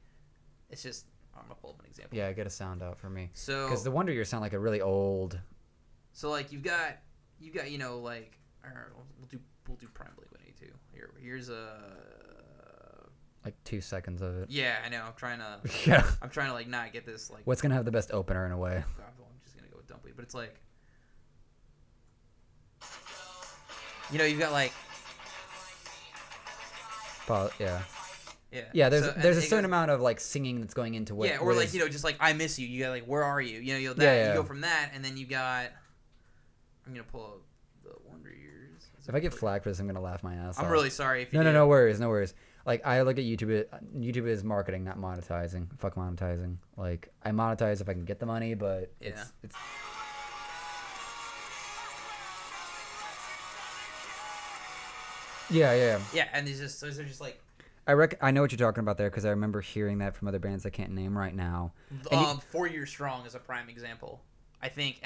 It's just, I'm gonna pull up an example. Yeah, get a sound out for me. So because the Wonder Years sound like a really old. So like you've got like, all right, we'll do Prime Blink-182. Here's like 2 seconds of it. Yeah, I know. I'm trying to like not get this like. What's gonna have the best opener in a way? God, well, I'm just gonna go with Dumpweed, but it's like, you've got like. Yeah. Yeah. There's a certain amount of like singing that's going into what. Yeah, or like just like I miss you. You got like where are you? You go from that, and then you got. I'm gonna pull up the Wonder Years. If I get flagged for this, I'm gonna laugh my ass off. I'm really sorry if you. No worries. Like I look at YouTube. YouTube is marketing, not monetizing. Fuck monetizing. Like I monetize if I can get the money, but it's. Yeah, and they're just like. I know what you're talking about there because I remember hearing that from other bands I can't name right now. 4 Years Strong is a prime example. I think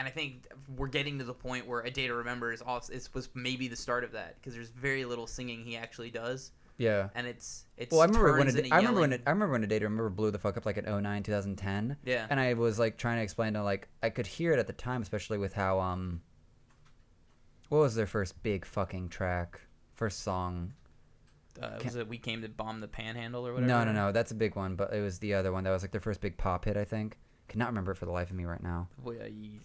we're getting to the point where A Day to Remember was maybe the start of that, because there's very little singing he actually does. Yeah, and it's. Well, I remember when A Day to Remember blew the fuck up like in 2009, 2010. Yeah, and I was like trying to explain to like I could hear it at the time, especially with how what was their first big fucking track, first song? Was it We Came to Bomb the Panhandle or whatever? No, that's a big one, but it was the other one that was like their first big pop hit, I think. Cannot remember it for the life of me right now. Well, you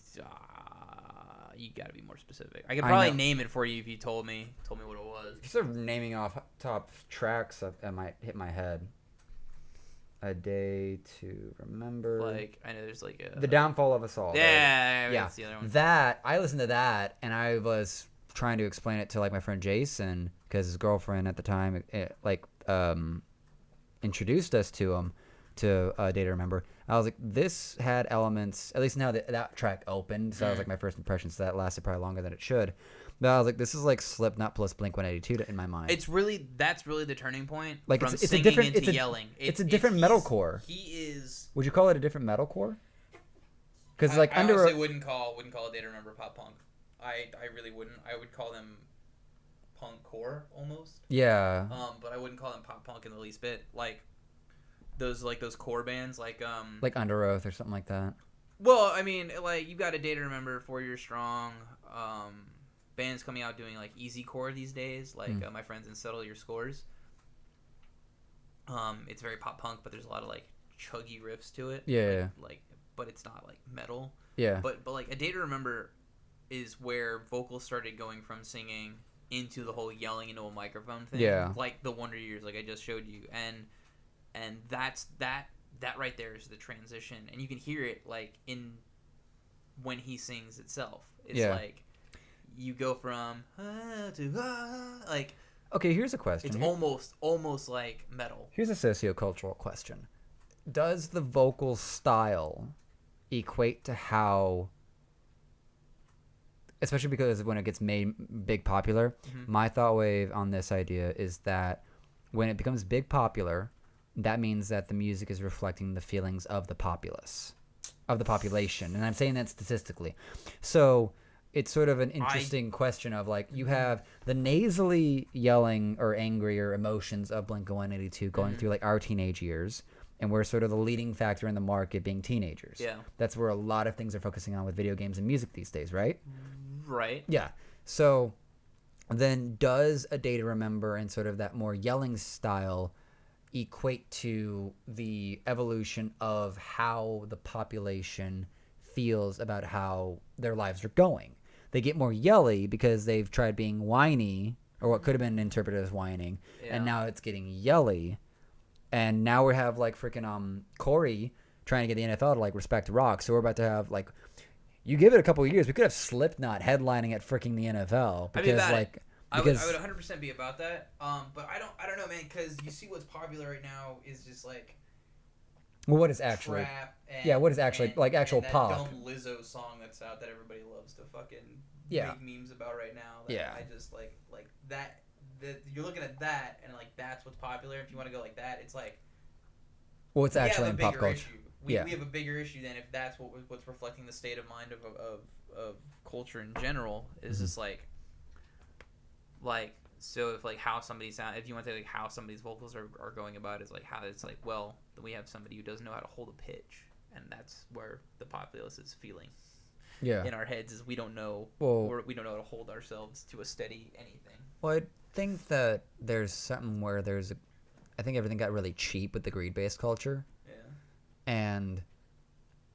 got to be more specific. I could probably name it for you if you told me what it was. If you start naming off top tracks, I might hit my head. A Day to Remember. Like, I know there's like The Downfall of Us All. Yeah, that's the other one. I listened to that, and I was trying to explain it to like my friend Jason, because his girlfriend at the time introduced us to him, to Data Remember. I was like, this had elements, at least now that track opened, so that was like my first impression, so that lasted probably longer than it should. But I was like, this is like Slipknot plus Blink-182 in my mind. That's really the turning point. Like from it's a singing different, into yelling. It's a different metalcore. He is. Would you call it a different metalcore? Because like I under honestly wouldn't call it Data Remember pop punk. I really wouldn't. I would call them punk core almost. Yeah. But I wouldn't call them pop punk in the least bit. Like those core bands like Under Oath or something like that. Well, I mean, like you've got a Day to Remember, 4 Years Strong, bands coming out doing like easy core these days, like My Friends and Settle Your Scores. It's very pop punk, but there's a lot of like chuggy riffs to it. Yeah. Like but it's not like metal. Yeah. But like A Day to Remember is where vocals started going from singing into the whole yelling into a microphone thing. Yeah. Like the Wonder Years, like I just showed you, and that's that right there is the transition, and you can hear it like in when he sings itself. It's like you go from to like. Okay, here's a question. It's almost like metal. Here's a sociocultural question: does the vocal style equate to how? Especially because when it gets made big popular, my thought wave on this idea is that when it becomes big popular, that means that the music is reflecting the feelings of the populace, of the population. And I'm saying that statistically. So it's sort of an interesting question of like, you have the nasally yelling or angry or emotions of Blink-182 going through like our teenage years. And we're sort of the leading factor in the market being teenagers. Yeah. That's where a lot of things are focusing on with video games and music these days, right? Right. Yeah. So then does A Day to Remember and sort of that more yelling style equate to the evolution of how the population feels about how their lives are going? They get more yelly because they've tried being whiny, or what could have been interpreted as whining, and now it's getting yelly. And now we have like freaking Corey trying to get the NFL to like respect rock. So we're about to have like, you give it a couple of years, we could have Slipknot headlining at freaking the NFL because I would 100% be about that. But I don't know, man, because you see what's popular right now is just like. Well, what is actually? Trap and, what is actually like actual and that pop? Dumb Lizzo song that's out that everybody loves to fucking make memes about right now. That I just like that. You're looking at that and like that's what's popular. If you want to go like that, it's like. Well, it's actually in pop culture. We have a bigger issue than if that's what's reflecting the state of mind of culture in general is just like so if like how somebody sound, if you want to say like how somebody's vocals are going about is like how it's like, well, then we have somebody who doesn't know how to hold a pitch, and that's where the populace is feeling in our heads is we don't know we don't know how to hold ourselves to a steady anything. Well, I think that there's something where I think everything got really cheap with the greed-based culture. And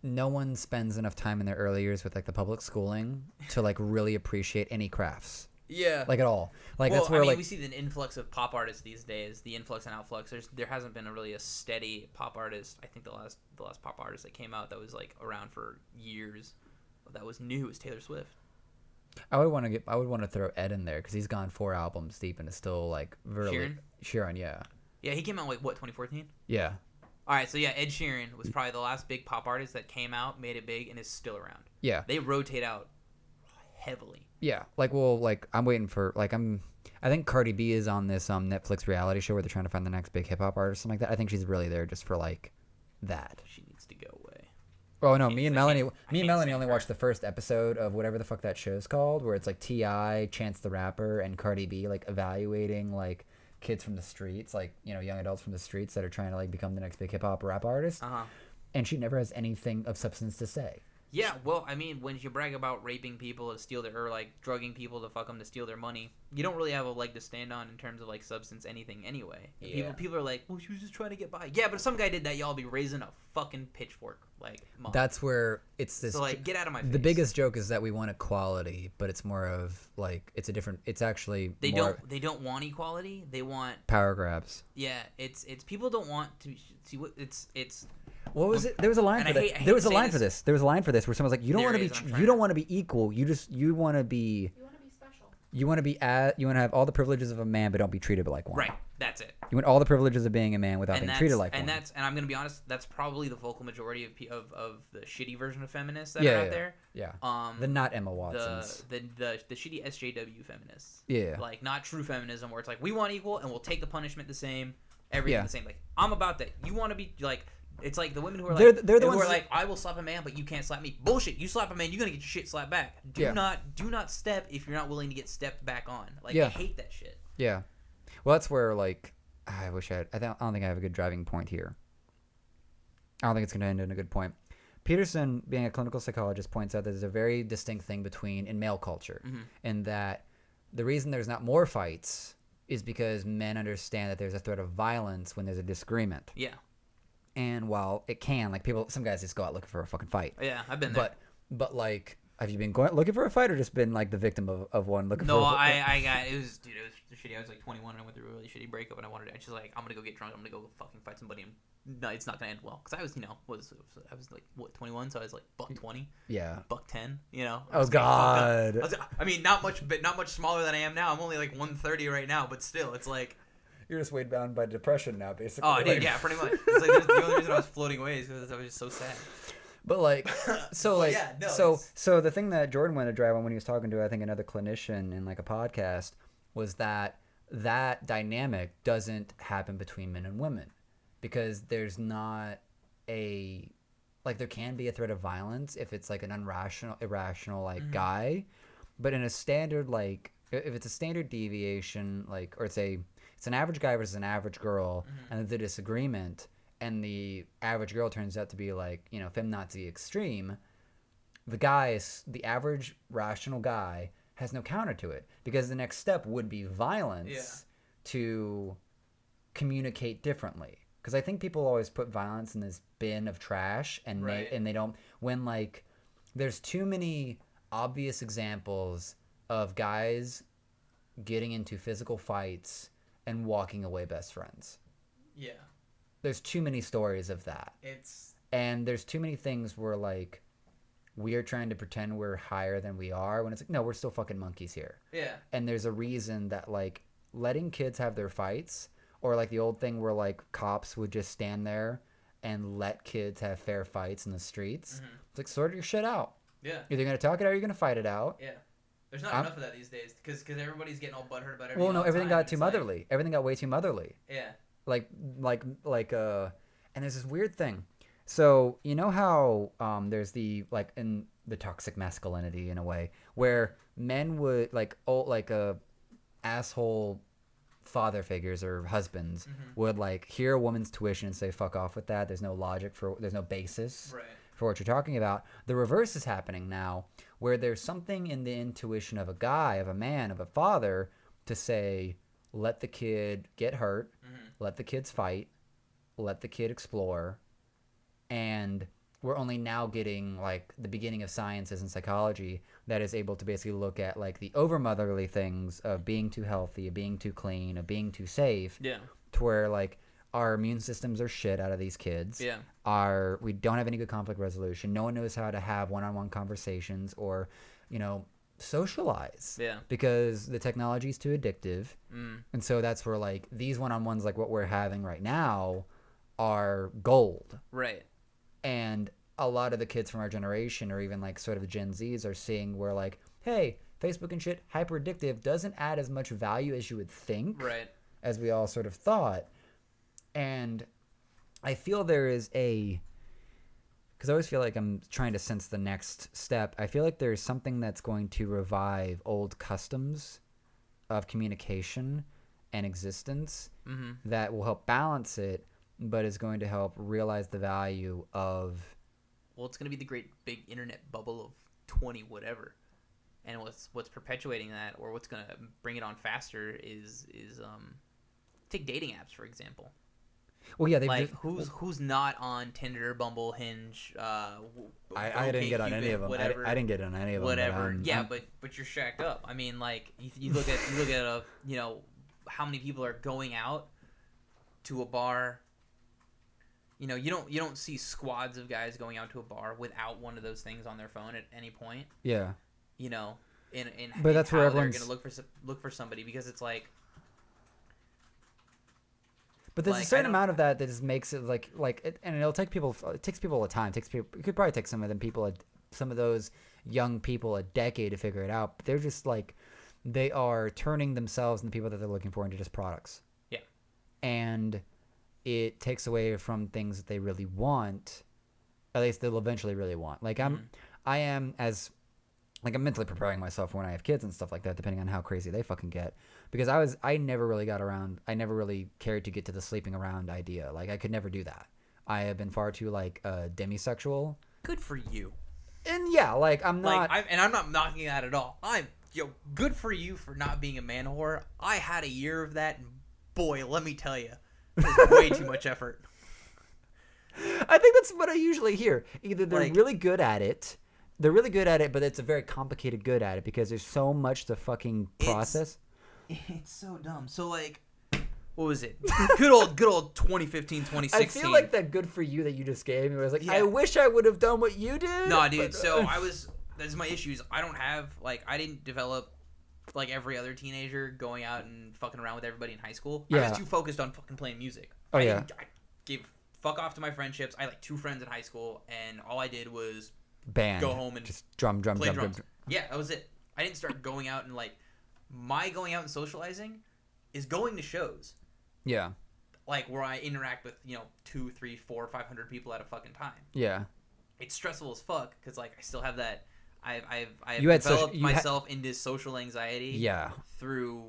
no one spends enough time in their early years with like the public schooling to like really appreciate any crafts. Yeah. Like at all. Like well, that's where I mean, like we see the influx of pop artists these days, the influx and outflux. There hasn't been a steady pop artist. I think the last pop artist that came out that was like around for years that was new was Taylor Swift. I would want to throw Ed in there because he's gone 4 albums deep and is still like really Sheeran, yeah. Yeah, he came out like what 2014. Yeah. All right, so yeah, Ed Sheeran was probably the last big pop artist that came out, made it big, and is still around. Yeah. They rotate out heavily. Yeah, I'm waiting for I think Cardi B is on this Netflix reality show where they're trying to find the next big hip hop artist, something like that. I think she's really there just for like that. She needs to go away. Oh no, me and Melanie only watched the first episode of whatever the fuck that show's called, where it's like T.I., Chance the Rapper, and Cardi B like evaluating like kids from the streets, like, you know, young adults from the streets that are trying to like become the next big hip hop rap artist. And she never has anything of substance to say. Yeah, well, I mean, when you brag about raping people to steal or like drugging people to fuck them to steal their money, you don't really have a leg to stand on in terms of like substance anything anyway. Yeah. People are like, well, she was just trying to get by. Yeah, but if some guy did that, y'all be raising a fucking pitchfork. Like, mom. That's where it's this. So like, get out of my face. The biggest joke is that we want equality, but it's more of like it's actually they don't want equality. They want power grabs. Yeah, it's people don't want to see what it's. What was it? There was a line for this. There was a line for this. There was a line for this where someone's like, "You don't want to be. You don't want to be equal. You want to be. You want to have all the privileges of a man, but don't be treated like one. Right. That's it. You want all the privileges of being a man without being treated like one. And I'm gonna be honest. That's probably the vocal majority of the shitty version of feminists that are out there. Yeah. The not Emma Watsons. The shitty SJW feminists. Yeah. Like not true feminism, where it's like we want equal and we'll take the punishment the same, everything the same. Like I'm about that. You want to be like. It's like the women who are like they're the ones who are like I will slap a man, but you can't slap me. Bullshit! You slap a man, you're gonna get your shit slapped back. Do not step if you're not willing to get stepped back on. Like I hate that shit. Yeah. Well, that's where like I wish I don't think I have a good driving point here. I don't think it's gonna end in a good point. Peterson, being a clinical psychologist, points out that there's a very distinct thing in male culture, in that the reason there's not more fights is because men understand that there's a threat of violence when there's a disagreement. Yeah. And while it can, like some guys just go out looking for a fucking fight. Yeah, I've been there. But like, have you been looking for a fight or just been like the victim of one looking for a fight? It was shitty. I was like 21 and I went through a really shitty breakup and I was just like, I'm going to go get drunk. I'm going to go fucking fight somebody. And no, it's not going to end well. Because I was, I was like, what, 21? So I was like buck 20. Yeah. Buck 10, Oh, God. I mean, not much smaller than I am now. I'm only like 130 right now, but still, it's like. You're just weighed down by depression now, basically. Oh, dude, yeah, pretty much. It's like the only reason I was floating away is because I was just so sad. But like, so the thing that Jordan wanted to drive on when he was talking to, I think, another clinician in like a podcast was that dynamic doesn't happen between men and women, because there's not there can be a threat of violence if it's like an irrational like guy, but in a standard like if it's a standard deviation or it's an average guy versus an average girl, and there's a disagreement, and the average girl turns out to be like, feminazi extreme, the average rational guy has no counter to it, because the next step would be violence to communicate differently. Because I think people always put violence in this bin of trash, and they don't, when like there's too many obvious examples of guys getting into physical fights and walking away best friends. Yeah. There's too many stories of that. And there's too many things where like we are trying to pretend we're higher than we are, when it's like, no, we're still fucking monkeys here. Yeah. And there's a reason that like letting kids have their fights, or like the old thing where like cops would just stand there and let kids have fair fights in the streets. It's like, sort your shit out. Yeah. Either you're going to talk it out or you're going to fight it out. Yeah. There's not enough of that these days, because everybody's getting all butthurt about everything. Well, no, everything got too motherly. Everything got way too motherly. Yeah. And there's this weird thing. So you know how there's the like in the toxic masculinity in a way where men would asshole father figures or husbands would like hear a woman's tuition and say fuck off with that. There's no basis for what you're talking about. The reverse is happening now, where there's something in the intuition of a guy, of a man, of a father to say, let the kid get hurt, let the kids fight, let the kid explore. And we're only now getting like the beginning of sciences and psychology that is able to basically look at like the overmotherly things of being too healthy, of being too clean, of being too safe. Yeah. To where like our immune systems are shit out of these kids. Yeah. We don't have any good conflict resolution. No one knows how to have one-on-one conversations or, socialize. Yeah. Because the technology is too addictive. And so that's where like these one-on-ones, like what we're having right now, are gold. Right. And a lot of the kids from our generation, or even like sort of the Gen Zs, are seeing where like, hey, Facebook and shit, hyper addictive, doesn't add as much value as you would think. Right. As we all sort of thought. And I feel there is because I always feel like I'm trying to sense the next step. I feel like there's something that's going to revive old customs of communication and existence that will help balance it, but is going to help realize the value of... Well, it's going to be the great big internet bubble of 20 whatever. And what's perpetuating that, or what's going to bring it on faster is take dating apps, for example. Well, yeah, who's not on Tinder, Bumble, Hinge? I didn't get on any of them. I didn't get on any of them. Whatever. But you're shacked up. I mean, like you look at how many people are going out to a bar. You don't see squads of guys going out to a bar without one of those things on their phone at any point. Yeah. But that's how where they're everyone's gonna look for somebody, because it's like. But there's a certain amount of that just makes it and it'll take people. It takes people a time. It could probably take some of those young people a decade to figure it out. But they're just like, they are turning themselves and the people that they're looking for into just products. Yeah. And it takes away from things that they really want. At least they'll eventually really want. Like I'm mentally preparing myself for when I have kids and stuff like that, depending on how crazy they fucking get. Because I never really cared to get to the sleeping around idea. Like, I could never do that. I have been far too, demisexual. Good for you. And yeah, I'm not. I'm not knocking that at all. Good for you for not being a man whore. I had a year of that, and boy, let me tell you, it's way too much effort. I think that's what I usually hear. Either they're really good at it. They're really good at it, but it's a very complicated good at it because there's so much to fucking process. It's so dumb. So, what was it? Good old 2015, 2016. I feel like that good for you that you just gave me was like, I wish I would have done what you did. No, dude. So that's my issues. I don't have, I didn't develop, every other teenager going out and fucking around with everybody in high school. Yeah. I was too focused on fucking playing music. I gave fuck off to my friendships. I had 2 friends in high school, and all I did was band. Go home and just drum. Yeah, that was it. I didn't start going out and my going out and socializing is going to shows. Yeah. Where I interact with 2, 3, 4, 500 people at a fucking time. Yeah. It's stressful as fuck because I still have that. I've developed myself into social anxiety. Yeah. Through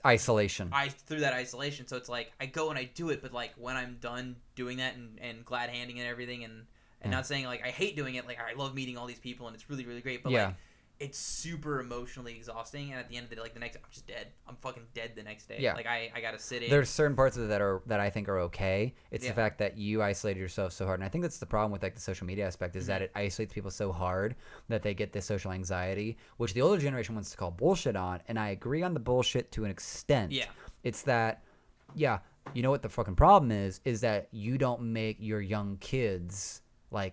isolation. Through that isolation. So it's I go and I do it, but when I'm done doing that and glad handing and everything and not saying I hate doing it, I love meeting all these people and it's really, really great, but it's super emotionally exhausting, and at the end of the day, the next day, I'm just dead. I'm fucking dead the next day. Yeah. I gotta sit in. There's certain parts of it that I think are okay. It's the fact that you isolated yourself so hard, and I think that's the problem with the social media aspect is that it isolates people so hard that they get this social anxiety, which the older generation wants to call bullshit on, and I agree on the bullshit to an extent. Yeah. It's that, you know what the fucking problem is that you don't make your young kids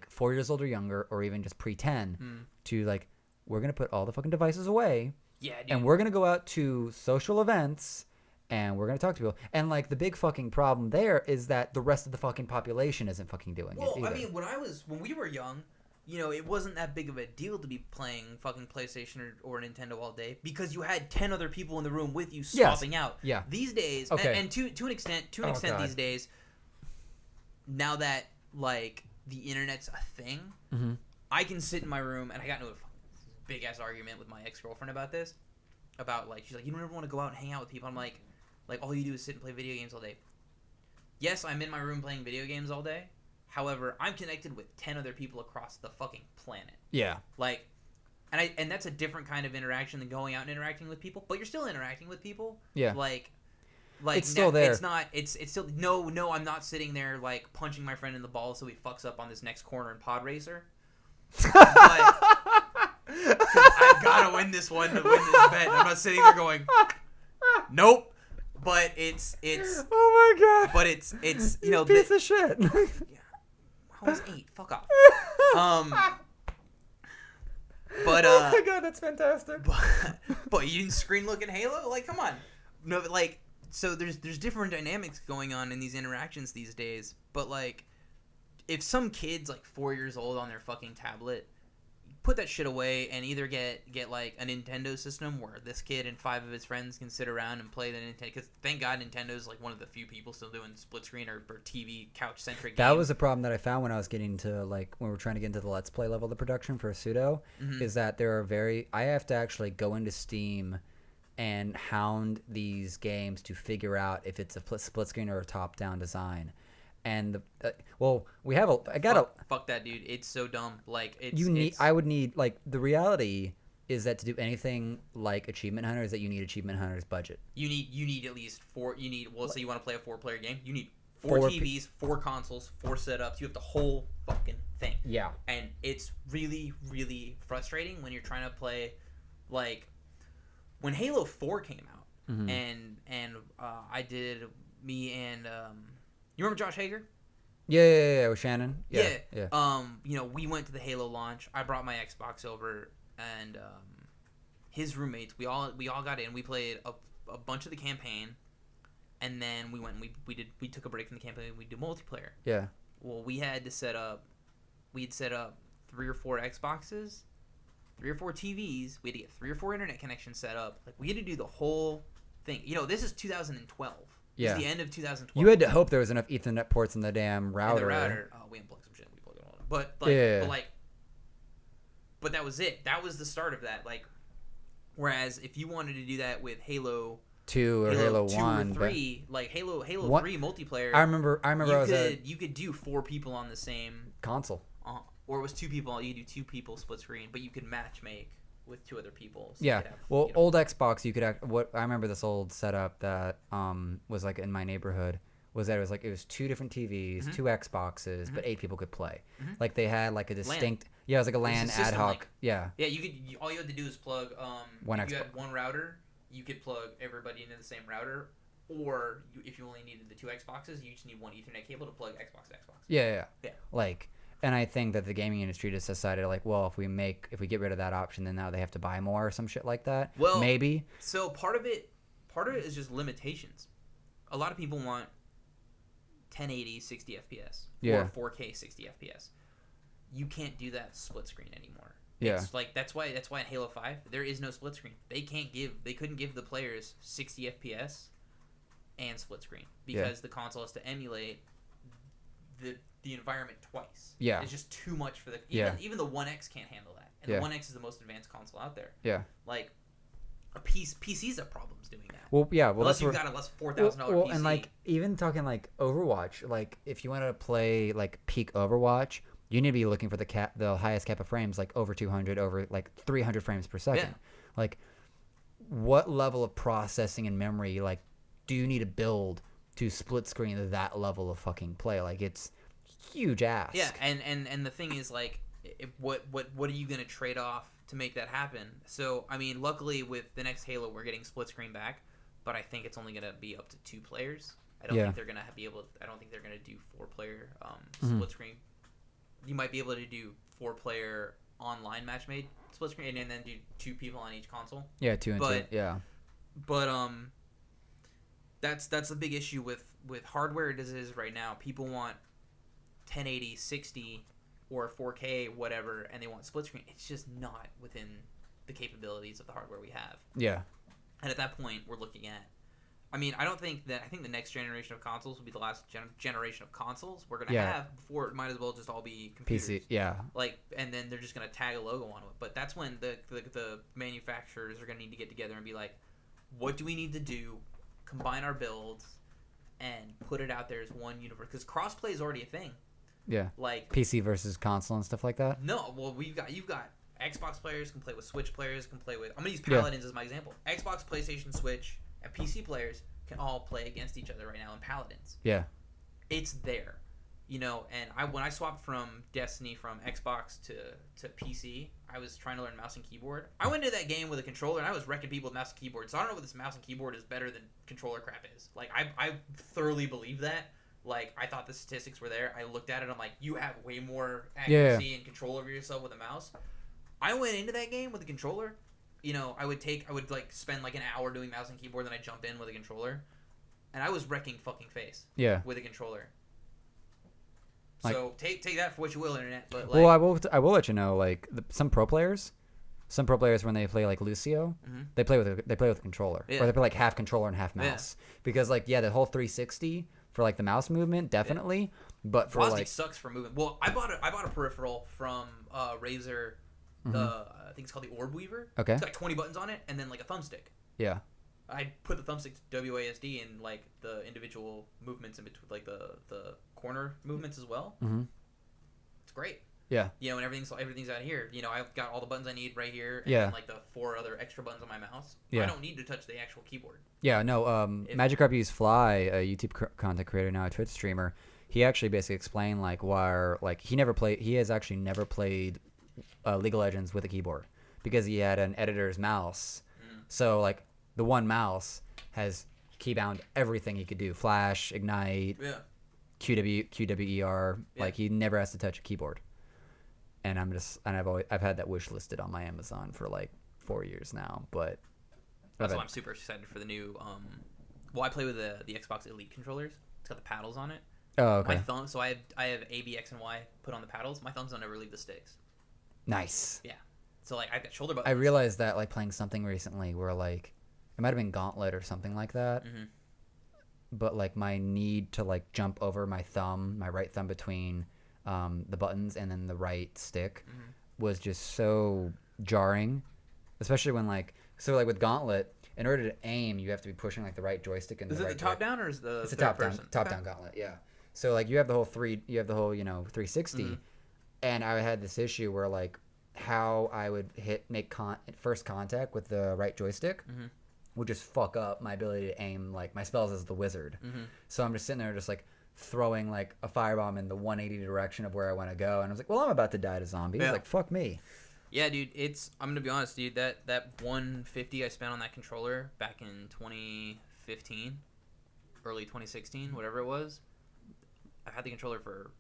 4 years old or younger, or even just pre-10 to we're going to put all the fucking devices away. Yeah, dude. And we're going to go out to social events and we're going to talk to people. And the big fucking problem there is that the rest of the fucking population isn't fucking doing it either. I mean, when we were young, it wasn't that big of a deal to be playing fucking PlayStation or Nintendo all day because you had 10 other people in the room with you swapping out. Yeah. These days, and to an extent these days, now that the internet's a thing, I can sit in my room, and I got into a big ass argument with my ex-girlfriend about this. She's like, you don't ever want to go out and hang out with people. I'm like all you do is sit and play video games all day. Yes, I'm in my room playing video games all day. However, I'm connected with 10 other people across the fucking planet. Yeah. And that's a different kind of interaction than going out and interacting with people, but you're still interacting with people. Yeah. It's still there. It's not. It's still no. I'm not sitting there punching my friend in the balls so he fucks up on this next corner in Pod Racer. But I've got to win this one to win this bet. I'm not sitting there going, nope. But it's. Oh my god. But it's piece of shit. I was 8. Fuck off. But oh my god, that's fantastic. But you didn't screen look at Halo? Come on. No, so there's different dynamics going on in these interactions these days. But if some kid's 4 years old on their fucking tablet, put that shit away and either get a Nintendo system where this kid and 5 of his friends can sit around and play the Nintendo. Because thank God Nintendo's one of the few people still doing split screen or TV couch centric. That was a problem that I found when I was getting to when we were trying to get into the Let's Play level of the production for Pseudo, is that I have to actually go into Steam and hound these games to figure out if it's a split screen or a top down design. And fuck that, dude. It's so dumb. I would need the reality is that to do anything like Achievement Hunter is that you need Achievement Hunter's budget. You need at least 4. You need say you want to play a 4-player game. You need 4 TVs, 4 consoles, 4 setups. You have the whole fucking thing. Yeah. And it's really, really frustrating when you're trying to play when Halo 4 came out, and I did you remember Josh Hager? Yeah, with Shannon. Yeah. We went to the Halo launch. I brought my Xbox over, and his roommates, we all got in. We played a bunch of the campaign, and then we went and we took a break from the campaign and we do multiplayer. Yeah. Well, we had set up 3 or 4 Xboxes, 3 or 4 TVs. We had to get 3 or 4 internet connections set up. Like, we had to do the whole thing. This is 2012. Yeah. It's the end of 2012. You had to hope there was enough Ethernet ports in the damn router. Oh, we unplugged some shit. We plugged it all in. But that was it. That was the start of that. Like, whereas if you wanted to do that with Halo 2 or Halo 1 or 3, like Halo 3 multiplayer, I remember you could do 4 people on the same console. Or it was 2 people. You do 2 people split screen, but you could match make with 2 other people. So Yeah. Old Xbox, you could I remember this old setup that was like in my neighborhood was that it was 2 different TVs, 2 Xboxes, but 8 people could play. Like they had like a distinct it was like a LAN ad hoc. Link. Yeah. Yeah, all you had to do is plug if you had one router, you could plug everybody into the same router, or if you only needed the 2 Xboxes, you just need one Ethernet cable to plug Xbox to Xbox. Yeah. Like, and I think that the gaming industry just decided like, well, if we get rid of that option, then now they have to buy more or some shit like that. Well, maybe. So part of it is just limitations. A lot of people want 1080 60 FPS or 4K 60 FPS. You can't do that split screen anymore. Yeah. It's like that's why in Halo 5 there is no split screen. They couldn't give the players 60 FPS and split screen because the console has to emulate the environment twice. Yeah. It's just too much for even the One X can't handle that. And the One X is the most advanced console out there. Yeah. Like PCs have problems doing that. Well, unless you've got a less $4,000 PC. And like even talking like Overwatch, like if you want to play like peak Overwatch, you need to be looking for the highest cap of frames, like over 200, over like 300 frames per second. Yeah. Like, what level of processing and memory like do you need to build to split screen that level of fucking play? Like, it's huge ask. Yeah, and the thing is like, what are you gonna trade off to make that happen? So I mean, luckily with the next Halo, we're getting split screen back, but I think it's only gonna be up to 2 players. I don't think they're gonna be able. I don't think they're gonna do 4-player split screen. You might be able to do 4-player online match made split screen, and then do 2 people on each console. Yeah, 2 and 2. Yeah. But that's the big issue with hardware as it is right now. People want 1080, 60, or 4K, whatever, and they want split screen. It's just not within the capabilities of the hardware we have. Yeah. And at that point, we're looking at. I mean, I think the next generation of consoles will be the last generation of consoles we're gonna have. Before it might as well just all be computers. PC, yeah. Like, and then they're just gonna tag a logo onto it. But that's when the manufacturers are gonna need to get together and be like, what do we need to do? Combine our builds and put it out there as one universe, because crossplay is already a thing. Yeah. Like PC versus console and stuff like that. No, well, you've got Xbox players can play with Switch players can play with. I'm gonna use Paladins as my example. Xbox, PlayStation, Switch, and PC players can all play against each other right now in Paladins. Yeah. It's there, and when I swapped from Destiny from Xbox to PC, I was trying to learn mouse and keyboard. I went into that game with a controller and I was wrecking people with mouse and keyboard. So I don't know what this mouse and keyboard is better than controller crap is. Like I thoroughly believe that. Like I thought the statistics were there. I looked at it. I'm like, you have way more accuracy and control over yourself with a mouse. I went into that game with a controller. I would like spend like an hour doing mouse and keyboard, then I jump in with a controller, and I was wrecking fucking face. Yeah. With a controller. So take that for what you will, internet. But well, I will let you know, like some pro players when they play like Lucio, they play with a controller, or they play like half controller and half mouse, because like the whole 360 for like the mouse movement definitely, but for like sucks for movement. Well, I bought a peripheral from Razer. I think it's called the Orb Weaver. Okay. It's got 20 buttons on it and then like a thumbstick. Yeah. I put the thumbstick to WASD and like the individual movements in between, like the corner movements as well. Mm-hmm. It's great. Yeah. And everything's out here. I've got all the buttons I need right here. And then, like the 4 other extra buttons on my mouse. Yeah. I don't need to touch the actual keyboard. Yeah. No. Magic Use Fly, a YouTube content creator now, a Twitch streamer. He actually basically explained like why he has actually never played League of Legends with a keyboard because he had an editor's mouse. So like the one mouse has keybound everything he could do: flash, ignite, QWER. Like he never has to touch a keyboard. And I've had that wish listed on my Amazon for like 4 years now, but That's why I'm super excited for the new. Well, I play with the Xbox Elite controllers. It's got the paddles on it. Oh, okay. My thumb. So I have A, B, X, and Y put on the paddles. My thumbs don't ever leave the sticks. Nice. Yeah. So like I've got shoulder buttons. I realized that like playing something recently where like it might have been Gauntlet or something like that. Mm-hmm. But like my need to like jump over my right thumb between the buttons and then the right stick was just so jarring, especially when like with Gauntlet, in order to aim you have to be pushing like the right joystick and is the it right the top down or is the it's a third person? top down Gauntlet, yeah. So like you have the whole 360, and I had this issue where like how I would make first contact with the right joystick would just fuck up my ability to aim like my spells as the wizard. So I'm just sitting there just like throwing like a firebomb in the 180 direction of where I want to go, and I was like, well, I'm about to die to zombies. Like, fuck me. Yeah, dude, I'm gonna be honest, dude, that 150 I spent on that controller back in 2015, early 2016, whatever it was, I've had the controller for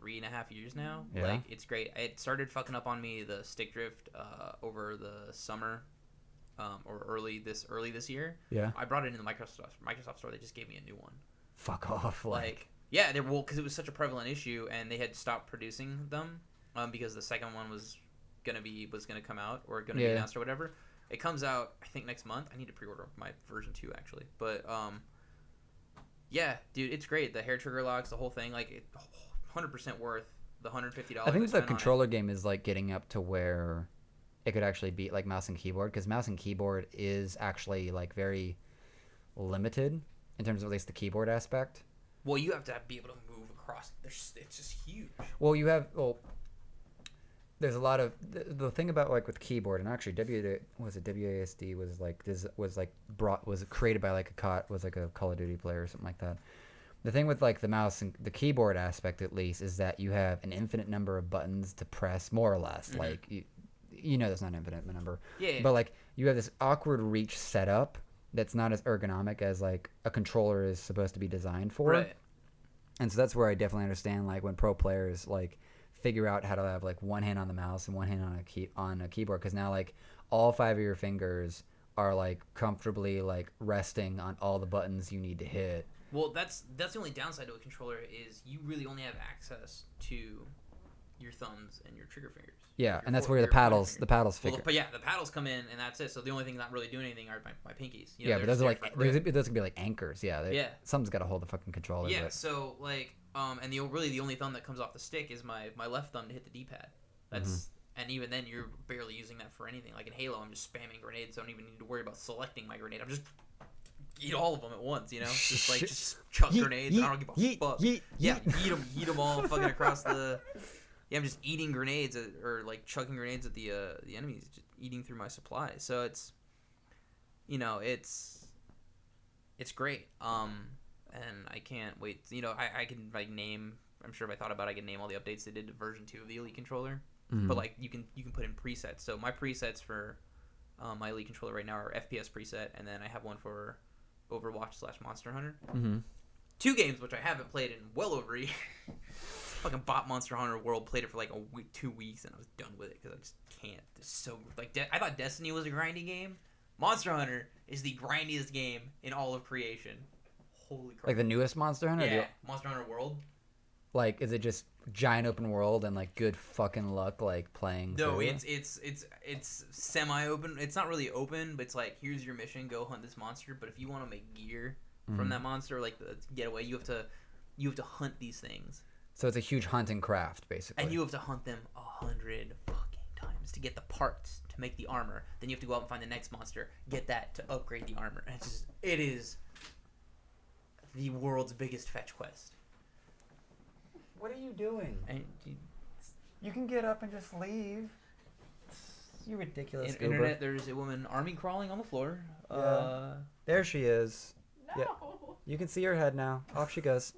3.5 years now. Yeah. Like, it's great. It started fucking up on me the stick drift over the summer, or early this year. Yeah. I brought it in the Microsoft store. They just gave me a new one. Fuck off. Like yeah, because it was such a prevalent issue, and they had stopped producing them because the second one was gonna come out or gonna be announced or whatever. It comes out I think next month. I need to pre-order my version 2 actually, but yeah, dude, it's great. The hair trigger locks, the whole thing, like 100% worth the $150. I think the controller game is like getting up to where it could actually beat like mouse and keyboard, because mouse and keyboard is actually like very limited in terms of at least the keyboard aspect. Well, you have to be able to move across. It's just huge. Well, there's a lot of the thing about like with keyboard, and actually WASD was created by like a Call of Duty player or something like that. The thing with like the mouse and the keyboard aspect, at least, is that you have an infinite number of buttons to press, more or less. Like there's not an infinite number. Yeah. But like you have this awkward reach setup that's not as ergonomic as like a controller is supposed to be designed for. Right. And so that's where I definitely understand like when pro players like figure out how to have like one hand on the mouse and one hand on a keyboard, because now like all 5 of your fingers are like comfortably like resting on all the buttons you need to hit. Well, that's the only downside to a controller is you really only have access to your thumbs and your trigger fingers. Yeah, and that's where the paddles figure. Well, but yeah, the paddles come in and that's it. So the only thing not really doing anything are my pinkies. Yeah, but those are like those can be like anchors. Yeah, something's got to hold the fucking controller. Yeah, so like and the only thumb that comes off the stick is my left thumb to hit the D-pad. That's and even then you're barely using that for anything. Like in Halo, I'm just spamming grenades. So I don't even need to worry about selecting my grenade. I'm just eat all of them at once, just chuck grenades. I don't give a fuck. Eat them all fucking across the. Yeah, I'm just eating grenades or like chucking grenades at the enemies, just eating through my supply. So it's great. And I can't wait. I can like name. I'm sure if I thought about it, I could name all the updates they did to version 2 of the Elite controller. But like you can put in presets. So my presets for my Elite controller right now are FPS preset, and then I have one for Overwatch/Monster Hunter. 2 games which I haven't played in well over a year. Fucking bought Monster Hunter World, played it for like 2 weeks, and I was done with it because I just can't. It's so like I thought Destiny was a grindy game. Monster Hunter is the grindiest game in all of creation. Holy crap! Like the newest Monster Hunter. Yeah, Monster Hunter World. Like, is it just giant open world and like good fucking luck like playing? No, it's semi-open. It's not really open, but it's like here's your mission, go hunt this monster. But if you want to make gear from that monster, like the getaway, you have to hunt these things. So it's a huge hunting craft, basically. And you have to hunt them 100 fucking times to get the parts to make the armor. Then you have to go out and find the next monster, get that to upgrade the armor. And it is the world's biggest fetch quest. What are you doing? You can get up and just leave. You ridiculous goober. Internet, there's a woman army crawling on the floor. Yeah. There she is. No. Yeah. You can see her head now. Off she goes.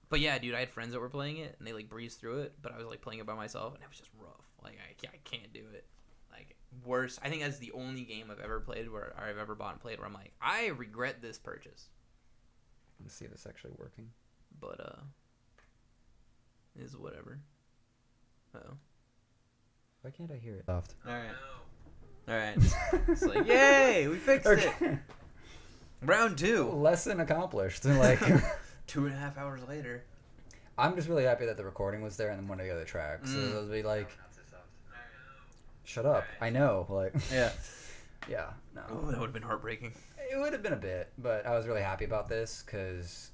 But yeah, dude, I had friends that were playing it, and they like breezed through it. But I was like playing it by myself, and it was just rough. Like I can't do it. Like worse. I think that's the only game I've ever played where I've ever bought and played where I'm like, I regret this purchase. Let's see if it's actually working. But is whatever. Uh-oh. Why can't I hear it? Soft. All right. It's like, yay, we fixed it. Round 2. Lesson accomplished. Like 2.5 hours later. I'm just really happy that the recording was there and then one of the other tracks. So it'll be like, shut up. I know. Like, Yeah. yeah. No. Oh, that would have been heartbreaking. It would have been a bit, but I was really happy about this because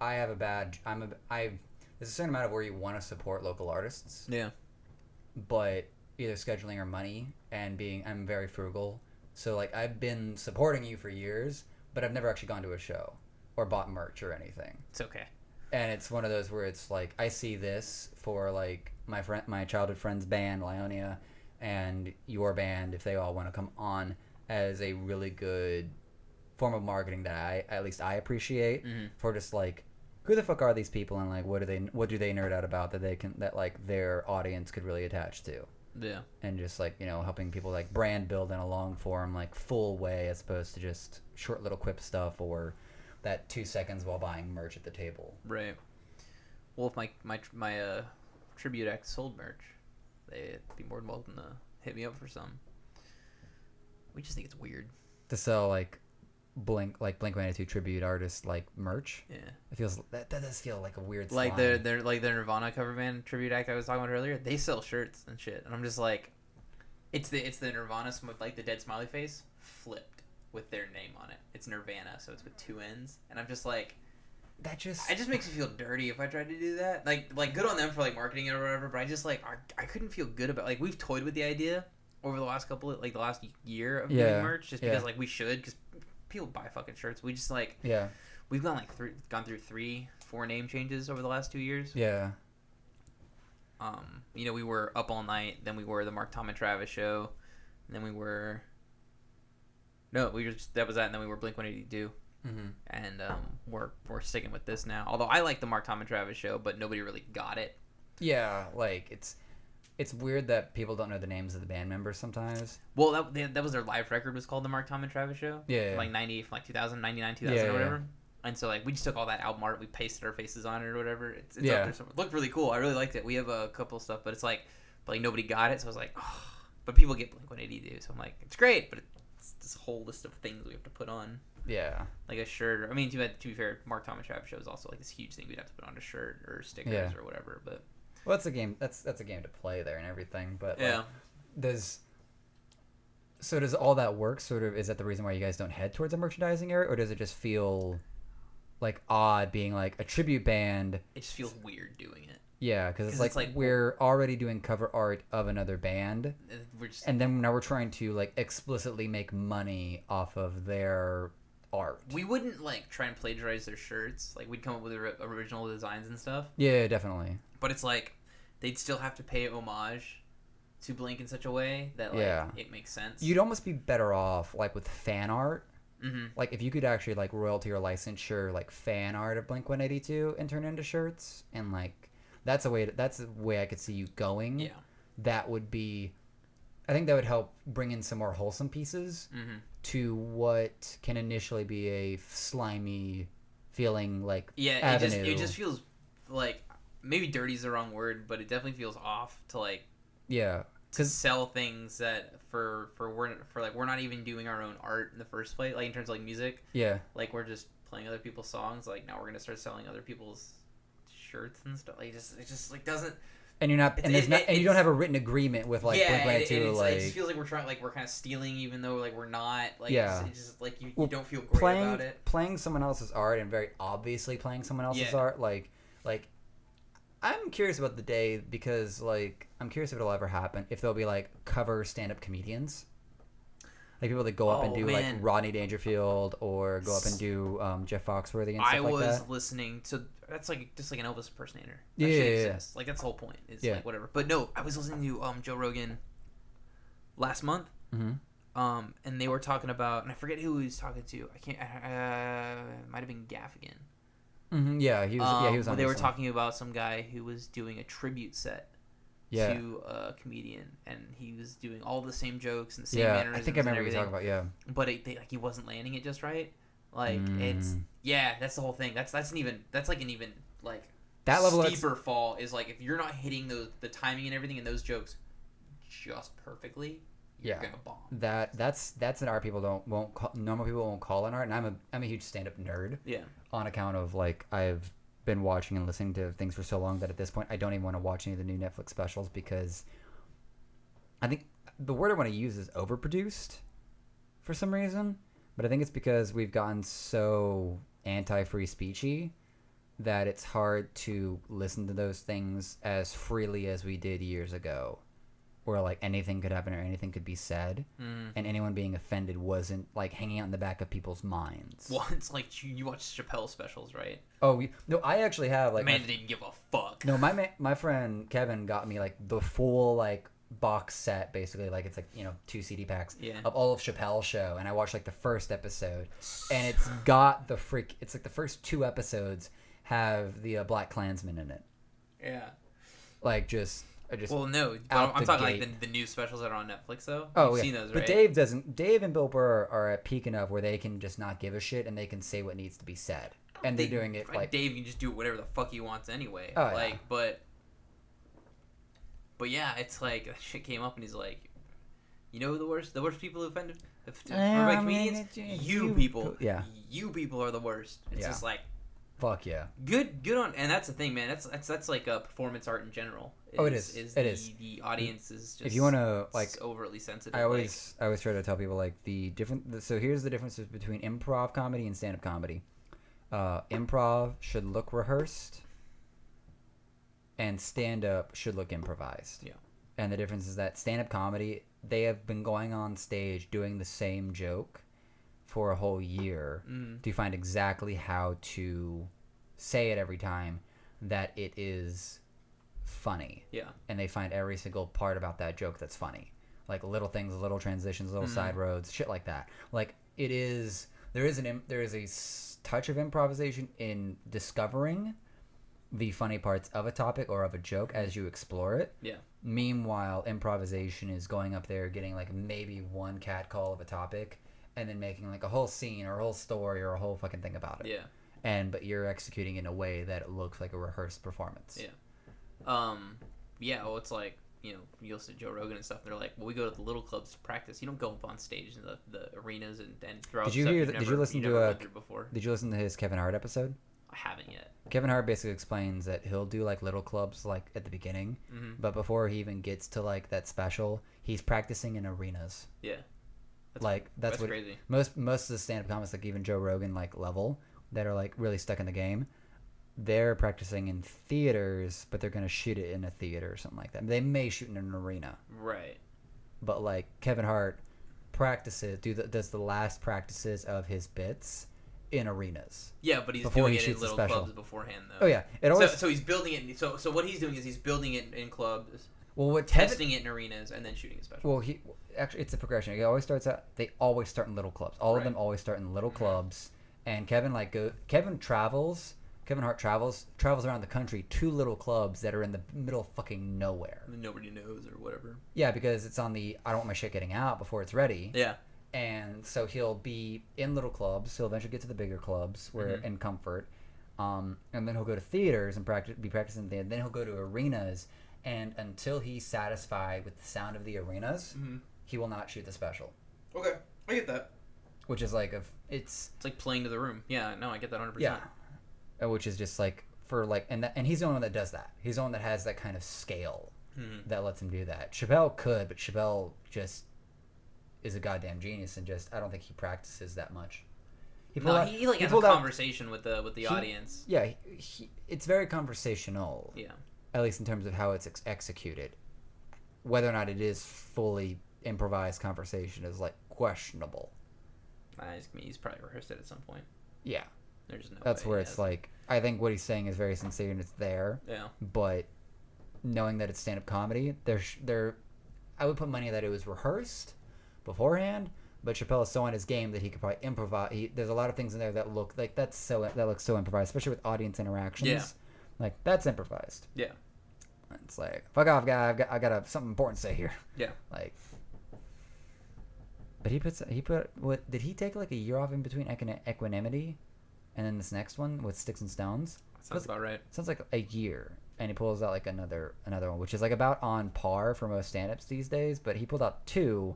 I have there's a certain amount of where you want to support local artists. Yeah. But either scheduling or money and I'm very frugal. So like I've been supporting you for years, but I've never actually gone to a show or bought merch or anything. It's okay. And it's one of those where it's like I see this for like my childhood friend's band Lionia and your band if they all want to come on as a really good form of marketing that at least I appreciate for just like who the fuck are these people and like what do they nerd out about that like their audience could really attach to. Yeah. And just like, you know, helping people like brand build in a long form, like full way as opposed to just short little quip stuff or that 2 seconds while buying merch at the table. Right. Well, if my tribute act sold merch, they'd be more than welcome to hit me up for some. We just think it's weird to sell like Blink-182 tribute artist like merch. Yeah. It feels that does feel like a weird like slime. they're like the Nirvana cover band tribute act I was talking about earlier. They sell shirts and shit, and I'm just like, it's the Nirvana like the dead smiley face flipped with their name on it. It's Nirvana, so it's with 2 N's, and I'm just like, it just makes me feel dirty if I tried to do that. Like good on them for like marketing it or whatever, but I just like I couldn't feel good about like we've toyed with the idea over the last the last year of doing merch just because like we should because people buy fucking shirts. We just like we've gone through 3-4 name changes over the last 2 years. Yeah. You know, we were Up All Night, then we were the Mark, Tom, and Travis show, and then we were and then we were Blink-180 Deux. And we're sticking with this now. Although I like the Mark, Tom, and Travis show, but nobody really got it. Yeah, like it's weird that people don't know the names of the band members sometimes. Well, that was their live record was called the Mark, Tom, and Travis show. Yeah. From like 2000, 99, 2000 or whatever. And so like we just took all that album art, we pasted our faces on it or whatever. It's up there somewhere. It looked really cool. I really liked it. We have a couple stuff, but it's like nobody got it. So I was like, oh. But people get Blink-180 Deux. So I'm like, it's great, but it's this whole list of things we have to put on. Yeah. Like a shirt. I mean, to be fair, Mark, Tom, and Travis show is also like this huge thing we'd have to put on a shirt or stickers or whatever. But well, that's a game. That's a game to play there and everything. But does all that work? Sort of, is that the reason why you guys don't head towards a merchandising area, or does it just feel like odd being like a tribute band? It just feels weird doing it. Yeah, because it's like we're already doing cover art of another band, and then now we're trying to like explicitly make money off of their art. We wouldn't like try and plagiarize their shirts. Like we'd come up with original designs and stuff. Yeah, definitely. But it's like they'd still have to pay homage to Blink in such a way that like it makes sense. You'd almost be better off like with fan art. Mm-hmm. Like if you could actually like royalty or licensure like fan art of Blink-182 and turn it into shirts, and like that's a way I could see you going. Yeah. That would be, I think that would help bring in some more wholesome pieces to what can initially be a slimy feeling like avenue. It just feels like, maybe dirty is the wrong word, but it definitely feels off to like to sell things that we're not even doing our own art in the first place, like in terms of like music. Yeah. Like we're just playing other people's songs. Like now we're gonna start selling other people's shirts and stuff. Like it just like doesn't. And you're not, and you don't have a written agreement with like Blink-182. Like it just feels like we're trying, like we're kind of stealing, even though like we're not. Like it's just like you don't feel great about it. Playing someone else's art and very obviously playing someone else's art, like I'm curious about the day because like I'm curious if it'll ever happen, if there'll be like cover stand-up comedians, like people that go up and do like Rodney Dangerfield or go up and do Jeff Foxworthy and stuff like that. I was listening to that's like just like an Elvis impersonator. That shit exists. Like that's the whole point. Is like whatever. But no, I was listening to Joe Rogan last month. And they were talking about, and I forget who he was talking to. I can't. It might have been Gaffigan. Yeah, he was on. They were talking about some guy who was doing a tribute set to a comedian, and he was doing all the same jokes and the same mannerisms. I think I remember what you're talking about. But like he wasn't landing it just right. Like it's that's the whole thing. That's like an even like that level steeper fall is like if you're not hitting the timing and everything and those jokes just perfectly, you're gonna bomb. That's an art normal people won't call an art, and I'm a huge stand-up nerd. Yeah. On account of like I've been watching and listening to things for so long that at this point I don't even want to watch any of the new Netflix specials because I think the word I want to use is overproduced for some reason, but I think it's because we've gotten so anti-free speechy that it's hard to listen to those things as freely as we did years ago, where like anything could happen or anything could be said, and anyone being offended wasn't like hanging out in the back of people's minds. Well, it's like you watch Chappelle specials, right? Oh no, I actually have like man didn't give a fuck. No, my friend Kevin got me like the full like box set, basically like it's like 2 CD packs of all of Chappelle's show, and I watched like the first episode, and it's got it's like the first 2 episodes have the Black Klansman in it. Yeah. Like just. Well, no, but I'm talking like the new specials that are on Netflix, though. Oh, You've seen those, right? But Dave and Bill Burr are at peak enough where they can just not give a shit and they can say what needs to be said, and they're doing it like Dave can just do whatever the fuck he wants anyway. Oh, like, yeah. but yeah, it's like that shit came up and he's like, the worst people who offended comedians, you people, you people are the worst. It's just like. Fuck yeah. Good on, and that's the thing, man. That's like a performance art in general. It is. The audience is just if you want to like overly sensitive. I always try to tell people like so here's the differences between improv comedy and stand-up comedy. Improv should look rehearsed, and stand-up should look improvised. Yeah. And the difference is that stand-up comedy, they have been going on stage doing the same joke for a whole year to find exactly how to say it every time that it is funny. Yeah. And they find every single part about that joke that's funny. Like little things, little transitions, little side roads, shit like that. Like there is a touch of improvisation in discovering the funny parts of a topic or of a joke as you explore it. Yeah. Meanwhile, improvisation is going up there, getting like maybe one catcall of a topic, and then making like a whole scene or a whole story or a whole fucking thing about it. Yeah. But you're executing in a way that it looks like a rehearsed performance. Yeah. Yeah, well, it's like, you listen to Joe Rogan and stuff, and they're like, well, we go to the little clubs to practice. You don't go up on stage in the arenas and throw out stuff Did you listen to his Kevin Hart episode? I haven't yet. Kevin Hart basically explains that he'll do like little clubs like at the beginning, but before he even gets to like that special, he's practicing in arenas. Yeah. That's what crazy. Most of the stand-up comics, like even Joe Rogan like level, that are like really stuck in the game, they're practicing in theaters, but they're gonna shoot it in a theater or something like that. They may shoot in an arena, right? But like Kevin Hart does the last practices of his bits in arenas. Yeah, but he's doing it in little clubs beforehand, though. Oh yeah, so he's building it. So what he's doing is he's building it in clubs. Well, testing it in arenas and then shooting a special. Well, actually it's a progression. They always start in little clubs. All of them always start in little clubs. And Kevin travels. Kevin Hart travels around the country to little clubs that are in the middle of fucking nowhere. Nobody knows or whatever. Yeah, because it's on the I don't want my shit getting out before it's ready. Yeah. And so he'll be in little clubs. He'll eventually get to the bigger clubs where in comfort. And then he'll go to theaters and be practicing there. Then he'll go to arenas. And until he's satisfied with the sound of the arenas, he will not shoot the special. Okay, I get that. Which is like it's like playing to the room. Yeah, no, I get that 100%. Yeah, which is just like for like and he's the only one that does that. He's the one that has that kind of scale that lets him do that. Chappelle could, but Chappelle just is a goddamn genius and just I don't think he practices that much. He has a conversation with the audience. Yeah, it's very conversational. Yeah. At least in terms of how it's executed. Whether or not it is fully improvised conversation is like questionable. He's probably rehearsed it at some point. Yeah. There's no That's way where it's like, I think what he's saying is very sincere and it's there. Yeah. But knowing that it's stand-up comedy, I would put money that it was rehearsed beforehand, but Chappelle is so on his game that he could probably improvise. There's a lot of things in there that look like that looks so improvised, especially with audience interactions. Yeah. Like, that's improvised. Yeah. It's like, fuck off, guy. I got something important to say here. Yeah. Like, but did he take like a year off in between Equanimity and then this next one with Sticks and Stones? Sounds about right. Sounds like a year, and he pulls out like another one, which is like about on par for most stand-ups these days. But he pulled out 2,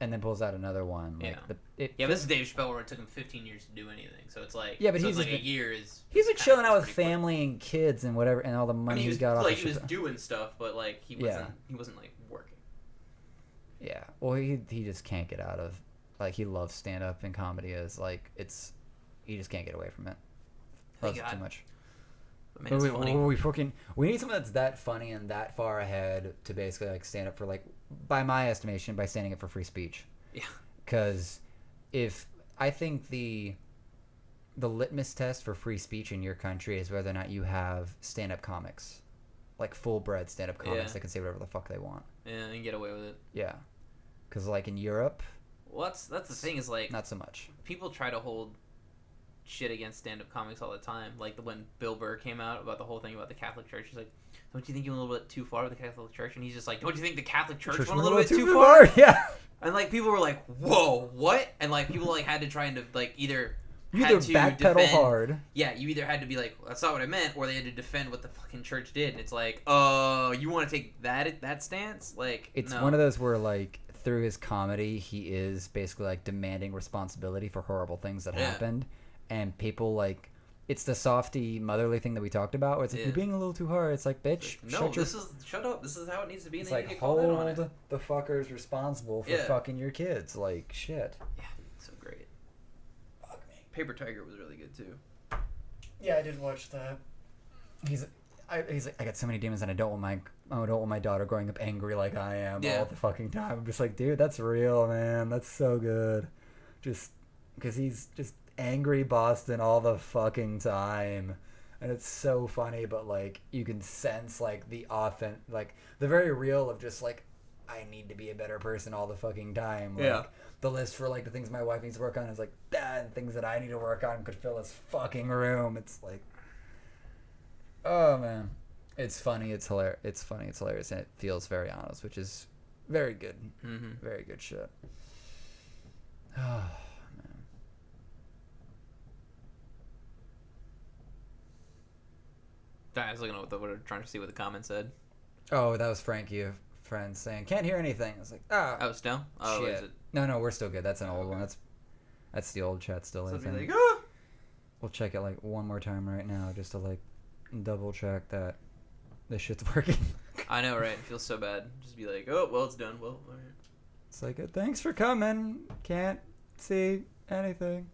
and then pulls out another one. Like But this is Dave Chappelle where it took him 15 years to do anything. So it's like but he's like a year is. He's been chilling out with family and kids and whatever, and all the money he's got off. Like he was doing stuff, but like he wasn't like working. Yeah, well, he just can't get out of, like, he loves stand-up and comedy is like he just can't get away from it. Loves it too much. We need someone that's that funny and that far ahead to basically like stand up for, like, by my estimation, by standing up for free speech. Yeah. Because if I think the litmus test for free speech in your country is whether or not you have stand-up comics, like full-bred stand-up comics that can say whatever the fuck they want. Yeah, and get away with it. Yeah. Because like in Europe, well, that's the thing is like not so much. People try to hold shit against stand-up comics all the time. Like when Bill Burr came out about the whole thing about the Catholic Church, he's like, "Don't you think you went a little bit too far with the Catholic Church?" And he's just like, "Don't you think the Catholic Church went a little bit too far?" Yeah. And like people were like, "Whoa, what?" And like people like had to try and like either backpedal hard. Yeah, you either had to be like, "That's not what I meant," or they had to defend what the fucking church did. And it's like, you want to take that stance? Like, it's one of those where like through his comedy, he is basically like demanding responsibility for horrible things that happened, and people like. It's the softy, motherly thing that we talked about. Where it's like, you're being a little too hard. It's like, bitch, shut up. This is how it needs to be. And it's then like, you get called out on it. hold the fuckers responsible for fucking your kids. Like, shit. Yeah, so great. Fuck me. Paper Tiger was really good, too. Yeah, I did watch that. He's like, I got so many demons, and I don't want my daughter growing up angry like I am all the fucking time. I'm just like, dude, that's real, man. That's so good. Just because he's just angry Boston all the fucking time, and it's so funny, but like you can sense like the very real of just like I need to be a better person all the fucking time. Like, the list for like the things my wife needs to work on is like that, and things that I need to work on could fill this fucking room. It's like, oh man, it's funny, it's hilarious, and it feels very honest, which is very good. Very good shit. Oh. I was looking at trying to see what the comment said. Oh, that was Frankie, a friend, saying, "Can't hear anything." I was like, oh, still? Oh, shit. Is it? No, we're still good. That's an old one. That's the old chat still. So is. Like, We'll check it like one more time right now just to like double check that this shit's working. I know, right? It feels so bad. Just be like, oh, well, it's done. Well, all right. It's like, thanks for coming. Can't see anything.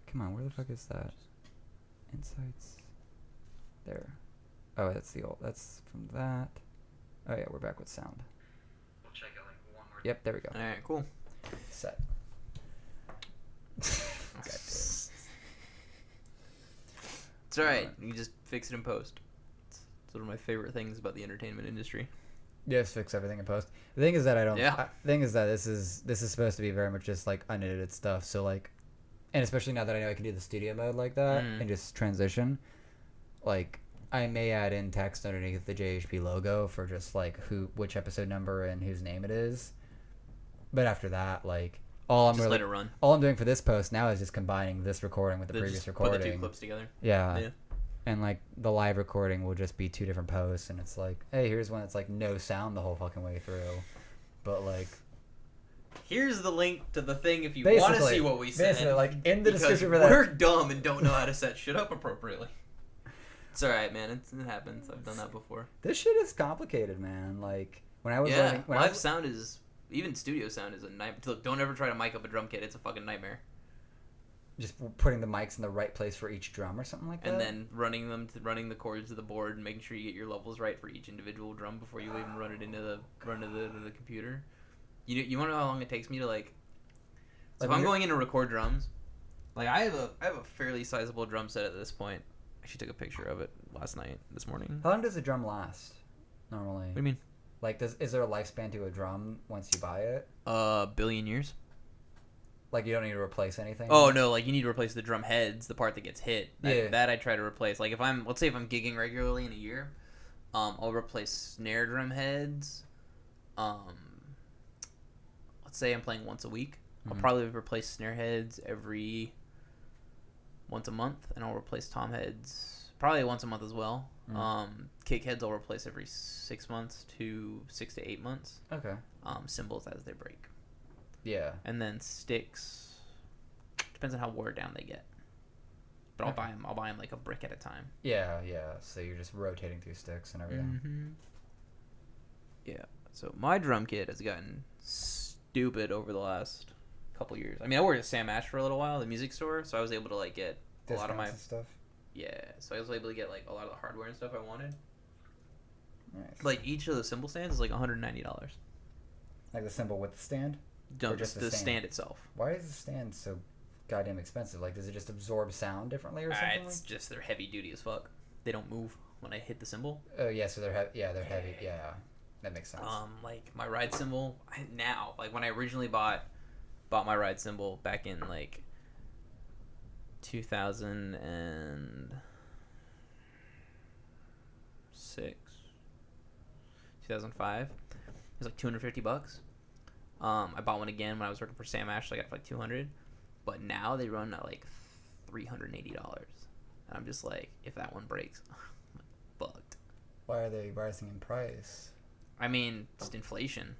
Come on, where the fuck is that? Insights. There. Oh, that's from that. Oh yeah, we're back with sound. We'll check it like one more. Yep, there we go. All right, cool. Set. It's all right. You can just fix it in post. It's one of my favorite things about the entertainment industry. Yes, fix everything in post. The thing is that I don't. Yeah. The thing is that this is supposed to be very much just like unedited stuff. So like, and especially now that I know I can do the studio mode like that and just transition, like I may add in text underneath the JHP logo for just like which episode number and whose name it is. But after that, like let it run. All I'm doing for this post now is just combining this recording with the previous recording. Put the two clips together. Yeah. And like the live recording will just be 2 different posts, and it's like, hey, here's one that's like no sound the whole fucking way through, but like, here's the link to the thing if you want to see what we said. Basically, like in the description for that. We're dumb and don't know how to set shit up appropriately. It's all right, man. It happens. I've done that before. This shit is complicated, man. Like when I was live sound is even studio sound is a nightmare. Look, don't ever try to mic up a drum kit. It's a fucking nightmare. Just putting the mics in the right place for each drum or something like that? And then running the chords to the board and making sure you get your levels right for each individual drum before you even run it into the computer. You want to know how long it takes me to like... So if I'm going in to record drums, like I have a fairly sizable drum set at this point. I actually took a picture of it this morning. How long does a drum last, normally? What do you mean? Like, is there a lifespan to a drum once you buy it? Billion years. Like, you don't need to replace anything? Oh, no, like, you need to replace the drum heads, the part that gets hit. That I try to replace. Like, let's say if I'm gigging regularly in a year, I'll replace snare drum heads. Let's say I'm playing once a week. I'll probably replace snare heads once a month, and I'll replace tom heads Probably once a month as well. Mm. Kick heads I'll replace every 6 months to 6 to 8 months. Okay. Cymbals as they break. Yeah. And then sticks, depends on how wore down they get. But Okay. I'll buy them like a brick at a time. Yeah, yeah. So you're just rotating through sticks and everything. Mm-hmm. Yeah. So my drum kit has gotten stupid over the last couple years. I mean, I worked at Sam Ash for a little while, the music store, so I was able to like get a lot of my and stuff. yeah. So I was able to get like a lot of the hardware and stuff I wanted. Nice. Like each of the cymbal stands is like $190. Like the cymbal with the stand? No, Or just just the the stand itself. Why is the stand so goddamn expensive? Like, does it just absorb sound differently or something? It's just they're heavy duty as fuck. They don't move when I hit the cymbal. Oh yeah, so they're heavy. Yeah, they're heavy. Yeah, that makes sense. Like my ride cymbal now, like when I originally bought my ride cymbal back in like 2006, 2005. It was like $250. I bought one again when I was working for Sam Ash. So I got it for like $200, but now they run at like $380, and I'm just like, if that one breaks, I'm fucked. Why are they rising in price? I mean, just inflation.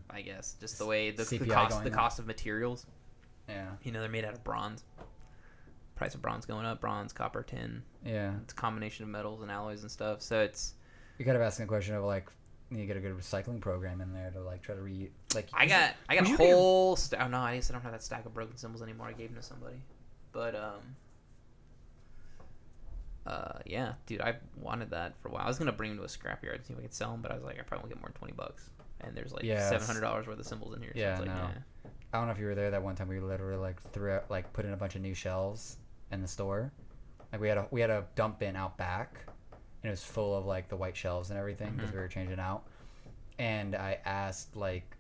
I guess just the way the CPI cost of materials. Yeah. You know, they're made out of bronze. Price of bronze going up. Bronze, copper, tin. Yeah. It's a combination of metals and alloys and stuff. So it's. You gotta ask the question of like, you get a good recycling program in there to like try to like. I got a whole stack. Oh no, I guess I don't have that stack of broken cymbals anymore. I gave them to somebody. But yeah, dude, I wanted that for a while. I was gonna bring them to a scrapyard and see if I could sell them, but I was like, I probably won't get more than $20. And there's like $700 worth of cymbals in here. So Yeah, it's like, no. nah. I don't know if you were there that one time. We literally like put in a bunch of new shelves in the store. Like we had a dump bin out back, and it was full of like the white shelves and everything because we were changing out. And I asked like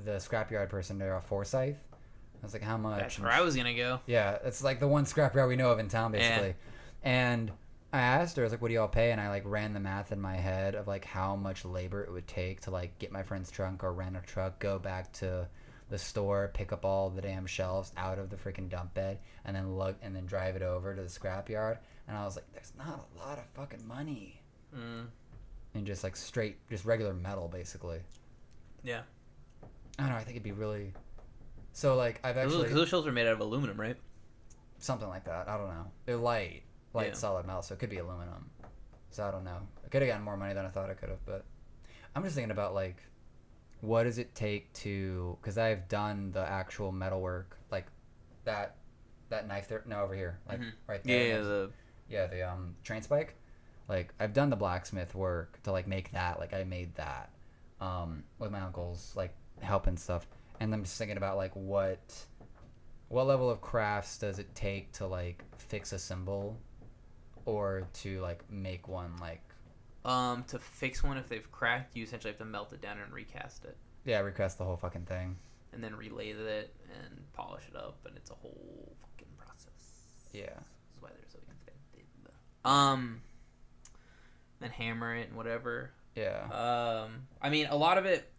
the scrapyard person there, Forsyth. I was like, how much? That's where I was gonna go. Yeah, it's like the one scrapyard we know of in town, basically. And I asked her, I was like, what do y'all pay? And I like ran the math in my head of like how much labor it would take to like get my friend's trunk or rent a truck, go back to the store, pick up all the damn shelves out of the freaking dump bed, and then drive it over to the scrapyard. And I was like, there's not a lot of fucking money. And just like just regular metal, basically. Yeah. I don't know, I think it'd be really... So like, I've actually... Those shelves are made out of aluminum, right? Something like that. I don't know. They're light solid metal, so it could be aluminum. So I don't know. I could have gotten more money than I thought I could have, but I'm just thinking about like, what does it take to? Because I've done the actual metalwork, like that knife there. No, over here, like right there. The train spike. Like I've done the blacksmith work to like make that. Like I made that with my uncle's like help and stuff. And I'm just thinking about like what level of crafts does it take to like fix a cymbal, or to like make one like. To fix one, if they've cracked, you essentially have to melt it down and recast it. Yeah, recast the whole fucking thing. And then relathe it and polish it up, and it's a whole fucking process. Yeah. That's why they're so expensive. Then hammer it and whatever. Yeah. I mean, a lot of it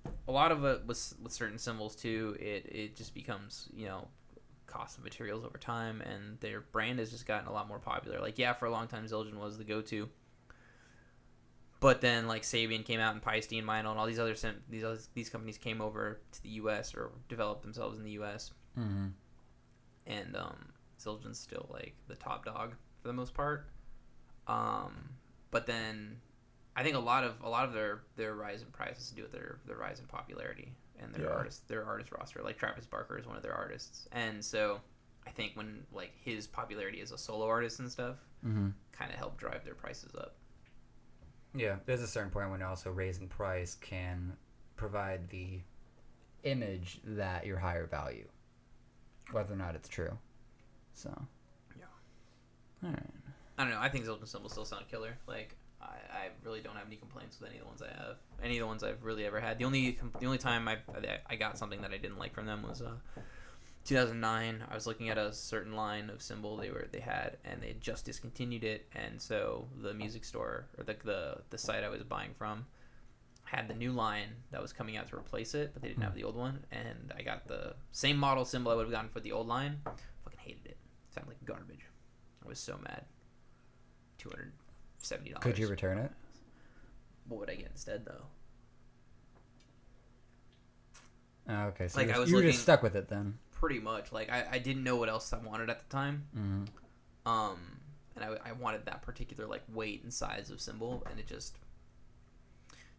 with certain cymbals too. It just becomes, you know, cost of materials over time, and their brand has just gotten a lot more popular. Like, yeah, for a long time, Zildjian was the go-to. But then, like, Sabian came out and Piestein, Meinl, and all these other these companies came over to the U.S. or developed themselves in the U.S. Mm-hmm. And Zildjian's still like the top dog for the most part. But then, I think a lot of their rise in price has to do with their rise in popularity and their artist roster. Like Travis Barker is one of their artists, and so I think when like his popularity as a solo artist and stuff kind of helped drive their prices up. Yeah, there's a certain point when also raising price can provide the image that you're higher value, whether or not it's true. So, yeah. All right. I don't know. I think Zildjian cymbals still sound killer. Like, I really don't have any complaints with any of the ones I have. Any of the ones I've really ever had. The only time I got something that I didn't like from them was 2009. I was looking at a certain line of cymbal they had, and they had just discontinued it, and so the music store or the site I was buying from had the new line that was coming out to replace it, but they didn't have the old one, and I got the same model cymbal I would have gotten for the old line. Fucking hated it. It sounded like garbage. I was so mad. $270. Could you return it? What would I get instead, though? Oh, okay, so Like, I was you were looking- just stuck with it then. Pretty much. Like, I didn't know what else I wanted at the time. Mm-hmm. And I wanted that particular, like, weight and size of cymbal, and it just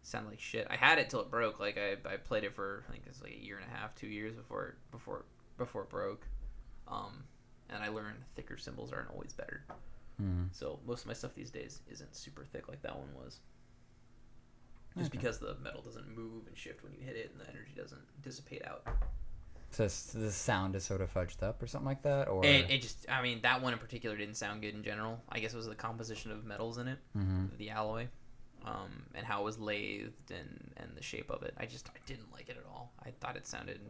sounded like shit. I had it till it broke. Like, I played it for, I think it was like a year and a half, 2 years before it broke. And I learned thicker cymbals aren't always better. Mm. So most of my stuff these days isn't super thick like that one was. Just Okay. because the metal doesn't move and shift when you hit it, and the energy doesn't dissipate out. So the sound is sort of fudged up or something like that, or It just, I mean, that one in particular didn't sound good in general. I guess it was the composition of metals in it, the alloy, and how it was lathed and the shape of it. I didn't like it at all. I thought it sounded...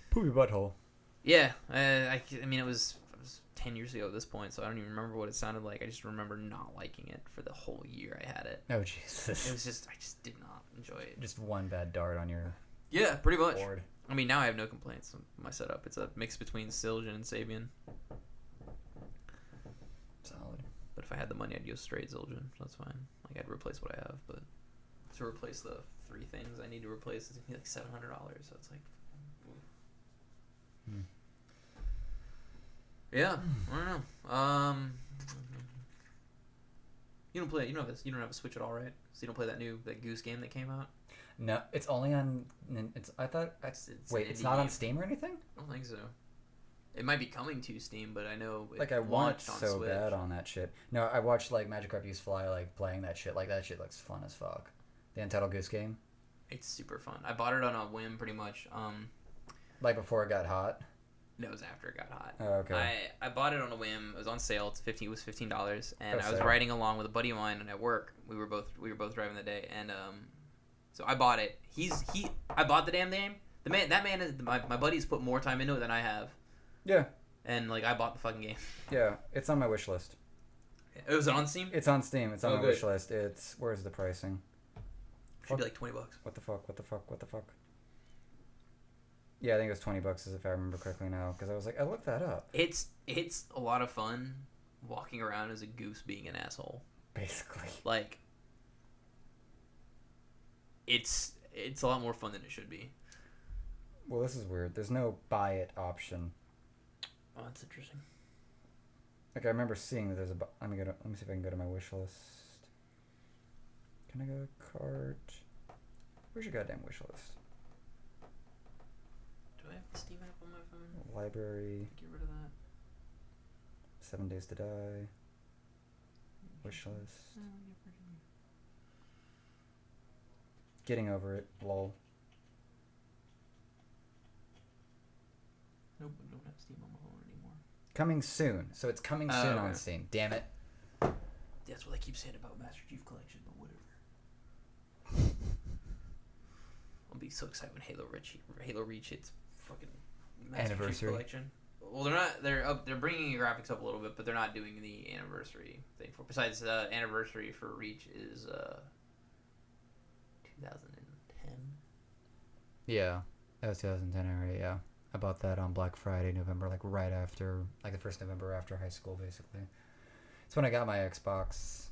poopy butthole. Yeah, I mean, it was 10 years ago at this point, so I don't even remember what it sounded like. I just remember not liking it for the whole year I had it. Oh, Jesus. It was just, I just did not enjoy it. Just one bad dart on your Yeah, pretty much. board. I mean, now I have no complaints on my setup. It's a mix between Stilgen and Sabian. Solid. But if I had the money, I'd go straight Zildjian. That's fine. Like, I'd replace what I have, but to replace the 3 things I need to replace is gonna be like $700. So it's like, yeah, I don't know. You don't play. You don't have a Switch at all, right? So you don't play that Goose game that came out. No, it's only on. I thought. It's Wait, an it's indie not on game. Steam or anything? I don't think so. It might be coming to Steam, but I know it Like I want it launched on so Switch. bad on that shit. No, I watched like Magikarp Use Fly like playing that shit. Like that shit looks fun as fuck. The Untitled Goose Game. It's super fun. I bought it on a whim, pretty much. Like before it got hot. No, it was after it got hot. Oh, okay. I bought it on a whim. It was on sale. It was $15, and Oh, I was sale. riding along with a buddy of mine, and at work we were both driving that day, and so I bought it. I bought the damn game. My buddy's put more time into it than I have, Yeah. and like I bought the fucking game. Yeah. It's on my wish list. It was on Steam. It's on Steam. It's on Oh, my good. wish list. Where's the pricing? Should be like $20. What the fuck? Yeah, I think it was $20 if I remember correctly now, because I was like, I looked that up. It's a lot of fun walking around as a goose being an asshole. Basically. Like, it's a lot more fun than it should be. Well, this is weird. There's no buy it option. Oh, that's interesting. Like I remember seeing that there's a. Let me see if I can go to my wish list. Can I go to cart? Where's your goddamn wish list? Do I have the Steam app on my phone? Library. Get rid of that. 7 Days to Die. Wish list. Getting over it. Lol. Nope, I don't have Steam on my phone anymore. Coming soon. So it's coming Oh, soon okay. on Steam. Damn it. That's what I keep saying about Master Chief Collection, but whatever. I'll be so excited when Halo Reach hits fucking Master Anniversary. Chief Collection. Well, they're not. They're bringing the graphics up a little bit, but they're not doing the anniversary thing for. Besides, anniversary for Reach is 2010. Yeah. That was 2010 area, yeah. I bought that on Black Friday, November, like right after, like the first November after high school, basically. It's when I got my Xbox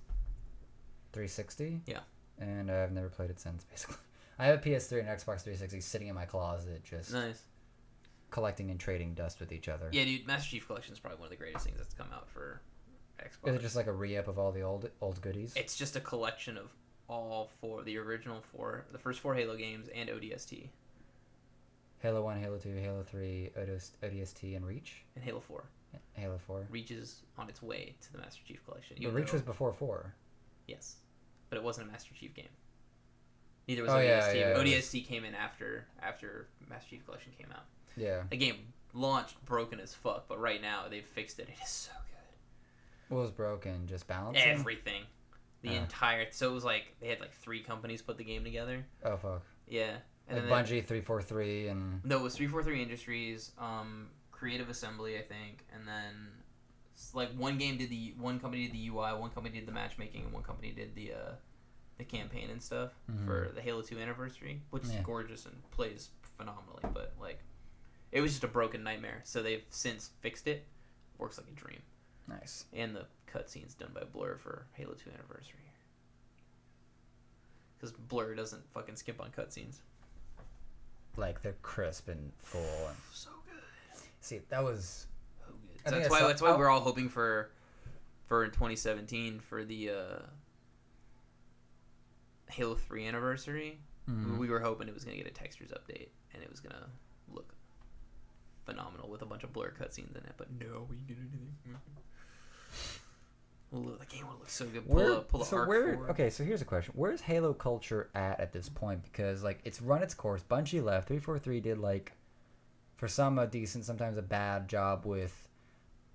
360. Yeah. And I've never played it since, basically. I have a PS3 and Xbox 360 sitting in my closet, just Nice. collecting and trading dust with each other. Yeah, dude, Master Chief Collection is probably one of the greatest things that's come out for Xbox. Is it just like a re-up of all the old goodies? It's just a collection of all the original 4, the first 4 Halo games and ODST. Halo 1, Halo 2, Halo 3, ODST, and Reach? And Halo 4. Halo 4. Reach is on its way to the Master Chief Collection. But Reach was before 4. Yes. But it wasn't a Master Chief game. Neither was Oh, ODST. yeah, yeah, but it ODST came in after Master Chief Collection came out. Yeah. The game launched broken as fuck, but right now they've fixed it. It is so good. What was broken? Just balancing? Everything. The entire... So it was like... They had like 3 companies put the game together. Oh, fuck. Yeah. And Like then Bungie, 343, and... No, it was 343 Industries, Creative Assembly, I think, and then like one company did the UI, one company did the matchmaking, and one company did the campaign and stuff for the Halo 2 anniversary, which is gorgeous and plays phenomenally. But like, it was just a broken nightmare. So they've since fixed it. Works like a dream. Nice. And the cutscenes done by Blur for Halo 2 Anniversary. Because Blur doesn't fucking skip on cutscenes. Like, they're crisp and full. And... So good. See, that was... So good. So that's why we're all hoping for 2017 for the Halo 3 Anniversary. Mm-hmm. We were hoping it was going to get a textures update, and it was going to look phenomenal with a bunch of Blur cutscenes in it, but no, we didn't do anything. The game would look so good. Pull the arc forward. Okay, so here's a question. Where's Halo culture at this point? Because, like, it's run its course. Bungie left. 343 did, like, for some a decent, sometimes a bad job with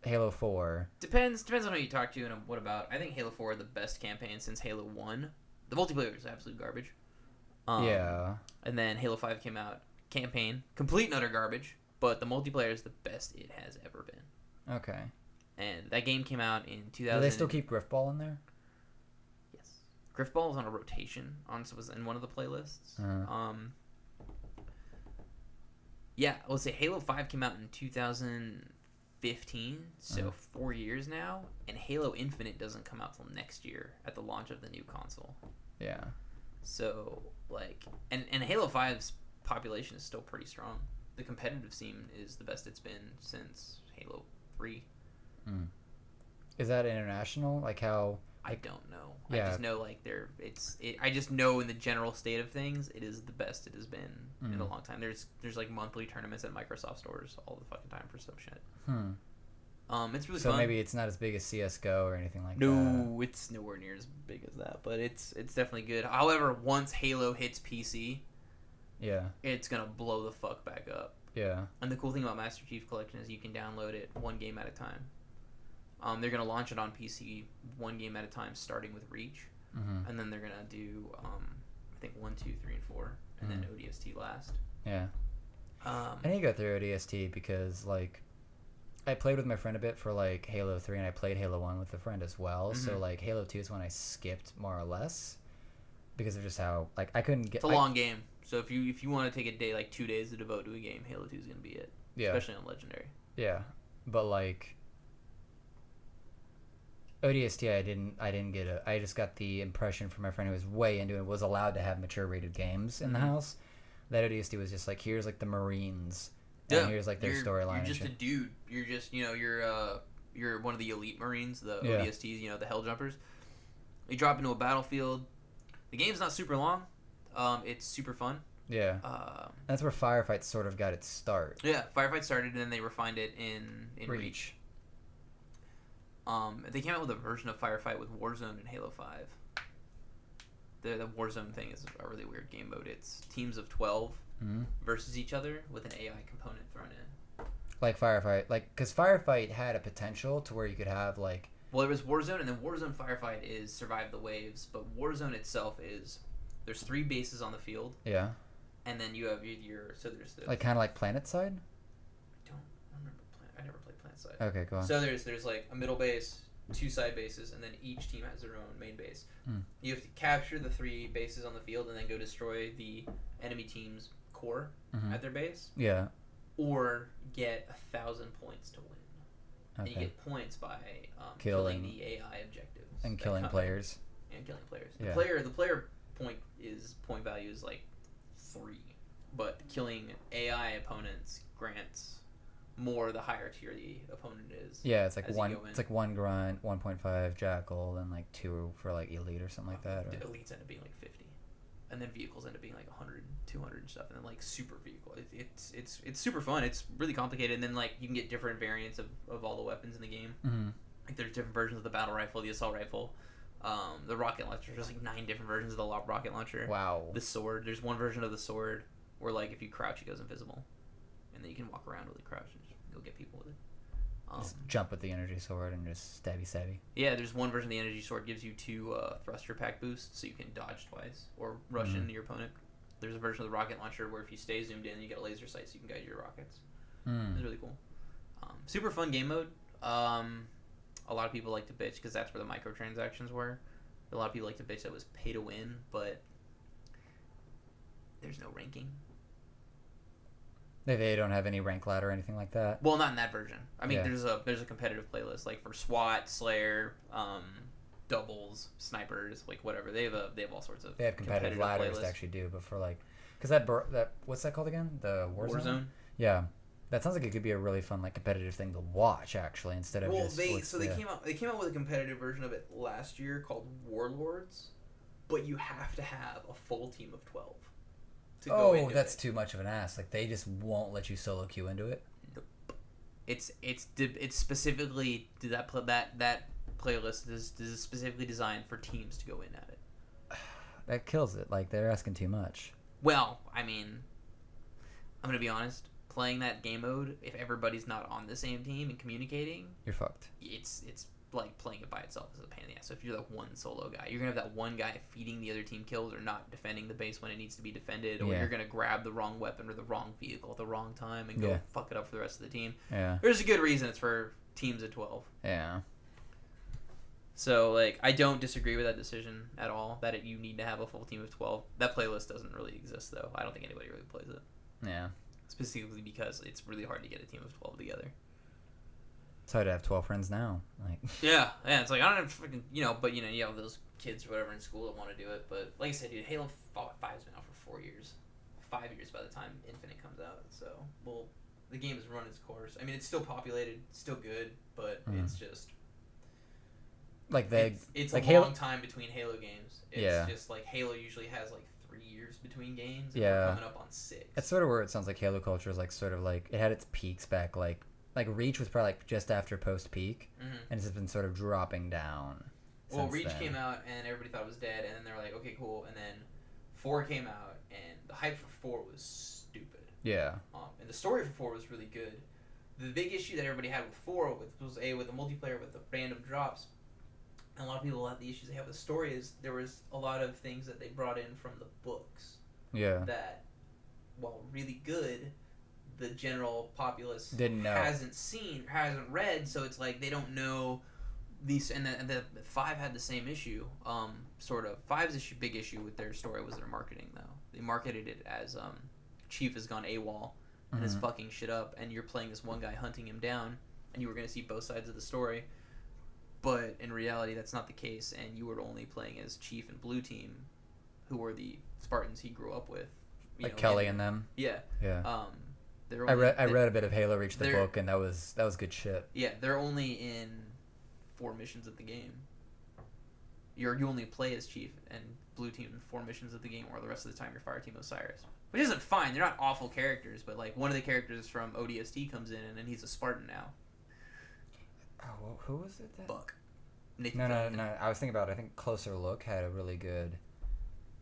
Halo 4. Depends on who you talk to and what about. I think Halo 4 is the best campaign since Halo 1. The multiplayer is absolute garbage. Yeah. And then Halo 5 came out. Campaign. Complete and utter garbage. But the multiplayer is the best it has ever been. Okay. And that game came out in 2000. Do they still keep Griffball in there? Yes. Griffball was on a rotation. Was in one of the playlists. Yeah, let's say Halo 5 came out in 2015, so 4 years now. And Halo Infinite doesn't come out till next year at the launch of the new console. Yeah. So, like... And Halo 5's population is still pretty strong. The competitive scene is the best it's been since Halo 3. Is that international? Like how? I don't know. Yeah. I just know like I just know in the general state of things, it is the best it has been in a long time. There's like monthly tournaments at Microsoft stores all the fucking time for some shit. It's really fun. So maybe it's not as big as CS:GO or anything like that. No, it's nowhere near as big as that, but it's definitely good. However, once Halo hits PC, it's gonna blow the fuck back up. Yeah. And the cool thing about Master Chief Collection is you can download it one game at a time. They're going to launch it on PC one game at a time, starting with Reach. And then they're going to do, I think, 1, 2, 3, and 4, and then ODST last. Yeah. I need to go through ODST because, like, I played with my friend a bit for, like, Halo 3, and I played Halo 1 with a friend as well. So, like, Halo 2 is when I skipped, more or less, because of just how, like, I couldn't get... It's a long game. So if you want to take a day, like 2 days to devote to a game, Halo 2 is going to be it. Yeah. Especially on Legendary. Yeah. But, like... ODST, I didn't get it. I just got the impression from my friend who was way into it, was allowed to have mature rated games in the house, that ODST was just like, here's like the Marines, and here's like their storyline. You're just a dude. You're just, you're one of the elite Marines, the ODSTs, the Hell Jumpers. You drop into a battlefield. The game's not super long. It's super fun. Yeah. That's where Firefight sort of got its start. Yeah, Firefight started, and then they refined it in Reach. They came out with a version of Firefight with Warzone and Halo 5. The Warzone thing is a really weird game mode. It's teams of 12 versus each other with an AI component thrown in. Like Firefight. Like, because Firefight had a potential to where you could have, like... Well, there was Warzone, and then Warzone Firefight is Survive the Waves, but Warzone itself is... There's 3 bases on the field. Yeah. And then you have your... So there's the... Like, kind of like PlanetSide? I never played PlanetSide. Okay, go on. So there's like a middle base, 2 side bases, and then each team has their own main base. You have to capture the 3 bases on the field and then go destroy the enemy team's core at their base. Yeah. Or get 1,000 points to win. Okay. And you get points by killing the AI objectives. And killing players. And killing players. Yeah. The player point value is like 3. But killing AI opponents grants more the higher tier the opponent is. Yeah, it's like 1 grunt, 1.5 jackal, and like 2 for like elite or something like that. Or... The elites end up being like 50, and then vehicles end up being like 100, 200 and stuff, and then like super vehicle. It's super fun. It's really complicated, and then like you can get different variants of all the weapons in the game. Like there's different versions of the battle rifle, the assault rifle, the rocket launcher. There's like 9 different versions of the rocket launcher. Wow. The sword. There's one version of the sword where like if you crouch, it goes invisible, and then you can walk around with it crouched and just go get people with it. Just jump with the energy sword and just stabby. Yeah, there's one version of the energy sword gives you 2 thruster pack boosts, so you can dodge twice or rush into your opponent. There's a version of the rocket launcher where if you stay zoomed in, you get a laser sight so you can guide your rockets. It's really cool. Super fun game mode. A lot of people like to bitch because that's where the microtransactions were. A lot of people like to bitch that it was pay to win, but there's no ranking. They don't have any rank ladder or anything like that. Well, not in that version. I mean, Yeah. there's a competitive playlist like for SWAT, Slayer, doubles, snipers, like whatever. They have all sorts of. They have competitive ladders playlists. to actually do, but for like, because that what's that called again? The Warzone. Yeah, that sounds like it could be a really fun like competitive thing to watch actually instead of just. They came out with a competitive version of it last year called Warlords, but you have to have a full team of 12. To go into that's it. too much of an ass. Like they just won't let you solo queue into it. Nope. It's specifically that playlist is specifically designed for teams to go in at it. That kills it. Like they're asking too much. Well, I mean, I'm gonna be honest. Playing that game mode, if everybody's not on the same team and communicating, You're fucked. it's like playing it by itself is a pain in the ass. So if you're the one solo guy, you're gonna have that one guy feeding the other team kills or not defending the base when it needs to be defended, or Yeah. you're gonna grab the wrong weapon or the wrong vehicle at the wrong time and go Yeah. fuck it up for the rest of the team. Yeah. There's a good reason it's for teams of 12. Yeah. So, like, I don't disagree with that decision at all, that you need to have a full team of 12. That playlist doesn't really exist, though. I don't think anybody really plays it. Yeah. Specifically because it's really hard to get a team of 12 together. It's hard to have 12 friends now. Like. Yeah, it's like, I don't have freaking, but, you have those kids or whatever in school that want to do it. But, like I said, dude, Halo 5's been out for 4 years. 5 years by the time Infinite comes out. So, the game has run its course. I mean, it's still populated, still good, but it's just... Like it's like a long time between Halo games. It's just like Halo usually has like 3 years between games. And we're coming up on 6. That's sort of where it sounds like Halo culture is like sort of like it had its peaks back like Reach was probably like just after post peak, and it's been sort of dropping down. Well, Reach came out and everybody thought it was dead, and then they were like, okay, cool, and then 4 came out and the hype for 4 was stupid. Yeah. And the story for 4 was really good. The big issue that everybody had with 4 was with the multiplayer with the random drops. And a lot of people had the issues they have with the story is there was a lot of things that they brought in from the books. Yeah. That, while really good, the general populace didn't know, hasn't read, so it's like they don't know these. And the 5 had the same issue, sort of. 5's big issue with their story was their marketing, though. They marketed it as Chief has gone AWOL and is fucking shit up, and you're playing this one guy hunting him down, and you were going to see both sides of the story. But in reality, that's not the case, and you were only playing as Chief and Blue Team, who were the Spartans he grew up with. Like Kelly and them. Yeah. Yeah. I read a bit of Halo Reach the book, and that was good shit. Yeah, they're only in 4 missions of the game. You only play as Chief and Blue Team in 4 missions of the game, or the rest of the time you're Fire Team Osiris. Which isn't fine. They're not awful characters, but like one of the characters from ODST comes in, and he's a Spartan now. Oh, who was it then? Buck. No. I was thinking about it. I think Closer Look had a really good...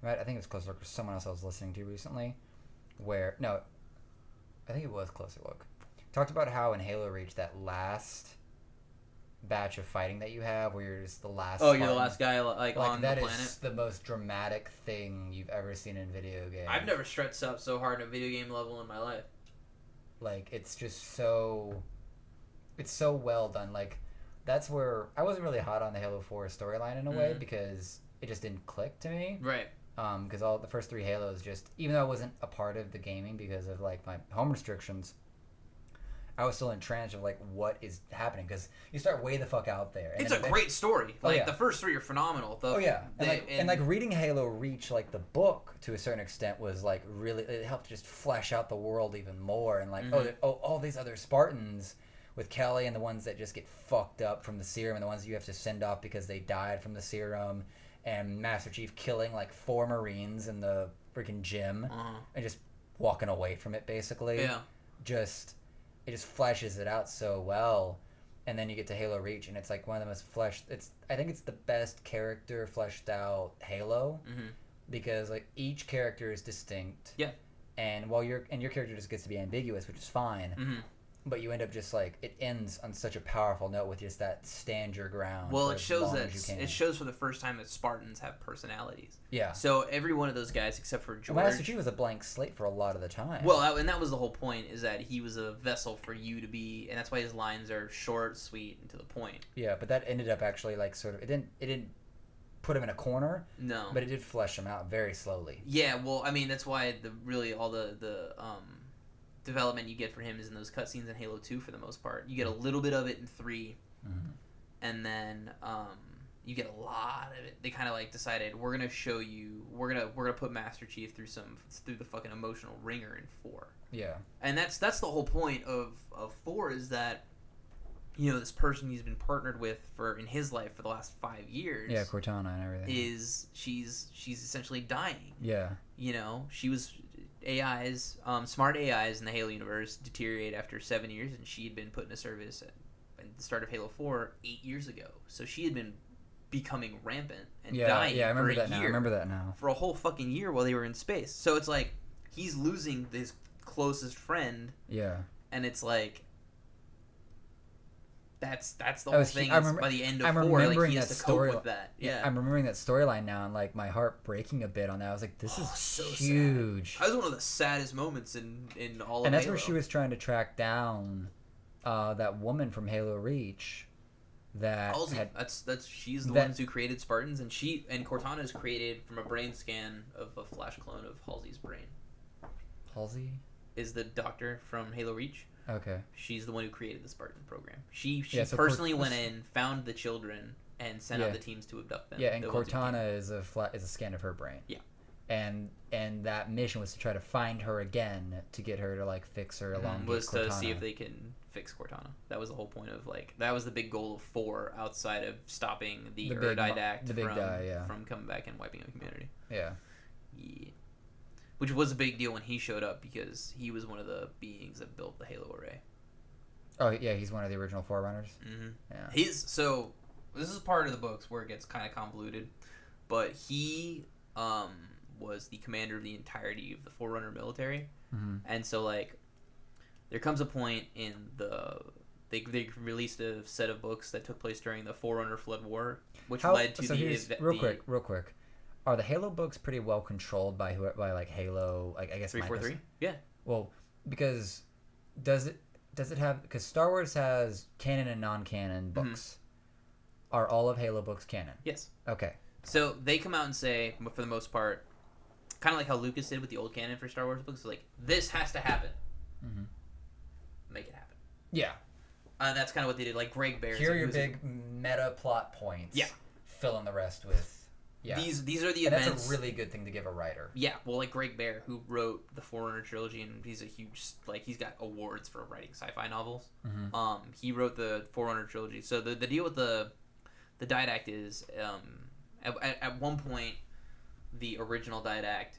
Right, I think it was Closer Look or someone else I was listening to recently. I think it was Closer Look. Talked about how in Halo Reach, that last batch of fighting that you have, where you're just the last... Oh, you're the last guy on the planet? That is the most dramatic thing you've ever seen in video games. I've never stressed up so hard in a video game level in my life. Like, it's just so... It's so well done. Like, that's where... I wasn't really hot on the Halo 4 storyline in a way, because it just didn't click to me. Right. Because all the first 3 Halos just... Even though I wasn't a part of the gaming because of, like, my home restrictions... I was still entranced of like what is happening because you start way the fuck out there. It's a great story. Like the first 3 are phenomenal. And reading Halo Reach, like the book to a certain extent was like really it helped just flesh out the world even more and like all these other Spartans with Kelly and the ones that just get fucked up from the serum and the ones you have to send off because they died from the serum and Master Chief killing like 4 Marines in the freaking gym and just walking away from it basically. Yeah. It just fleshes it out so well, and then you get to Halo Reach, and it's like one of the most I think it's the best character fleshed out Halo, because like each character is distinct. Yeah. And while your character just gets to be ambiguous, which is fine, but you end up just like it ends on such a powerful note with just that stand your ground. Well, it shows for the first time that Spartans have personalities. Yeah. So every one of those guys, except for George, Master Chief was a blank slate for a lot of the time. Well, and that was the whole point, is that he was a vessel for you to be, and that's why his lines are short, sweet, and to the point. Yeah, but that ended up actually like sort of it didn't put him in a corner. No. But it did flesh him out very slowly. Yeah, well, I mean that's why all the development you get for him is in those cutscenes in Halo 2 for the most part. You get a little bit of it in 3, and then you get a lot of it. They kind of like decided we're gonna show you, we're gonna put Master Chief through the fucking emotional ringer in 4. Yeah. And that's the whole point of 4 is that, you know, this person he's been partnered with in his life for the last 5 years. Yeah, Cortana and everything. She's essentially dying. Yeah. You know, she was smart AIs in the Halo universe deteriorate after 7 years, and she had been put into service at the start of Halo 4 8 years ago. So she had been becoming rampant and dying I remember for a that year. now. I remember that now. For a whole fucking year while they were in space. So it's like he's losing his closest friend. Yeah. And it's like that's the whole thing. By the end of 4, like, he has to cope with that. Yeah. I'm remembering that storyline now, and like my heart breaking a bit on that. I was like, this is so huge. Sad. That was one of the saddest moments in all of And that's Halo. where she was trying to track down that woman from Halo Reach. Halsey. She's the ones who created Spartans, and Cortana is created from a brain scan of a flash clone of Halsey's brain. Halsey is the doctor from Halo Reach. Okay. She's the one who created the Spartan program. She personally went in, found the children, and sent out the teams to abduct them. Yeah, and Cortana is a scan of her brain. Yeah. And that mission was to try to find her again to get her to like fix her along with Cortana. To see if they can fix Cortana. That was the whole point of that was the big goal of 4 outside of stopping the Erdidact from coming back and wiping out humanity. Yeah. Yeah. Which was a big deal when he showed up because he was one of the beings that built the Halo array. Oh yeah, he's one of the original Forerunners. Mm-hmm. Yeah. So this is part of the books where it gets kind of convoluted, but he was the commander of the entirety of the Forerunner military, and so there comes a point in they released a set of books that took place during the Forerunner Flood War, which led to real quick. Are the Halo books pretty well controlled by like Halo? Like I guess 343. Yeah. Well, because does it have? Because Star Wars has canon and non-canon books. Are all of Halo books canon? Yes. Okay. So they come out and say, for the most part, kind of like how Lucas did with the old canon for Star Wars books, like this has to happen. Make it happen. Yeah. That's kind of what they did. Like Greg Bear. Here are your big meta plot points. Yeah. Fill in the rest with. Yeah. These are the events. That's a really good thing to give a writer. Yeah, well, like Greg Bear, who wrote the Forerunner trilogy, and he's a huge he's got awards for writing sci-fi novels. He wrote the Forerunner trilogy. So the deal with the Didact is at one point the original Didact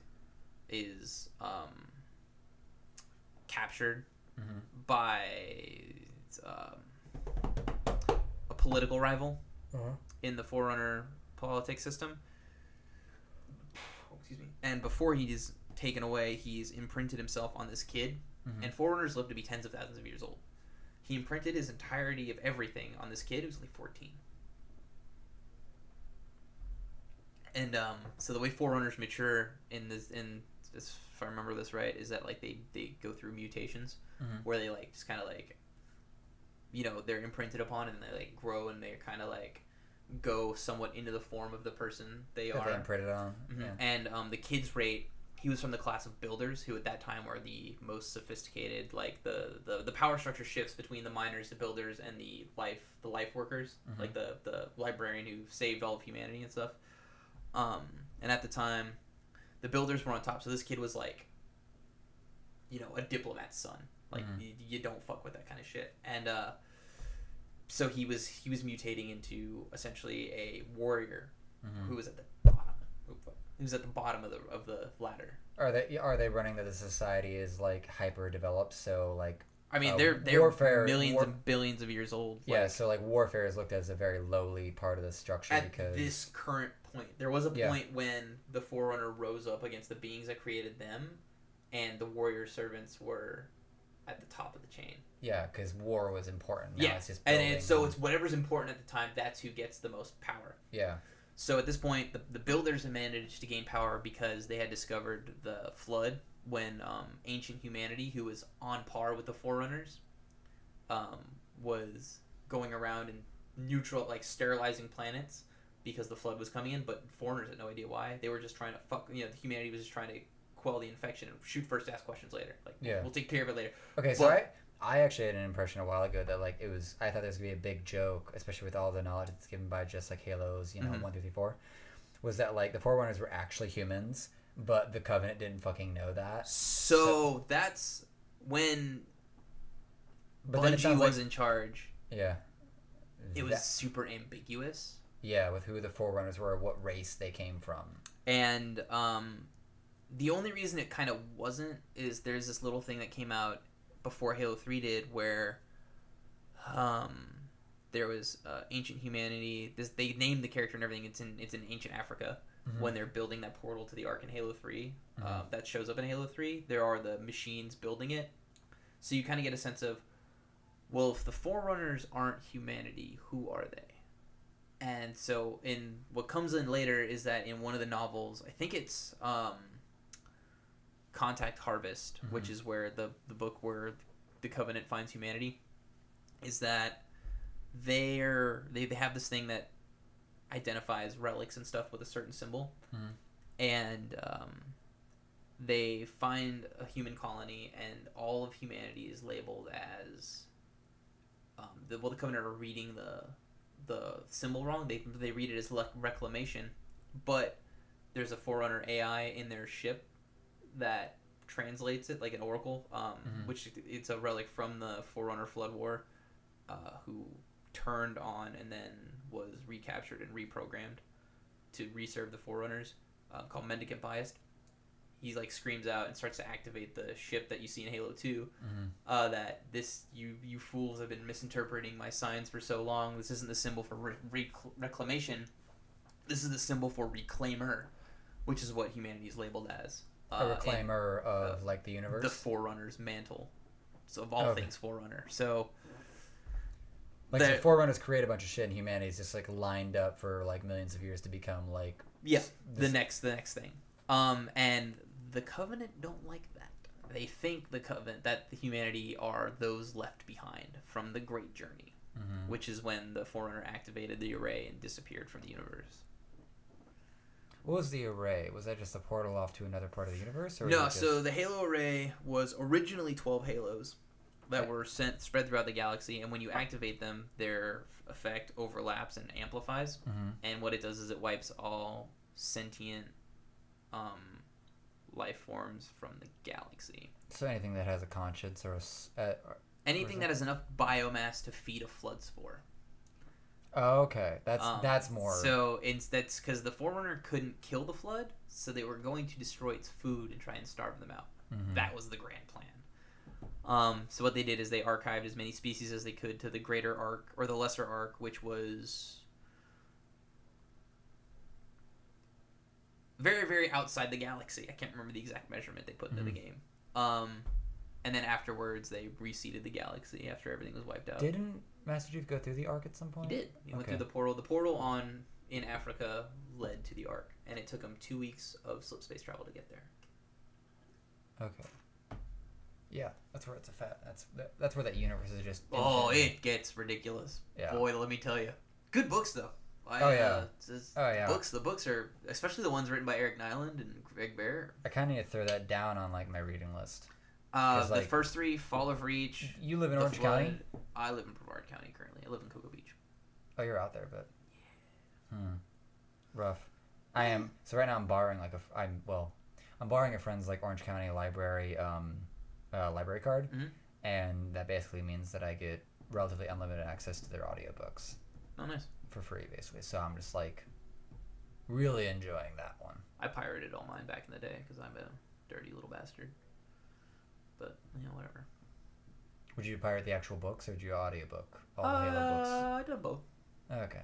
is captured by a political rival in the Forerunner politics system. Excuse me. And before he is taken away, he's imprinted himself on this kid. And Forerunners live to be tens of thousands of years old. He imprinted his entirety of everything on this kid who's only 14. And so the way Forerunners mature in this, if I remember this right, is that they go through mutations where they just kind of they're imprinted upon, and they grow, and they kind of go somewhat into the form of the person they are. They imprinted on. Yeah. And the kid's rate, he was from the class of builders, who at that time were the most sophisticated. The power structure shifts between the miners, the builders, and the life workers, like the librarian who saved all of humanity and stuff. And at the time, the builders were on top, so this kid was a diplomat's son. You don't fuck with that kind of shit. And so he was mutating into essentially a warrior who was at the bottom. He was at the bottom of the ladder. Are they running that the society is hyper developed? So I mean, they're millions and billions of years old. Yeah, so warfare is looked at as a very lowly part of the structure at because this current point, there was a point when the Forerunner rose up against the beings that created them, and the warrior servants were at the top of the chain. Yeah, because war was important. Now it's just it's whatever's important at the time. That's who gets the most power. Yeah. So at this point, the builders had managed to gain power because they had discovered the flood when ancient humanity, who was on par with the Forerunners, was going around and sterilizing planets because the flood was coming in. But Foreigners had no idea why. They were just trying to humanity was just trying to quell the infection and shoot first, ask questions later. Like, Yeah. we'll take care of it later. Okay, so I actually had an impression a while ago that like I thought there was gonna be a big joke, especially with all the knowledge that's given by just like Halos, 1, 2, 3, 4, was that like the Forerunners were actually humans, but the Covenant didn't fucking know that. So that's when But then it Bungie sounds was like, in charge. yeah, It was super ambiguous. Yeah, with who the Forerunners were, what race they came from. And the only reason it kind of wasn't is there's this little thing that came out before Halo 3 did where there was ancient humanity. They named the character and everything. It's in ancient Africa when they're building that portal to the Ark in Halo 3. That shows up in Halo 3. There are the machines building it. So you kind of get a sense of, well, if the Forerunners aren't humanity, who are they? And so in what comes in later is that in one of the novels, I think it's Contact Harvest, which is where the book where the Covenant finds humanity, is that they have this thing that identifies relics and stuff with a certain symbol, and they find a human colony, and all of humanity is labeled as the Covenant are reading the symbol wrong. They read it as reclamation, but there's a Forerunner AI in their ship that translates it like an oracle, which it's a relic from the Forerunner Flood War, who turned on and then was recaptured and reprogrammed to reserve the Forerunners, called Mendicant Biased. He like screams out and starts to activate the ship that you see in Halo 2, that you fools have been misinterpreting my signs for so long. This isn't the symbol for reclamation. This is the symbol for reclaimer, which is what humanity is labeled as. A reclaimer of like the universe? The Forerunner's mantle. So of all things Forerunner. So like the Forerunners create a bunch of shit and humanity's just like lined up for like millions of years to become like the next thing. And the Covenant don't like that. They think the Covenant, that the humanity are those left behind from the Great Journey, which is when the Forerunner activated the array and disappeared from the universe. What was the array? Was that just a portal off to another part of the universe? Or No, so the Halo array was originally 12 Halos that were spread throughout the galaxy, and when you activate them, their effect overlaps and amplifies. And what it does is it wipes all sentient life forms from the galaxy. So anything that has a conscience or anything that has enough biomass to feed a flood spore. Oh, okay. That's more. So that's because the Forerunner couldn't kill the flood, so they were going to destroy its food and try and starve them out. That was the grand plan. So what they did is they archived as many species as they could to the greater arc or the lesser arc, which was very, very outside the galaxy. I can't remember the exact measurement they put into the game. And then afterwards, they reseeded the galaxy after everything was wiped out. Didn't Master Chief go through the Ark at some point? He did. He went through the portal. The portal in Africa led to the Ark, and it took him 2 weeks of slip space travel to get there. Okay. Yeah, that's where it's that's where that universe is just. Oh, it gets ridiculous. Yeah. Boy, let me tell you. Good books though. The books are, especially the ones written by Eric Nyland and Greg Bear. I kind of need to throw that down on like my reading list. The first three, Fall of Reach. You live in Orange County? I live in Brevard County currently. I live in Cocoa Beach. Oh, you're out there, but rough. I am. So right now I'm borrowing I'm borrowing a friend's like Orange County library library card, and that basically means that I get relatively unlimited access to their audiobooks. Oh, nice. For free, basically. So I'm just like really enjoying that one. I pirated all mine back in the day because I'm a dirty little bastard. But whatever. Would you pirate the actual books or did you audiobook all the Halo books? I did both. Okay.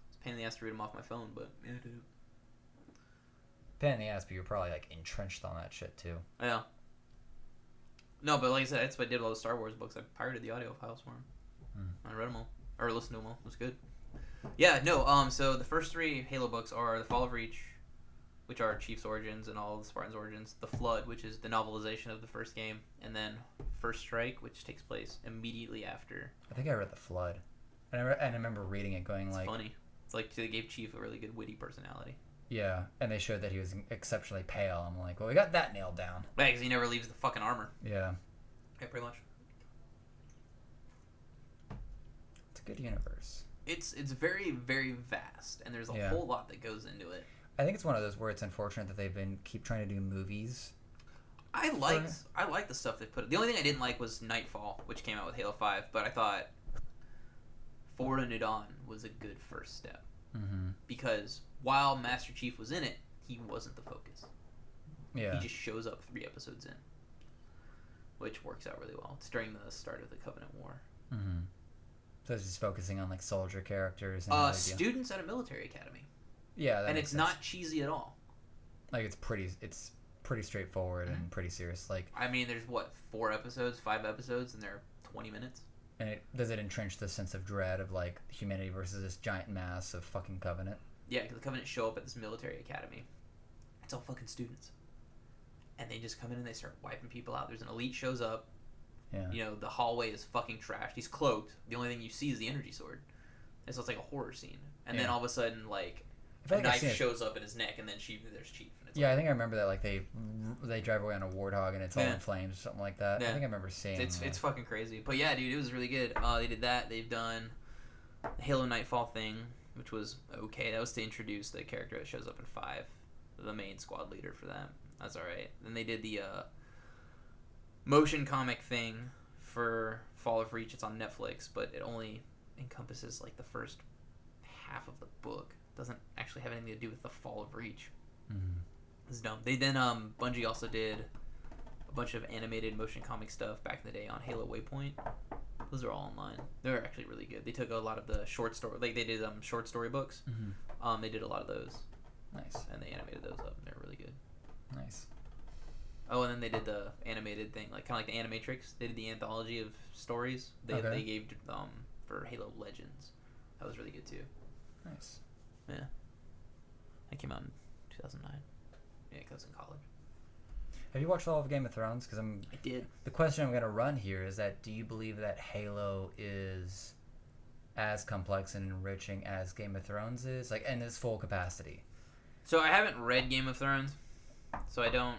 It's a pain in the ass to read them off my phone, but yeah, I did it. Pain in the ass, but you're probably like entrenched on that shit too. Yeah. No, but like I said, that's what I did with all the Star Wars books. I pirated the audio files for them. I read them all. Or listened to them all. It was good. Yeah, no, so the first three Halo books are The Fall of Reach, which are Chief's origins and all of the Spartans' origins. The Flood, which is the novelization of the first game. And then First Strike, which takes place immediately after. I think I read The Flood. And I remember reading it going it's like... funny. It's like they gave Chief a really good witty personality. Yeah, and they showed that he was exceptionally pale. I'm like, well, we got that nailed down. Yeah, because he never leaves the fucking armor. Yeah. Yeah, pretty much. It's a good universe. It's very, very vast, and there's a whole lot that goes into it. I think it's one of those where it's unfortunate that they've keep trying to do movies. I like the stuff they put. The only thing I didn't like was Nightfall, which came out with Halo 5, but I thought Forward and Dawn was a good first step. Mm-hmm. Because while Master Chief was in it, he wasn't the focus. Yeah. He just shows up 3 episodes in, which works out really well. It's during the start of the Covenant War. Mm-hmm. So it's just focusing on like soldier characters and students at a military academy. Yeah, and it's not cheesy at all. Like it's pretty straightforward and pretty serious. Like I mean, there's 4 episodes, 5 episodes, and they're 20 minutes. And does it entrench the sense of dread of like humanity versus this giant mass of fucking Covenant? Yeah, because the Covenant show up at this military academy. It's all fucking students, and they just come in and they start wiping people out. There's an elite shows up. Yeah. You know, the hallway is fucking trashed. He's cloaked. The only thing you see is the energy sword. And so it's like a horror scene. And then all of a sudden, like, a knife shows up in his neck, and then there's Chief. And it's I think I remember that. Like, they drive away on a warthog, and it's all in flames or something like that. Yeah. I think I remember seeing it's fucking crazy. But yeah, dude, it was really good. They did that. They've done the Halo Nightfall thing, which was okay. That was to introduce the character that shows up in 5. The main squad leader for that. That's alright. Then they did the motion comic thing for Fall of Reach. It's on Netflix, but it only encompasses like the first half of the book. It doesn't actually have anything to do with the Fall of Reach. Mm-hmm. It's dumb. They then Bungie also did a bunch of animated motion comic stuff back in the day on Halo Waypoint. Those are all online. They're actually really good. They took a lot of the short story, like they did short story books. Mm-hmm. They did a lot of those. Nice. And they animated those up, and they're really good. Nice. Oh, and then they did the animated thing, like kind of like the Animatrix. They did the anthology of stories they gave for Halo Legends. That was really good too. Nice. Yeah. That came out in 2009. Yeah, because I was in college. Have you watched all of Game of Thrones? I did. The question I'm going to run here is that do you believe that Halo is as complex and enriching as Game of Thrones is, like in its full capacity? So I haven't read Game of Thrones, so I don't.